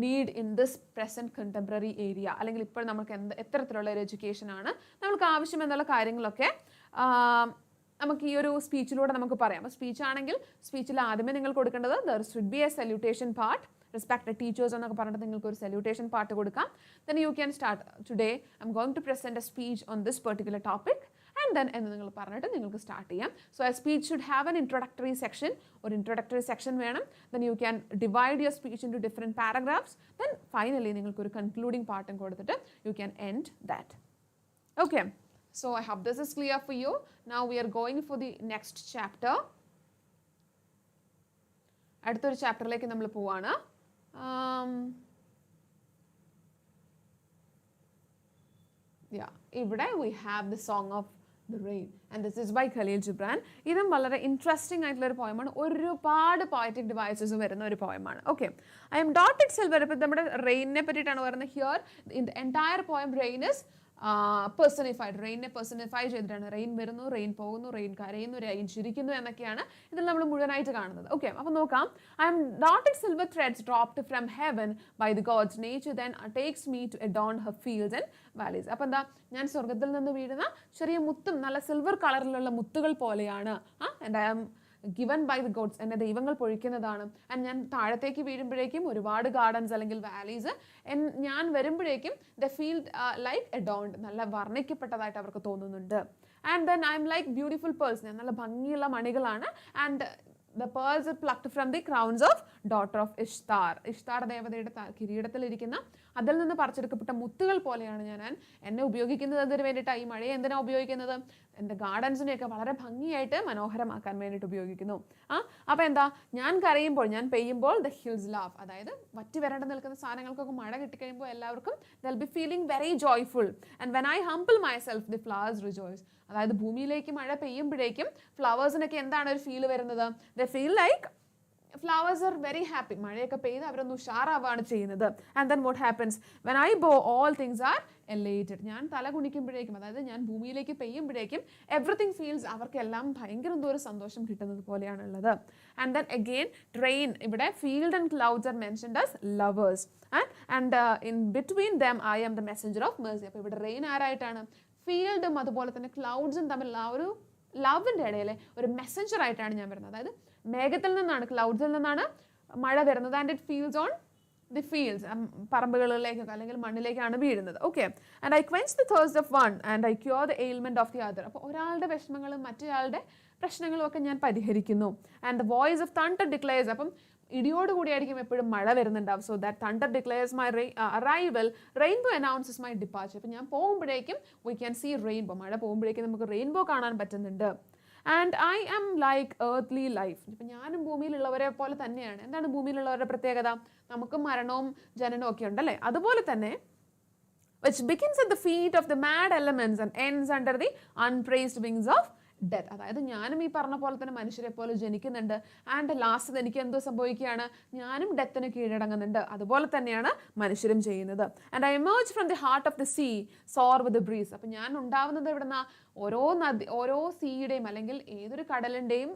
need in this present contemporary area, അല്ലെങ്കിൽ ഇപ്പോൾ നമുക്ക് എത്തരത്തിലുള്ള ഒരു എഡ്യൂക്കേഷനാണ് നമുക്ക് ആവശ്യം എന്നുള്ള കാര്യങ്ങളൊക്കെ നമുക്ക് ഈ ഒരു സ്പീച്ചിലൂടെ നമുക്ക് പറയാം. അപ്പോൾ സ്പീച്ച് ആണെങ്കിൽ സ്പീച്ചിൽ ആദ്യമേ നിങ്ങൾ കൊടുക്കേണ്ടത് there should be a salutation part, respect teachers എന്നൊക്കെ പറഞ്ഞിട്ട് നിങ്ങൾക്ക് ഒരു സല്യൂട്ടേഷൻ പാർട്ട് കൊടുക്കാം. Then you can start, today I am going to present a speech on this particular topic and then എന്ന് നിങ്ങൾ പറഞ്ഞിട്ട് നിങ്ങൾക്ക് സ്റ്റാർട്ട് ചെയ്യാം. So a speech should have an introductory section, ഒരു ഇൻട്രൊഡക്ടറി സെക്ഷൻ വേണം. Then you can divide your speech in to different paragraphs. Then finally നിങ്ങൾക്കൊരു concluding പാർട്ടും കൊടുത്തിട്ട് you can end that. Okay, so I hope this is clear for you. Now we are going for the next chapter. അടുത്തൊരു ചാപ്റ്ററിലേക്ക് നമ്മൾ പോവാണ്. ഇവിടെ we have the song of the rain and this is by Khalil Gibran. ഇതും വളരെ interesting ആയിട്ടുള്ള ഒരു പോയമാണ്. ഒരുപാട് poetic devices വരുന്ന ഒരു പോയമാണ്. Okay, I am dot itself. ഇപ്പം നമ്മുടെ റെയിനിനെ പറ്റിയിട്ടാണ് പറയുന്നത്. Here in the entire poem rain is personified. റെയിനെ പേഴ്സണിഫൈ ചെയ്തിട്ടാണ്. റെയിൻ വരുന്നു, റെയിൻ പോകുന്നു, റെയിൻ കരയുന്നു, റെയിൻ ചിരിക്കുന്നു എന്നൊക്കെയാണ് ഇതിൽ നമ്മൾ മുഴുവനായിട്ട് കാണുന്നത്. ഓക്കെ, അപ്പോൾ നോക്കാം. I am dotted silver threads dropped from heaven by the gods nature then takes me to adorn her fields and valleys. അപ്പോൾ എന്താ, ഞാൻ സ്വർഗത്തിൽ നിന്ന് വീഴുന്ന ചെറിയ മുത്തും നല്ല സിൽവർ കളറിലുള്ള മുത്തുകൾ പോലെയാണ്. And I am given by the gods, എന്നെ ദൈവങ്ങൾ പൊഴിക്കുന്നതാണ്. ആൻഡ് ഞാൻ താഴത്തേക്ക് വീഴുമ്പോഴേക്കും ഒരുപാട് ഗാർഡൻസ് അല്ലെങ്കിൽ വാലീസ് ഞാൻ വരുമ്പോഴേക്കും ദ ഫീൽഡ് ലൈക്ക് അഡോൺഡ്, നല്ല വർണ്ണിക്കപ്പെട്ടതായിട്ട് അവർക്ക് തോന്നുന്നുണ്ട്. And then I am like beautiful pearls, ഞാൻ നല്ല ഭംഗിയുള്ള മണികളാണ്. And the pearls are plucked from the crowns of daughter of Ishtar. Ishtar ദേവതയുടെ കിരീടത്തിലിരിക്കുന്ന അതിൽ നിന്ന് പറിച്ചെടുക്കപ്പെട്ട മുത്തുകൾ പോലെയാണ് ഞാൻ. എന്നെ ഉപയോഗിക്കുന്നത് അതിന് വേണ്ടിയിട്ടാണ്. ഈ മഴയെ എന്തിനാണ് ഉപയോഗിക്കുന്നത്? എൻ്റെ ഗാർഡൻസിനെയൊക്കെ വളരെ ഭംഗിയായിട്ട് മനോഹരമാക്കാൻ വേണ്ടിയിട്ട് ഉപയോഗിക്കുന്നു. അപ്പോൾ എന്താ, ഞാൻ കരയുമ്പോൾ, ഞാൻ പെയ്യുമ്പോൾ ദ ഹിൽസ് ലാഫ്, അതായത് വറ്റി വരണ്ട് നിൽക്കുന്ന സാധനങ്ങൾക്കൊക്കെ മഴ കിട്ടിക്കഴിയുമ്പോൾ എല്ലാവർക്കും they'll be feeling very joyful. And when I humble myself the flowers rejoice. അതായത് ഭൂമിയിലേക്ക് മഴ പെയ്യുമ്പോഴേക്കും ഫ്ലവേഴ്സിനൊക്കെ എന്താണ് ഒരു ഫീൽ വരുന്നത്? The feel like flowers are very happy. മഴയൊക്കെ പെയ്ത് അവരൊന്ന് ഉഷാറാവാണ് ചെയ്യുന്നത്. And then what happens? When I bow, all things are elated. ഞാൻ തല കുണിക്കുമ്പോഴേക്കും, അതായത് ഞാൻ ഭൂമിയിലേക്ക് പെയ്യുമ്പോഴേക്കും everything feels, അവർക്കെല്ലാം ഭയങ്കര എന്തോ ഒരു സന്തോഷം കിട്ടുന്നത് പോലെയാണുള്ളത്. And then again, rain, ഇവിടെ field and clouds are mentioned as lovers. And in between them, I am the messenger of mercy. അപ്പോൾ ഇവിടെ rain ആരായിട്ടാണ്? ഫീൽഡും അതുപോലെ തന്നെ ക്ലൗഡ്സും തമ്മിലുള്ള ആ ഒരു ലവിൻ്റെ ഇടയിലെ ഒരു മെസ്സഞ്ചർ ആയിട്ടാണ് ഞാൻ വരുന്നത്. അതായത് മേഘത്തിൽ നിന്നാണ്, ക്ലൗഡ്സിൽ നിന്നാണ് മഴ വരുന്നത്. And it feels on the fields, പറമ്പുകളിലേക്കൊക്കെ അല്ലെങ്കിൽ മണ്ണിലേക്കാണ് വീഴുന്നത്. Okay. And I quench the thirst of one and I cure the ailment of the other. അപ്പോൾ ഒരാളുടെ വിഷമങ്ങളും മറ്റൊരാളുടെ പ്രശ്നങ്ങളും ഒക്കെ ഞാൻ പരിഹരിക്കുന്നു. And the voice of thunder declares, അപ്പം ഇടിയോടുകൂടിയായിരിക്കും എപ്പോഴും മഴ വരുന്നുണ്ടാവും. So that thunder declares my arrival, rainbow announces my departure. അപ്പം ഞാൻ പോകുമ്പോഴേക്കും വി ക്യാൻ സീ റെയിൻബോ, മഴ പോകുമ്പോഴേക്കും നമുക്ക് റെയിൻബോ കാണാൻ പറ്റുന്നുണ്ട്. And I am like earthly life. ഇപ്പം ഞാനും ഭൂമിയിലുള്ളവരെ പോലെ തന്നെയാണ്. എന്താണ് ഭൂമിയിലുള്ളവരുടെ പ്രത്യേകത? നമുക്ക് മരണവും ജനനവും ഒക്കെ ഉണ്ടല്ലേ. അതുപോലെ തന്നെ which begins at the feet of the mad elements and ends under the unpraised wings of death. അതായത് ഞാനും ഈ പറഞ്ഞ പോലെ തന്നെ മനുഷ്യരെ പോലെ ജനിക്കുന്നുണ്ട്. ആൻഡ് ലാസ്റ്റ് എനിക്ക് എന്തോ സംഭവിക്കുകയാണ്? ഞാനും ഡെത്തിന് കീഴടങ്ങുന്നുണ്ട്. അതുപോലെ തന്നെയാണ് മനുഷ്യരും ചെയ്യുന്നത്. And I emerge from the heart of the sea soar with the breeze. അപ്പം ഞാൻ ഉണ്ടാവുന്നത് എവിടുന്ന? ഓരോ സീയുടെയും അല്ലെങ്കിൽ ഏതൊരു കടലിൻ്റെയും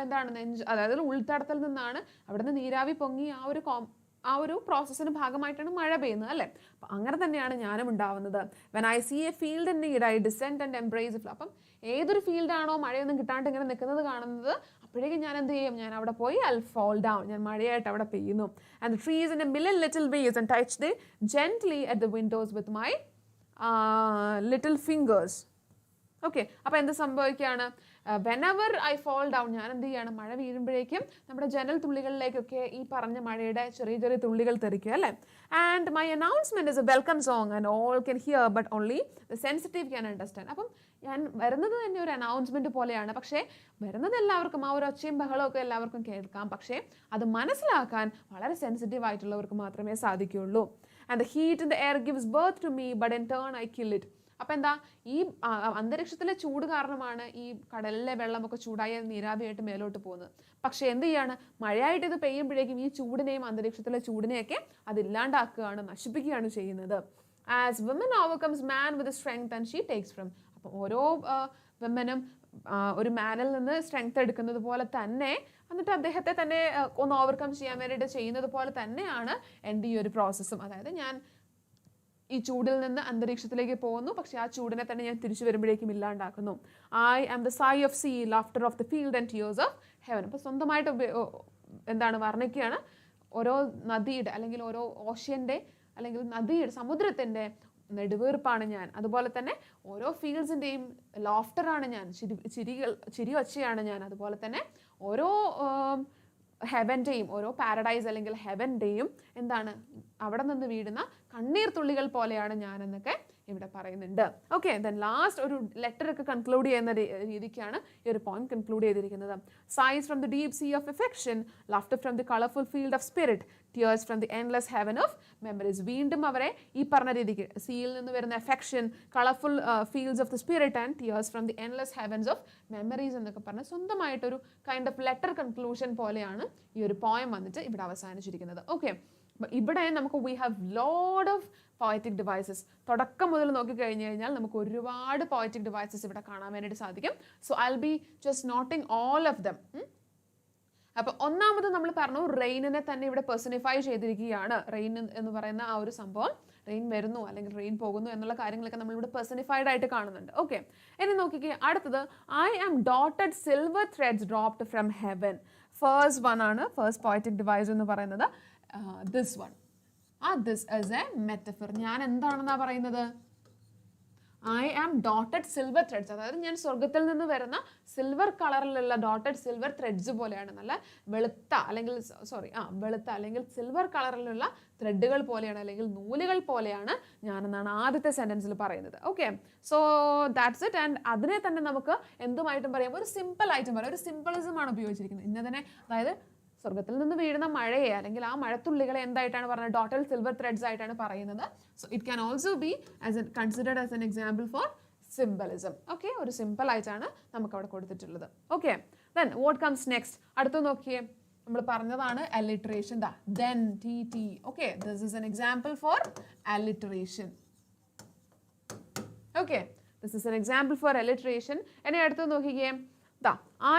എന്താണ് അതായത് ഉൾത്തടത്തിൽ നിന്നാണ്. അവിടുന്ന് നീരാവി പൊങ്ങി ആ ഒരു പ്രോസസ്സിന് ഭാഗമായിട്ടാണ് മഴ പെയ്യുന്നത് അല്ലേ. അപ്പം അങ്ങനെ തന്നെയാണ് ഞാനും ഉണ്ടാവുന്നത്. When I see a field in need I descend and embrace it. അപ്പം ഏതൊരു ഫീൽഡാണോ മഴയൊന്നും കിട്ടാണ്ട് ഇങ്ങനെ നിൽക്കുന്നത് കാണുന്നത്, അപ്പോഴേക്കും ഞാൻ എന്ത് ചെയ്യും? ഞാൻ അവിടെ പോയി ഐ ഫോൾ ഡൗൺ, ഞാൻ മഴയായിട്ട് അവിടെ പെയ്യുന്നു. And the trees in A million little waves and touch the gently at the Windows with my little fingers. Okay. അപ്പോൾ എന്ത് സംഭവിക്കുകയാണ്? വെനെവർ ഐ ഫോൾ ഡൗൺ, ഞാൻ എന്ത് ചെയ്യാണ്? മഴ വീഴുമ്പോഴേക്കും നമ്മുടെ ജനൽ തുള്ളികളിലേക്കൊക്കെ ഈ പറഞ്ഞ മഴയുടെ ചെറിയ ചെറിയ തുള്ളികൾ തെറിക്കുക അല്ലേ. And my announcement is A welcome song and all can hear but only the sensitive can understand. അപ്പം ഞാൻ വരുന്നത് തന്നെ ഒരു അനൗൺസ്മെന്റ് പോലെയാണ്. പക്ഷേ വരുന്നത് എല്ലാവർക്കും, ആ ഒരു ഒച്ചയും ബഹളവും ഒക്കെ എല്ലാവർക്കും കേൾക്കാം. പക്ഷേ അത് മനസ്സിലാക്കാൻ വളരെ സെൻസിറ്റീവ് ആയിട്ടുള്ളവർക്ക് മാത്രമേ സാധിക്കുകയുള്ളൂ. And the heat in the air gives birth to me but in turn I kill it. അപ്പം എന്താ? ഈ അന്തരീക്ഷത്തിലെ ചൂട് കാരണമാണ് ഈ കടലിലെ വെള്ളമൊക്കെ ചൂടായ നീരാവിയായിട്ട് മേലോട്ട് പോകുന്നത്. പക്ഷേ എന്ത് ചെയ്യാണ്? മഴയായിട്ട് ഇത് പെയ്യുമ്പോഴേക്കും ഈ ചൂടിനെയും അന്തരീക്ഷത്തിലെ ചൂടിനെയൊക്കെ അതില്ലാണ്ടാക്കുകയാണ്, നശിപ്പിക്കുകയാണ് ചെയ്യുന്നത്. As women overcomes man with strength and she takes from. അപ്പം ഓരോ വിമനും ഒരു മാനിൽ നിന്ന് സ്ട്രെങ്ത് എടുക്കുന്നത് പോലെ തന്നെ, എന്നിട്ട് അദ്ദേഹത്തെ തന്നെ ഒന്ന് ഓവർകം ചെയ്യാൻ വേണ്ടിയിട്ട് ചെയ്യുന്നത് പോലെ തന്നെയാണ് എൻ്റെ ഈ ഒരു പ്രോസസ്സും. അതായത് ഞാൻ ഈ ചൂടിൽ നിന്ന് അന്തരീക്ഷത്തിലേക്ക് പോകുന്നു, പക്ഷേ ആ ചൂടിനെ തന്നെ ഞാൻ തിരിച്ചു വരുമ്പോഴേക്കും ഇല്ലാണ്ടാക്കുന്നു. I am the sigh of sea, laughter of the field and tears of heaven. അപ്പോൾ സ്വന്തമായിട്ട് എന്താണ് വർണ്ണിക്കുകയാണ്? ഓരോ നദിയുടെ അല്ലെങ്കിൽ ഓരോ ഓഷ്യൻ്റെ അല്ലെങ്കിൽ നദിയുടെ, സമുദ്രത്തിൻ്റെ നെടുവീർപ്പാണ് ഞാൻ. അതുപോലെ തന്നെ ഓരോ ഫീൽഡ്സിൻ്റെയും ലാഫ്റ്ററാണ് ഞാൻ, ചിരി ഒച്ചയാണ് ഞാൻ. അതുപോലെ തന്നെ ഓരോ ഹെവൻ്റെയും, ഓരോ പാരഡൈസ് അല്ലെങ്കിൽ ഹെവൻ്റെയും എന്താണ് അവിടെ നിന്ന് വീഴുന്ന കണ്ണീർ തുള്ളികൾ പോലെയാണ് ഞാൻ എന്നൊക്കെ ഇവിടെ പറയുന്നുണ്ട്. ഓക്കെ. ദെൻ ലാസ്റ്റ് ഒരു ലെറ്റർ ഒക്കെ കൺക്ലൂഡ് ചെയ്യുന്ന രീതിക്കാണ് ഈ ഒരു പോയിന്റ് കൺക്ലൂഡ് ചെയ്തിരിക്കുന്നത്. Size from the deep see of affection, laughter from the colourful field of spirit, tears from the endless heaven of memories. വീണ്ടും അവരെ ഈ പറഞ്ഞ രീതിക്ക് സീയിൽ നിന്ന് വരുന്ന affection, colourful fields of the spirit and tears from the endless heavens of memories എന്നൊക്കെ പറഞ്ഞ് സ്വന്തമായിട്ടൊരു കൈൻഡ് ഓഫ് ലെറ്റർ കൺക്ലൂഷൻ പോലെയാണ് ഈ ഒരു പോയം വന്നിട്ട് ഇവിടെ അവസാനിച്ചിരിക്കുന്നത്. ഓക്കെ. ഇവിടെ നമുക്ക് we have lot of poetic devices. തുടക്കം മുതൽ നോക്കിക്കഴിഞ്ഞ് കഴിഞ്ഞാൽ നമുക്ക് ഒരുപാട് പോയറ്റിക് ഡിവൈസസ് ഇവിടെ കാണാൻ വേണ്ടിയിട്ട് സാധിക്കും. So I will B just knotting all of dum. അപ്പോൾ ഒന്നാമത് നമ്മൾ പറഞ്ഞു, റെയിനിനെ തന്നെ ഇവിടെ പേഴ്സണിഫൈ ചെയ്തിരിക്കുകയാണ്. റെയിൻ എന്ന് പറയുന്ന ആ ഒരു സംഭവം, റെയിൻ വരുന്നു അല്ലെങ്കിൽ റെയിൻ പോകുന്നു എന്നുള്ള കാര്യങ്ങളൊക്കെ നമ്മളിവിടെ പേഴ്സണിഫൈഡ് ആയിട്ട് കാണുന്നുണ്ട്. ഓക്കെ. ഇനി നോക്കിക്കേ, അടുത്തത് I am dotted silver threads dropped from heaven. First one ആണ്, ഫസ്റ്റ് പോയറ്റിക് ഡിവൈസ് എന്ന് പറയുന്നത് this one. This is a metaphor. ഞാൻ എന്താണെന്നാ പറയുന്നത്? I am dotted silver threads. അതായത് ഞാൻ സ്വർഗത്തിൽ നിന്ന് വരുന്ന സിൽവർ കളറിലുള്ള ഡോട്ടഡ് സിൽവർ ത്രെഡ്സ് പോലെയാണ്. നല്ല വെളുത്ത അല്ലെങ്കിൽ സിൽവർ കളറിലുള്ള ത്രെഡുകൾ പോലെയാണ് അല്ലെങ്കിൽ നൂലുകൾ പോലെയാണ് ഞാനെന്നാണ് ആദ്യത്തെ സെന്റൻസിൽ പറയുന്നത്. Okay. So that's it. And അതിനെ തന്നെ നമുക്ക് എന്തുമായിട്ടും പറയാം, ഒരു സിമ്പിൾ ആയിട്ടും പറയാം. ഒരു സിമ്പിളിസം ആണ് ഉപയോഗിച്ചിരിക്കുന്നത്. ഇന്നതിനെ, അതായത് സ്വർഗത്തിൽ നിന്ന് വീഴുന്ന മഴയെ അല്ലെങ്കിൽ ആ മഴത്തുള്ളികളെ എന്തായിട്ടാണ് പറയുന്നത്? ഡോട്ടൽ സിൽവർ ത്രെഡ്സ് ആയിട്ടാണ് പറയുന്നത്. So it can also be considered as an example four symbolism. Okay. ഒരു സിമ്പിൾ ആയിട്ടാണ് നമുക്ക് അവിടെ കൊടുത്തിട്ടുള്ളത്. Okay. Then what comes next? അടുത്ത് നോക്കിയേ, നമ്മൾ പറഞ്ഞതാണ് alliteration. Then, TT. Okay, this is an example for alliteration. Okay, this is an example for alliteration. ഇനി അടുത്ത് നോക്കിക്കേ,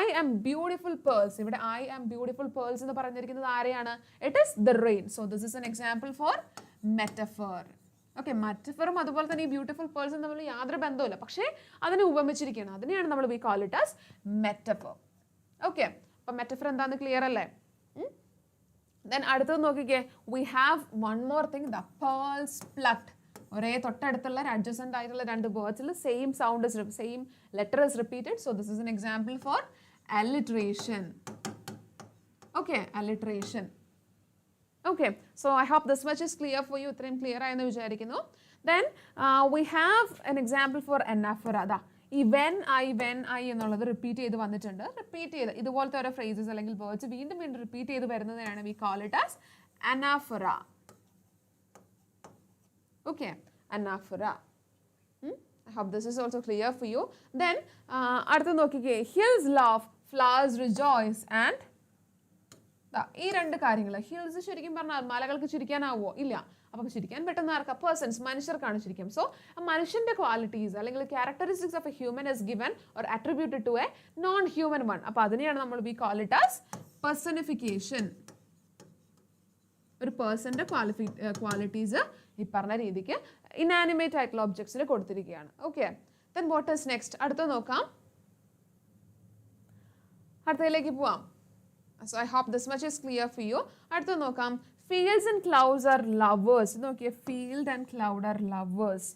I am beautiful pearls. ഇവിടെ I am beautiful pearls എന്ന് പറഞ്ഞിരിക്കുന്നത് ആരെയാണ്? It is the rain. So this is an example for metaphor. Okay, metaphor അതുപോലെ തന്നെ ഈ ബ്യൂട്ടിഫുൾ പേഴ്സും തമ്മിൽ യാതൊരു ബന്ധവുമില്ല, പക്ഷേ അതിനെ ഉപമിച്ചിരിക്കുകയാണ്. അതിനെയാണ് നമ്മൾ we call it as metaphor. Okay, അപ്പോൾ metaphor എന്താണെന്ന് ക്ലിയർ അല്ലേ? Then അടുത്തത് നോക്കിക്കേ, we have one more thing, the pearls plucked. ഒരേ തൊട്ടടുത്തുള്ള adjacent ആയിട്ടുള്ള രണ്ട് വേർഡ്സിൽ same sound same letter is repeated. So this is an example for alliteration. Okay, alliteration. Okay, so I hope this much is clear for you. ഇത്രയും clear ആയെന്ന് വിചാരിക്കുന്നു. Then we have an example for anaphora. ഈ when I എന്നുള്ളത് repeat ചെയ്ത് വന്നിട്ടുണ്ട്. Repeat ചെയ്ത് ഇതുപോലത്തെ ഓരോ ഫ്രേസസ് അല്ലെങ്കിൽ വേർഡ്സ് വീണ്ടും വീണ്ടും റിപ്പീറ്റ് ചെയ്ത് വരുന്നതിനാണ് we call it as anaphora. Okay, anaphora. I hope this is also clear for you. Then അടുത്ത നോക്കിക്കേ, hills laugh, flowers rejoice and ഈ രണ്ട് കാര്യങ്ങൾ. ഹിൽസ് ശരിക്കും പറഞ്ഞാൽ മലകൾക്ക് ചിരിക്കാനാവോ? ഇല്ല. അപ്പം ചിരിക്കാൻ പറ്റുന്ന ആർക്കാ? പേഴ്സൺസ്, മനുഷ്യർക്കാണ് ശരിക്കും. സോ മനുഷ്യന്റെ ക്വാളിറ്റീസ് അല്ലെങ്കിൽ characteristics of a human is given or attributed to a non human one. അപ്പോൾ അതിനെയാണ് നമ്മൾ we call it as personification. ഒരു പേഴ്സന്റെ ക്വാളിറ്റീസ് ഈ പറഞ്ഞ രീതിക്ക് ഇനാനിമേറ്റ് ആയിട്ടുള്ള ഒബ്ജക്ട്സിൽ കൊടുത്തിരിക്കുകയാണ്. Okay, then what is next? അടുത്ത നോക്കാം, അടുത്തതിലേക്ക് പോവാം. So I hope this much is clear for you. അടുത്ത നോക്കാം, fields and clouds are lovers. നോക്കിയേ, field and cloud are lovers.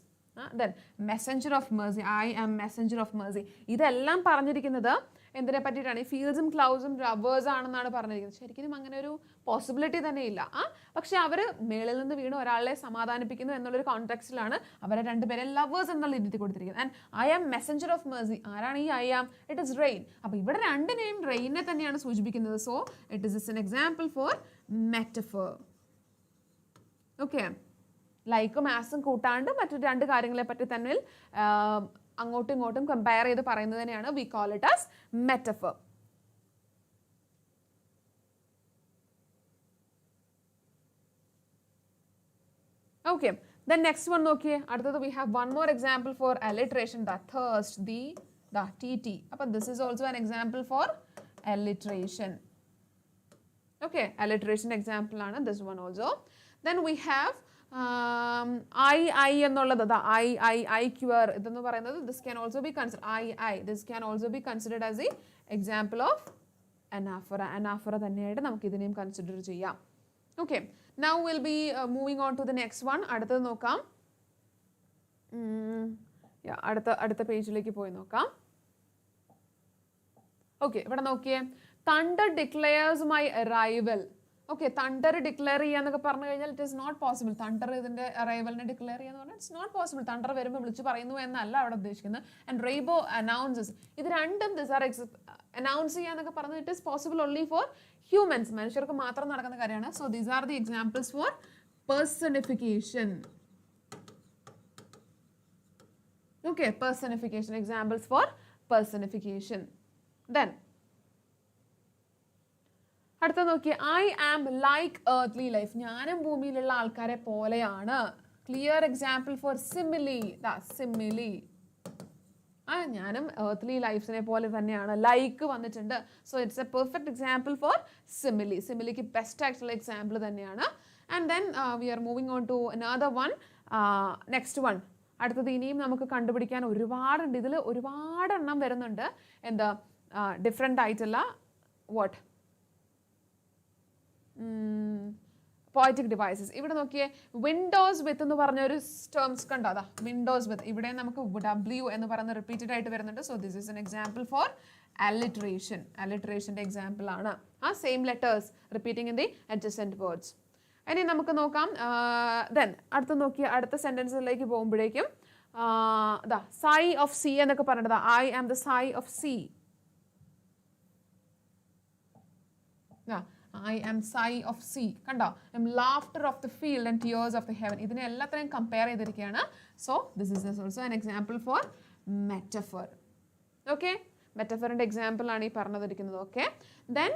Then messenger of mercy, I am messenger of mercy. ഇതെല്ലാം പറഞ്ഞിരിക്കുന്നത് എന്തിനെ പറ്റിയിട്ടാണ്? ഈ ഫീൽഡ്സും ക്ലൗഡ്സും ലവേഴ്സ് ആണെന്നാണ് പറഞ്ഞിരിക്കുന്നത്. ശരിക്കും അങ്ങനെ ഒരു പോസിബിലിറ്റി തന്നെ ഇല്ല. പക്ഷെ അവർ മേളിൽ നിന്ന് വീണ് ഒരാളെ സമാധാനിപ്പിക്കുന്നു എന്നുള്ളൊരു കോൺടെക്സ്റ്റിലാണ് അവരെ രണ്ടുപേരെ ലവേഴ്സ് എന്നുള്ള രീതിയിൽ കൊടുത്തിരിക്കുന്നത്. And I am messenger of mercy, ആരാണ് ഈ I am? It is rain. അപ്പോൾ ഇവിടെ രണ്ടിനെയും റെയിനെ തന്നെയാണ് സൂചിപ്പിക്കുന്നത്. So it is an example for metaphor. Okay, ലൈക്കും ആസും കൂട്ടാണ്ട് മറ്റു രണ്ട് കാര്യങ്ങളെ പറ്റി തന്നെ അങ്ങോട്ടും ഇങ്ങോട്ടും കമ്പയർ ചെയ്ത് പറയുന്നതിനെയാണ് we call it as metaphor. Okay, then next one നോക്കിയേ, അടുത്തത് we have one more example for alliteration, the thirst, the TT. അപ്പോൾ this is also an example for alliteration. Okay, alliteration example ആണ് this one also. Then we have I എന്നുള്ളത് I cure ഇതെന്ന് പറയുന്നത് this can also be considered this can also be considered as a example of anaphora. anaphora തന്നെയായിട്ട് നമുക്ക് ഇതിനെയും consider ചെയ്യാം. Okay, now we'll be moving on to the next one. അടുത്തത് നോക്കാം, അടുത്ത പേജിലേക്ക് പോയി നോക്കാം. ഓക്കെ, ഇവിടെ നോക്കിയേ, thunder declares my arrival. Okay, thunder declare ചെയ്യാന്നൊക്കെ പറഞ്ഞു കഴിഞ്ഞാൽ it is not possible. Thunder ഇതിന്റെ അറൈവലിനെ ഡിക്ലെയർ ചെയ്യാന്ന് പറഞ്ഞാൽ ഇറ്റ്സ് നോട്ട് പോസിബിൾ. തണ്ടർ വരുമ്പോൾ വിളിച്ച് പറയുന്നു എന്നല്ല അവിടെ ഉദ്ദേശിക്കുന്നത്. ആൻഡ് റെയിൻബോ അനൗൺസസ്, ഇത് രണ്ടും ദിസ് ആർ അനൗൺസ് ചെയ്യാന്നൊക്കെ പറഞ്ഞത് it is possible only for humans, മനുഷ്യർക്ക് മാത്രം നടക്കുന്ന കാര്യമാണ്. So these are the examples for personification. Okay, personification, examples for personification. Then അടുത്ത നോക്കിയേ, I am like earthly life. ഞാനും ഭൂമിയിലുള്ള ആൾക്കാരെ പോലെയാണ്. Clear example for simile. Simile, ഞാനും earthly ലൈഫ്സിനെ പോലെ തന്നെയാണ്. ലൈക്ക് വന്നിട്ടുണ്ട്. So it's a perfect example for simile. സിമിലിക്ക് ബെസ്റ്റ് ആയിട്ടുള്ള എക്സാമ്പിൾ തന്നെയാണ്. And then we are moving on to another one. Next one, അടുത്തത് ഇനിയും നമുക്ക് കണ്ടുപിടിക്കാൻ ഒരുപാടുണ്ട്. ഇതിൽ ഒരുപാടെണ്ണം വരുന്നുണ്ട്. എന്താ ഡിഫറെൻ്റ് ആയിട്ടുള്ള വാട്ട് പോയറ്റിക് ഡിവൈസസ്. ഇവിടെ നോക്കിയേ, വിൻഡോസ് വിത്ത് എന്ന് പറഞ്ഞ ഒരു ടേംസ് കണ്ടോ? അതാ വിൻഡോസ് വിത്ത്. ഇവിടെ നമുക്ക് W എന്ന് പറയുന്ന റിപ്പീറ്റഡ് ആയിട്ട് വരുന്നുണ്ട്. So this is an example for alliteration. alliterationന്റെ എക്സാമ്പിൾ ആണ്. Same letters repeating in the adjacent words. ഇനി നമുക്ക് നോക്കാം. ദെൻ അടുത്ത നോക്കിയ അടുത്ത സെന്റൻസിലേക്ക് പോകുമ്പോഴേക്കും സൈ ഓഫ് സി എന്നൊക്കെ പറഞ്ഞത് I am the sigh of sea. I am sigh of sea. കണ്ടോ? I am laughter of the field and tears of the heaven. ഇതിനെ എല്ലാത്തിനെയും കമ്പയർ ചെയ്തിരിക്കുകയാണ്. So this is also an example for metaphor. Okay, മെറ്റഫറിൻ്റെ example ആണ് ഈ പറഞ്ഞിരിക്കുന്നത്. Okay, then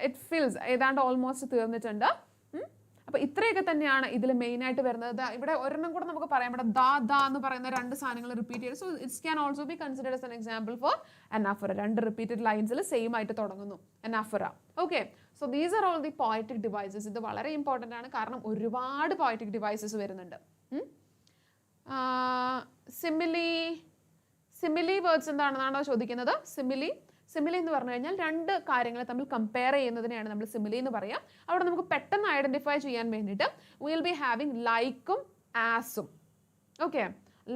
it feels ഏതാണ്ട് almost തീർന്നിട്ടുണ്ട്. അപ്പോൾ ഇത്രയൊക്കെ തന്നെയാണ് ഇതിൽ മെയിനായിട്ട് വരുന്നത്. ഇവിടെ ഒരെണ്ണം കൂടെ നമുക്ക് പറയാം, ഇവിടെ ദാ എന്ന് പറയുന്ന രണ്ട് സാധനങ്ങൾ റിപ്പീറ്റ് ചെയ്ത്. So it's can also be considered as an example for anaphora. രണ്ട് റിപ്പീറ്റഡ് ലൈൻസിൽ സെയിം ആയിട്ട് തുടങ്ങുന്നു anaphora. Okay, so these are all the poetic devices. ഇത് വളരെ ഇമ്പോർട്ടൻ്റ് ആണ്, കാരണം ഒരുപാട് പോയറ്റിക് ഡിവൈസസ് വരുന്നുണ്ട്. സിമിലി വേർഡ്സ് എന്താണെന്നാണോ ചോദിക്കുന്നത്? സിമിലി എന്ന് പറഞ്ഞു കഴിഞ്ഞാൽ രണ്ട് കാര്യങ്ങളെ തമ്മിൽ കമ്പയർ ചെയ്യുന്നതിനെയാണ് നമ്മൾ സിമിലി എന്ന് പറയാം. അവിടെ നമുക്ക് പെട്ടെന്ന് ഐഡന്റിഫൈ ചെയ്യാൻ വേണ്ടിയിട്ട് വിൽ ബി ഹാവിങ് ലൈക്കും ആസും. ഓക്കെ,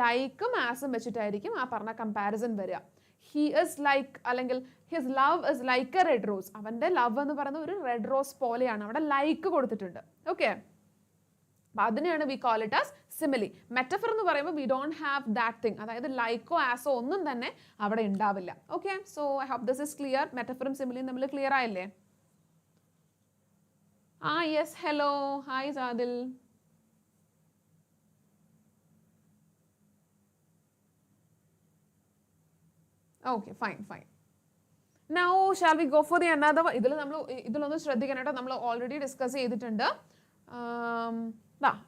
ലൈക്കും ആസും വെച്ചിട്ടായിരിക്കും ആ പറഞ്ഞ കമ്പാരിസൺ വരിക. ഹി ഇസ് ലൈക്ക്, അല്ലെങ്കിൽ his love is like A red rose. അവൻ്റെ ലവ് എന്ന് പറയുന്നത് ഒരു റെഡ് റോസ് പോലെയാണ്. അവിടെ ലൈക്ക് കൊടുത്തിട്ടുണ്ട്. ഓക്കെ, അപ്പം അതിനെയാണ് we call it as simile. Metaphor എന്ന് പറയുമ്പോൾ we don't have that thing, അതായത് ലൈക്കോ ആസോ ഒന്നും തന്നെ അവിടെ ഉണ്ടാവില്ല. Okay, so I hope this is clear. മെറ്റഫറും സിമിലിയും നമ്മൾ ക്ലിയർ ആയില്ലേ? Yes, hello, hi Sadil. Okay, fine. Now shall we go for the another. ഇതിലൊന്ന് ശ്രദ്ധിക്കണം കേട്ടോ, നമ്മൾ ഓൾറെഡി ഡിസ്കസ് ചെയ്തിട്ടുണ്ട്.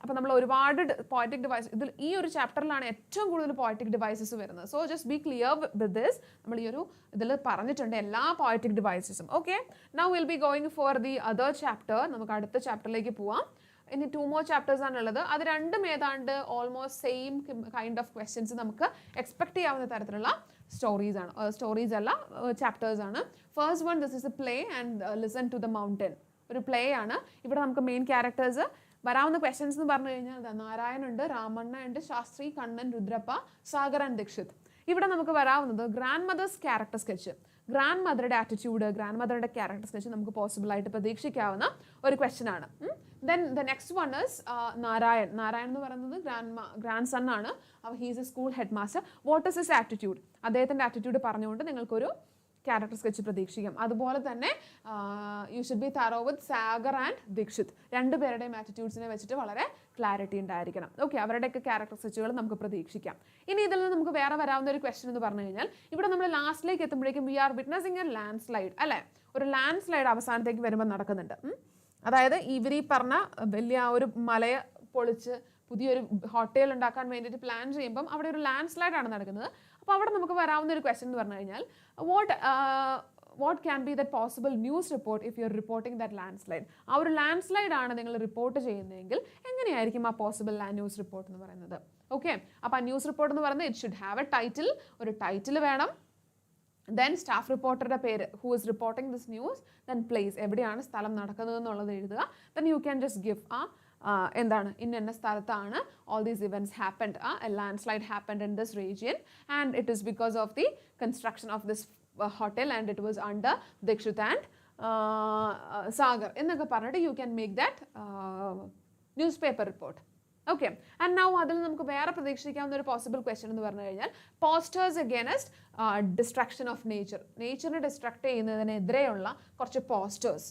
അപ്പോൾ നമ്മൾ ഒരുപാട് പോയറ്റിക് ഡിവൈസ് ഈ ഒരു ചാപ്റ്ററിലാണ് ഏറ്റവും കൂടുതൽ പോയറ്റിക് ഡിവൈസസ് വരുന്നത്. So just be clear with this. നമ്മൾ ഈ ഒരു ഇതിൽ പറഞ്ഞിട്ടുണ്ട് എല്ലാ പോയറ്റിക് ഡിവൈസസും. Okay, now will be going for the other chapter. നമുക്ക് അടുത്ത ചാപ്റ്ററിലേക്ക് പോവാം. ഇനി 2 more ചാപ്റ്റേഴ്സ് ആണുള്ളത്. അത് രണ്ടും ഏതാണ്ട് almost same kind of questions നമുക്ക് എക്സ്പെക്ട് ചെയ്യാവുന്ന തരത്തിലുള്ള സ്റ്റോറീസ് അല്ല, ചാപ്റ്റേഴ്സ് ആണ്. First one, this is a play and listen to the mountain. ഒരു പ്ലേ ആണ്. ഇവിടെ നമുക്ക് മെയിൻ ക്യാരക്ടേഴ്സ് വരാവുന്ന ക്വസ്റ്റ്യൻസ് എന്ന് പറഞ്ഞു കഴിഞ്ഞാൽ നാരായണുണ്ട്, രാമണ്ണ ഉണ്ട്, ശാസ്ത്രി, കണ്ണൻ, രുദ്രപ്പ, സാഗർ ആൻഡ് ദീക്ഷിത്. ഇവിടെ നമുക്ക് വരാവുന്നത് ഗ്രാൻഡ് മദേഴ്സ് ക്യാരക്ടർ സ്കെച്ച്, ഗ്രാൻഡ് മദറുടെ ആറ്റിറ്റ്യൂഡ്, ഗ്രാൻഡ് മദറുടെ ക്യാരക്ടർ സ്കെച്ച് നമുക്ക് പോസിബിൾ ആയിട്ട് പ്രതീക്ഷിക്കാവുന്ന ഒരു ക്വസ്റ്റ്യൻ ആണ്. Then the next one is Narayan എന്ന് പറയുന്നത് ഗ്രാൻഡ് സൺ ആണ്. He's a school headmaster. What is his attitude? അദ്ദേഹത്തിൻ്റെ ആറ്റിറ്റ്യൂഡ് പറഞ്ഞുകൊണ്ട് നിങ്ങൾക്കൊരു ക്യാരക്ടർ സ്കെച്ച് പ്രതീക്ഷിക്കാം. അതുപോലെ തന്നെ you should be thorough with Sagar and Dikshit. രണ്ടുപേരുടെയും ആറ്റിറ്റ്യൂഡ്സിനെ വെച്ചിട്ട് വളരെ ക്ലാരിറ്റി ഉണ്ടായിരിക്കണം. ഓക്കെ, അവരുടെയൊക്കെ ക്യാരക്ടർ സ്കെച്ചുകൾ നമുക്ക് പ്രതീക്ഷിക്കാം. ഇനി ഇതിൽ നിന്ന് നമുക്ക് വേറെ വരാവുന്ന ഒരു ക്വസ്റ്റ്യൻ എന്ന് പറഞ്ഞു കഴിഞ്ഞാൽ, ഇവിടെ നമ്മൾ ലാസ്റ്റിലേക്ക് എത്തുമ്പോഴേക്കും we are witnessing a land slide അല്ലേ? ഒരു ലാൻഡ് സ്ലൈഡ് അവസാനത്തേക്ക് വരുമ്പോൾ നടക്കുന്നുണ്ട്. അതായത് ഇവർ ഈ പറഞ്ഞ വലിയ ആ ഒരു മലയെ പൊളിച്ച് പുതിയൊരു ഹോട്ടൽ ഉണ്ടാക്കാൻ വേണ്ടിയിട്ട് പ്ലാൻ ചെയ്യുമ്പം അവിടെ ഒരു ലാൻഡ് സ്ലൈഡ് ആണ് നടക്കുന്നത്. അപ്പോൾ അവിടെ നമുക്ക് വരാവുന്ന ഒരു ക്വസ്റ്റ്യൻ എന്ന് പറഞ്ഞു കഴിഞ്ഞാൽ, what can B that possible news report if you R reporting that land slide? ആ ഒരു ലാൻഡ് സ്ലൈഡ് ആണ് നിങ്ങൾ റിപ്പോർട്ട് ചെയ്യുന്നതെങ്കിൽ എങ്ങനെയായിരിക്കും ആ പോസിബിൾ ന്യൂസ് റിപ്പോർട്ട് എന്ന് പറയുന്നത്? ഓക്കെ, അപ്പോൾ ആ ന്യൂസ് റിപ്പോർട്ട് എന്ന് പറയുന്നത് it should have A title. ഒരു ടൈറ്റിൽ വേണം. ദെൻ സ്റ്റാഫ് റിപ്പോർട്ടറുടെ പേര്, who is reporting this news. Then place, എവിടെയാണ് സ്ഥലം നടക്കുന്നത് എന്നുള്ളത് എഴുതുക. Then you can just give എന്താണ് ഇന്ന സ്ഥലത്താണ് all these events happened, a landslide happened in this region and it is because of the construction of this hotel and it was under Dikshit and Sagar എന്നൊക്കെ പറഞ്ഞിട്ട് you can make that newspaper report. Okay, and now അതിൽ നമുക്ക് വേറെ പ്രതീക്ഷിക്കാവുന്ന ഒരു possible question എന്ന് പറഞ്ഞു കഴിഞ്ഞാൽ, posters against destruction of നേച്ചറിനെ ഡിസ്ട്രക്ട് ചെയ്യുന്നതിനെതിരെയുള്ള കുറച്ച് പോസ്റ്റേഴ്സ്.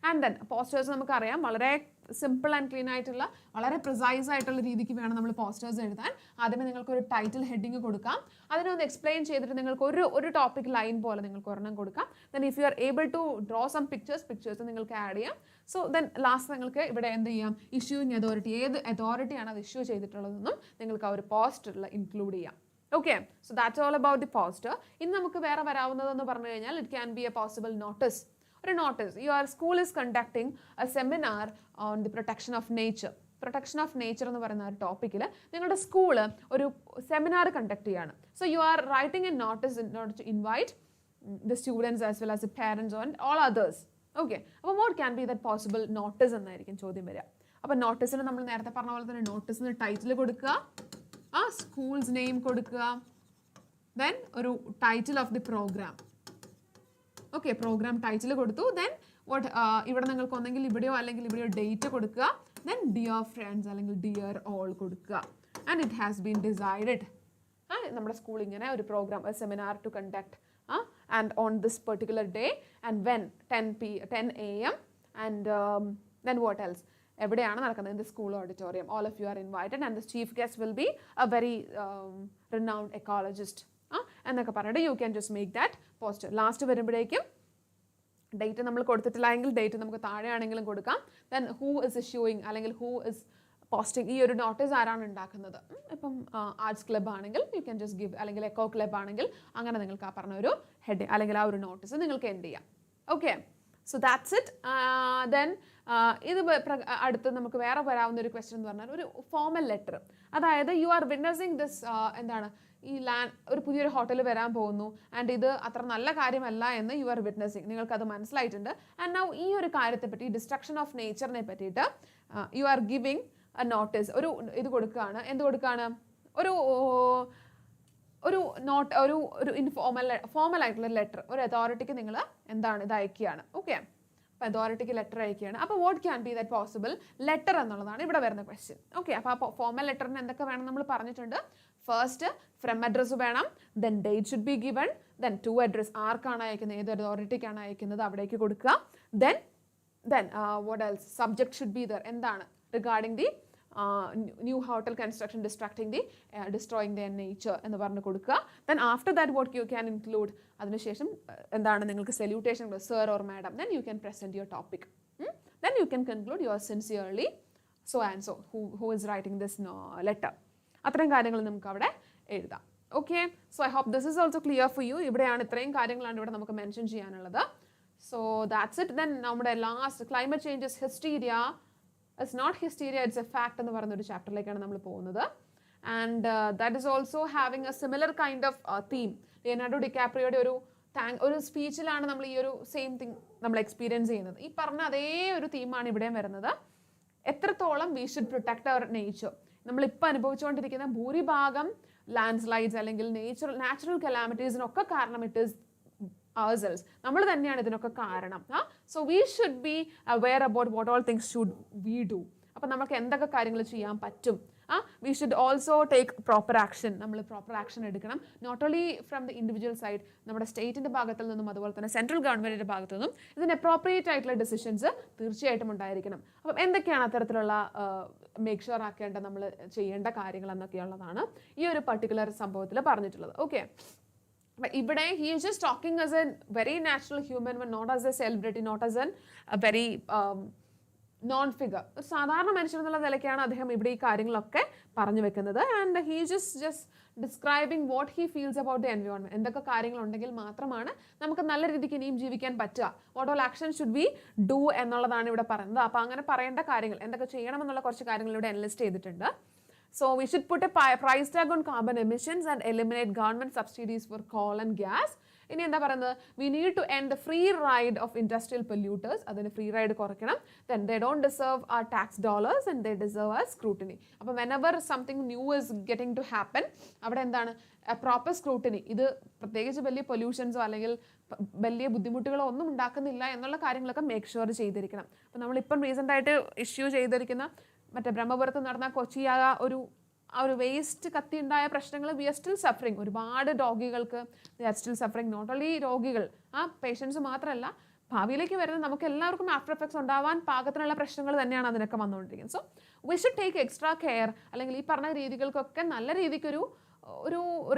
ആൻഡ് ദെൻ പോസ്റ്റേഴ്സ് നമുക്കറിയാം വളരെ സിമ്പിൾ ആൻഡ് ക്ലീൻ ആയിട്ടുള്ള, വളരെ പ്രിസൈസ് ആയിട്ടുള്ള രീതിക്ക് വേണം നമ്മൾ പോസ്റ്റേഴ്സ് എഴുതാൻ. ആദ്യമേ നിങ്ങൾക്കൊരു ടൈറ്റിൽ ഹെഡിങ് കൊടുക്കാം. അതിനൊന്ന് എക്സ്പ്ലെയിൻ ചെയ്തിട്ട് നിങ്ങൾക്ക് ഒരു ടോപ്പിക് ലൈൻ പോലെ നിങ്ങൾക്ക് ഒരെണ്ണം കൊടുക്കാം. Then if you are able to draw some pictures നിങ്ങൾക്ക് ആഡ് ചെയ്യാം. സോ ദെൻ ലാസ്റ്റ് നിങ്ങൾക്ക് ഇവിടെ എന്ത് ചെയ്യാം, ഇഷ്യൂയിങ് അതോറിറ്റി, ഏത് അതോറിറ്റിയാണ് അത് ഇഷ്യൂ ചെയ്തിട്ടുള്ളതെന്നും നിങ്ങൾക്ക് ആ ഒരു പോസ്റ്ററിൽ ഇൻക്ലൂഡ് ചെയ്യാം. Okay, so that's all about the poster. ഇനി നമുക്ക് വേറെ വരാവുന്നതെന്ന് പറഞ്ഞു കഴിഞ്ഞാൽ, it can be a possible notice. ഒരു notice, your school is conducting a seminar on the protection of nature. Protection of nature എന്ന് പറയുന്ന ഒരു ടോപ്പിക്കിൽ നിങ്ങളുടെ സ്കൂള് ഒരു സെമിനാർ കണ്ടക്ട് ചെയ്യാണ്. So you are writing a notice in order to invite the students as well as the parents and all others. Okay, അപ്പോൾ what can B that possible notice എന്നായിരിക്കും ചോദ്യം വരിക. അപ്പോൾ നോട്ടീസിന് നമ്മൾ നേരത്തെ പറഞ്ഞ പോലെ തന്നെ നോട്ടീസിന് ടൈറ്റിൽ കൊടുക്കുക, ആ സ്കൂൾസ് നെയിം കൊടുക്കുക, ദെൻ ഒരു title of the program. Okay, program title കൊടുത്തു. ദെൻ വാട്ട് ഇവിടെ നിങ്ങൾക്ക് ഒന്നെങ്കിൽ ഇവിടെയോ അല്ലെങ്കിൽ ഇവിടെയോ ഡേറ്റ് കൊടുക്കുക. ദെൻ ഡിയർ ഫ്രണ്ട്സ് അല്ലെങ്കിൽ ഡിയർ ഓൾ കൊടുക്കുക. And it has been decided, നമ്മുടെ സ്കൂൾ ഇങ്ങനെ ഒരു പ്രോഗ്രാം, ഒരു seminar to conduct and on this particular day and when 10 AM and then what else, എവിടെയാണ് നടക്കുന്നത്? In the school auditorium. All of you are invited and the chief guest will be A very renowned ecologist. എന്നൊക്കെ പറഞ്ഞിട്ട് you can just make that poster. Last വരുമ്പോഴേക്കും date നമ്മൾ കൊടുത്തിട്ടില്ല എങ്കിൽ date നമുക്ക് താഴെയാണെങ്കിലും കൊടുക്കാം. ദെൻ ഹൂ ഇസ് ഇഷ്യൂയിങ് അല്ലെങ്കിൽ who is posting, ഈ ഒരു നോട്ടീസ് ആരാണ് ഉണ്ടാക്കുന്നത്. ഇപ്പം ആർട്സ് ക്ലബ് ആണെങ്കിൽ യു ക്യാൻ ജസ്റ്റ് ഗിവ്, അല്ലെങ്കിൽ എക്കോ ക്ലബ് ആണെങ്കിൽ അങ്ങനെ നിങ്ങൾക്ക് ആ പറഞ്ഞ ഒരു ഹെഡ് അല്ലെങ്കിൽ ആ ഒരു നോട്ടീസ് നിങ്ങൾക്ക് എൻഡ് ചെയ്യാം. Okay, so that's it. Then ഇത് അടുത്ത് നമുക്ക് വേറെ വരാവുന്ന ഒരു ക്വസ്റ്റ്യൻ എന്ന് പറഞ്ഞാൽ ഒരു ഫോമൽ ലെറ്റർ. അതായത് യു ആർ വിറ്റ്നസിങ് ദിസ്, എന്താണ് ഈ ഒരു പുതിയൊരു ഹോട്ടൽ വരാൻ പോകുന്നു ആൻഡ് ഇത് അത്ര നല്ല കാര്യമല്ല എന്ന് യു ആർ വിറ്റ്നസിങ്, നിങ്ങൾക്കത് മനസ്സിലായിട്ടുണ്ട്. ആൻഡ് നൗ ഈ ഒരു കാര്യത്തെ പറ്റി, ഡിസ്ട്രക്ഷൻ ഓഫ് നേച്ചറിനെ പറ്റിയിട്ട് you are giving A notice, ഒരു ഇത് കൊടുക്കുകയാണ്. എന്ത് കൊടുക്കുകയാണ്? ഒരു ഫോമൽ ആയിട്ടുള്ള ലെറ്റർ ഒരു അതോറിറ്റിക്ക് നിങ്ങൾ എന്താണ് ഇത് അയക്കുകയാണ്. ഓക്കെ, അപ്പോൾ അതോറിറ്റിക്ക് ലെറ്റർ അയക്കുകയാണ്. അപ്പോൾ what can be that possible letter എന്നുള്ളതാണ് ഇവിടെ വരുന്ന ക്വസ്റ്റ്യൻ. ഓക്കെ, അപ്പോൾ ആ ഫോമൽ ലെറ്ററിന് എന്തൊക്കെ വേണം നമ്മൾ പറഞ്ഞിട്ടുണ്ട്. ഫസ്റ്റ് ഫ്രം അഡ്രസ്സ് വേണം, then date should be given, then to address, ആർക്കാണ് അയക്കുന്നത്, ഏത് അതോറിറ്റിക്കാണ് അയക്കുന്നത് അവിടേക്ക് കൊടുക്കുക. Then what else, subject should be there, എന്താണ് regarding the new hotel construction destroying the nature എന്ന് പറഞ്ഞ് കൊടുക്കുക. then after that what you can include, അതിനുശേഷം എന്താണ് നിങ്ങൾക്ക് salutation, sir or madam, then you can present your topic. then you can conclude yours sincerely so and so who is writing this letter. അത്രയും കാര്യങ്ങൾ നമുക്ക് അവിടെ എഴുതാം. Okay, so I hope this is also clear for you. ഇവിടെയാണ് ഇത്രയും കാര്യങ്ങളാണ് ഇവിടെ നമുക്ക് മെൻഷൻ ചെയ്യാനുള്ളത്. So that's it. ദെൻ നമ്മുടെ last climate changes hysteria, it's not hysteria, it's a fact എന്ന് പറയുന്ന ഒരു ചാപ്റ്ററിലേക്കാണ് നമ്മൾ പോകുന്നത്. And that is also having a similar kind of theme. Leonardo ഡികാപ്രിയോയുടെ ഒരു സ്പീച്ചിലാണ് നമ്മൾ ഈ ഒരു സെയിം തിങ് നമ്മൾ എക്സ്പീരിയൻസ് ചെയ്യുന്നത്. ഈ പറഞ്ഞ അതേ ഒരു തീമാണ് ഇവിടെയും വരുന്നത്. എത്രത്തോളം we should protect our nature. നമ്മളിപ്പോൾ അനുഭവിച്ചുകൊണ്ടിരിക്കുന്ന ഭൂരിഭാഗം ലാൻഡ് സ്ലൈഡ്സ് അല്ലെങ്കിൽ നാച്ചുറൽ കലാമിറ്റീസിനൊക്കെ കാരണം ഇറ്റ് ഈസ് ourselves. നമ്മൾ തന്നെയാണ് ഇതിനൊക്കെ കാരണം. So we should be aware about what all things should we do. അപ്പം നമുക്ക് എന്തൊക്കെ കാര്യങ്ങൾ ചെയ്യാൻ പറ്റും. We should also take proper action. നമ്മൾ പ്രോപ്പർ ആക്ഷൻ എടുക്കണം. Not only from the individual side, നമ്മുടെ സ്റ്റേറ്റിൻ്റെ ഭാഗത്തിൽ നിന്നും അതുപോലെ തന്നെ സെൻട്രൽ ഗവൺമെൻറ്റിൻ്റെ ഭാഗത്തു നിന്നും ഇതിന് അപ്രോപ്രിയേറ്റ് ആയിട്ടുള്ള ഡിസിഷൻസ് തീർച്ചയായിട്ടും ഉണ്ടായിരിക്കണം. അപ്പം എന്തൊക്കെയാണ് അത്തരത്തിലുള്ള മേക്ക് ഷുവർ ആക്കേണ്ട നമ്മൾ ചെയ്യേണ്ട കാര്യങ്ങൾ എന്നൊക്കെയുള്ളതാണ് ഈ ഒരു പർട്ടിക്കുലർ സംഭവത്തിൽ പറഞ്ഞിട്ടുള്ളത്. ഓക്കെ, ഇവിടെ he is just talking as a very natural human, not as a celebrity, not as a very non figure. ഒരു സാധാരണ മനുഷ്യൻ എന്നുള്ള നിലയ്ക്കാണ് അദ്ദേഹം ഇവിടെ ഈ കാര്യങ്ങളൊക്കെ പറഞ്ഞു വെക്കുന്നത്. And he just describing what he feels about the environment. എന്തൊക്കെ കാര്യങ്ങളുണ്ടെങ്കിൽ മാത്രമാണ് നമുക്ക് നല്ല രീതിക്ക് ഇനിയും ജീവിക്കാൻ പറ്റുക. What all action should be do എന്നുള്ളതാണ് ഇവിടെ പറയുന്നത്. അപ്പോൾ അങ്ങനെ പറയേണ്ട കാര്യങ്ങൾ എന്തൊക്കെ ചെയ്യണമെന്നുള്ള കുറച്ച് കാര്യങ്ങൾ ഇവിടെ എൻലിസ്റ്റ് ചെയ്തിട്ടുണ്ട്. So we should put a price tag on carbon emissions and eliminate government subsidies for coal and gas. ഇനി എന്താ പറയുന്നത്, we need to end the free ride of industrial polluters. അതിന് ഫ്രീ റൈഡ് കുറയ്ക്കണം. Then they don't deserve our tax dollars and they deserve our scrutiny. അപ്പോൾ whenever something new is getting to happen, അവിടെ എന്താണ് proper scrutiny. ഇത് പ്രത്യേകിച്ച് വലിയ പൊല്യൂഷൻസോ അല്ലെങ്കിൽ വലിയ ബുദ്ധിമുട്ടുകളോ ഒന്നും ഉണ്ടാക്കുന്നില്ല എന്നുള്ള കാര്യങ്ങളൊക്കെ മേക്ക് ഷുവർ ചെയ്തിരിക്കണം. അപ്പോൾ നമ്മളിപ്പം റീസെൻ്റ് ആയിട്ട് ഇഷ്യൂ ചെയ്തിരിക്കുന്ന മറ്റേ ബ്രഹ്മപുരത്ത് നടന്ന കൊച്ചിയായ ആ ഒരു വേസ്റ്റ് കത്തി ഉണ്ടായ പ്രശ്നങ്ങൾ വി ആർ സ്റ്റിൽ സഫറിങ്. ഒരുപാട് രോഗികൾക്ക് we are still suffering. Not only രോഗികൾ, പേഷ്യൻസ് മാത്രമല്ല, ഭാവിയിലേക്ക് വരുന്ന നമുക്ക് എല്ലാവർക്കും ആഫ്റ്റർ എഫക്ട്സ് ഉണ്ടാവാൻ പാകത്തിനുള്ള പ്രശ്നങ്ങൾ തന്നെയാണ് അതിനൊക്കെ വന്നുകൊണ്ടിരിക്കുന്നത്. So we should take extra care. അല്ലെങ്കിൽ ഈ പറഞ്ഞ രീതികൾക്കൊക്കെ നല്ല രീതിക്കൊരു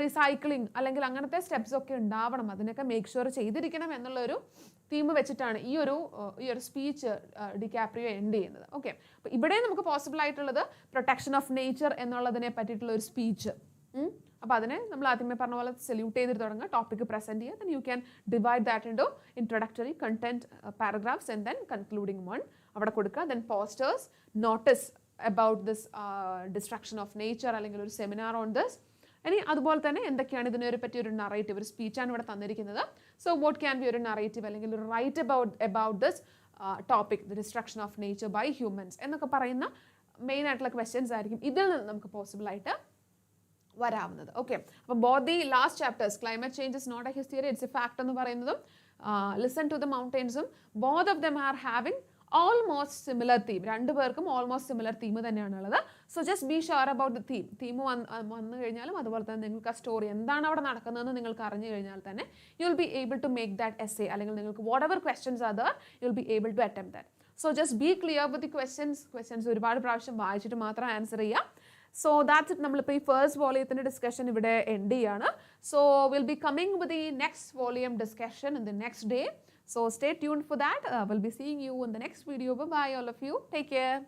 റീസൈക്ലിംഗ് അല്ലെങ്കിൽ അങ്ങനത്തെ സ്റ്റെപ്സ് ഒക്കെ ഉണ്ടാവണം. അതിനൊക്കെ മേക്ക് ഷുവർ ചെയ്തിരിക്കണം എന്നുള്ളൊരു തീം വെച്ചിട്ടാണ് ഈ ഒരു സ്പീച്ച് ഡികാപ്രിയോ എൻഡ് ചെയ്യുന്നത്. ഓക്കെ, അപ്പോൾ ഇവിടെ നമുക്ക് പോസിബിൾ ആയിട്ടുള്ളത് പ്രൊട്ടക്ഷൻ ഓഫ് നേച്ചർ എന്നുള്ളതിനെ പറ്റിയിട്ടുള്ള ഒരു സ്പീച്ച്. അപ്പോൾ അതിനെ നമ്മൾ ആദ്യമേ പറഞ്ഞ പോലെ സല്യൂട്ട് ചെയ്തിട്ട് തുടങ്ങുക, ടോപ്പിക്ക് പ്രസൻറ്റ് ചെയ്യുക. Then you can divide that into introductory, content, paragraphs and then concluding one അവിടെ കൊടുക്കുക. Then posters, notice about this destruction of nature അല്ലെങ്കിൽ ഒരു സെമിനാർ ഓൺ ദിസ്. ഇനി അതുപോലെ തന്നെ എന്തൊക്കെയാണ് ഇതിനെ പറ്റി ഒരു നറേറ്റീവ്, ഒരു സ്പീച്ചാണ് ഇവിടെ തന്നിരിക്കുന്നത്. സോ വാട്ട് ക്യാൻ ബി ഒരു നറേറ്റീവ് അല്ലെങ്കിൽ ഒരു write about this topic, the destruction of nature by humans എന്നൊക്കെ പറയുന്ന മെയിൻ ആയിട്ടുള്ള ക്വസ്റ്റ്യൻസ് ആയിരിക്കും ഇതിൽ നിന്ന് നമുക്ക് പോസിബിൾ ആയിട്ട് വരാവുന്നത്. ഓക്കെ, അപ്പോൾ both the last chapters, climate change is not a history, it's a fact എന്ന് പറയുന്നതും ലിസൺ ടു ദ മൗണ്ടൻസും, both of them are having almost similar theme. രണ്ടുപേർക്കും ഓൾമോസ്റ്റ് സിമിലർ തീം തന്നെയാണുള്ളത്. So just be sure about the theme. Theme വന്നു കഴിഞ്ഞാലും അതുപോലെ തന്നെ നിങ്ങൾക്ക് ആ സ്റ്റോറി എന്താണ് അവിടെ നടക്കുന്നതെന്ന് നിങ്ങൾക്ക് അറിഞ്ഞു കഴിഞ്ഞാൽ തന്നെ you will be able to make that essay. അല്ലെങ്കിൽ നിങ്ങൾക്ക് whatever questions are there you will be able to attempt that. So just be clear with the questions. ഒരുപാട് പ്രാവശ്യം വായിച്ചിട്ട് മാത്രം ആൻസർ ചെയ്യുക. So that's it. നമ്മളിപ്പോൾ ഈ first വോളിയത്തിൻ്റെ ഡിസ്കഷൻ ഇവിടെ എൻഡ് ചെയ്യാണ്. So will be coming with the next volume discussion in the next day. So stay tuned for that. We'll be seeing you in the next video. Bye bye all of you. Take care.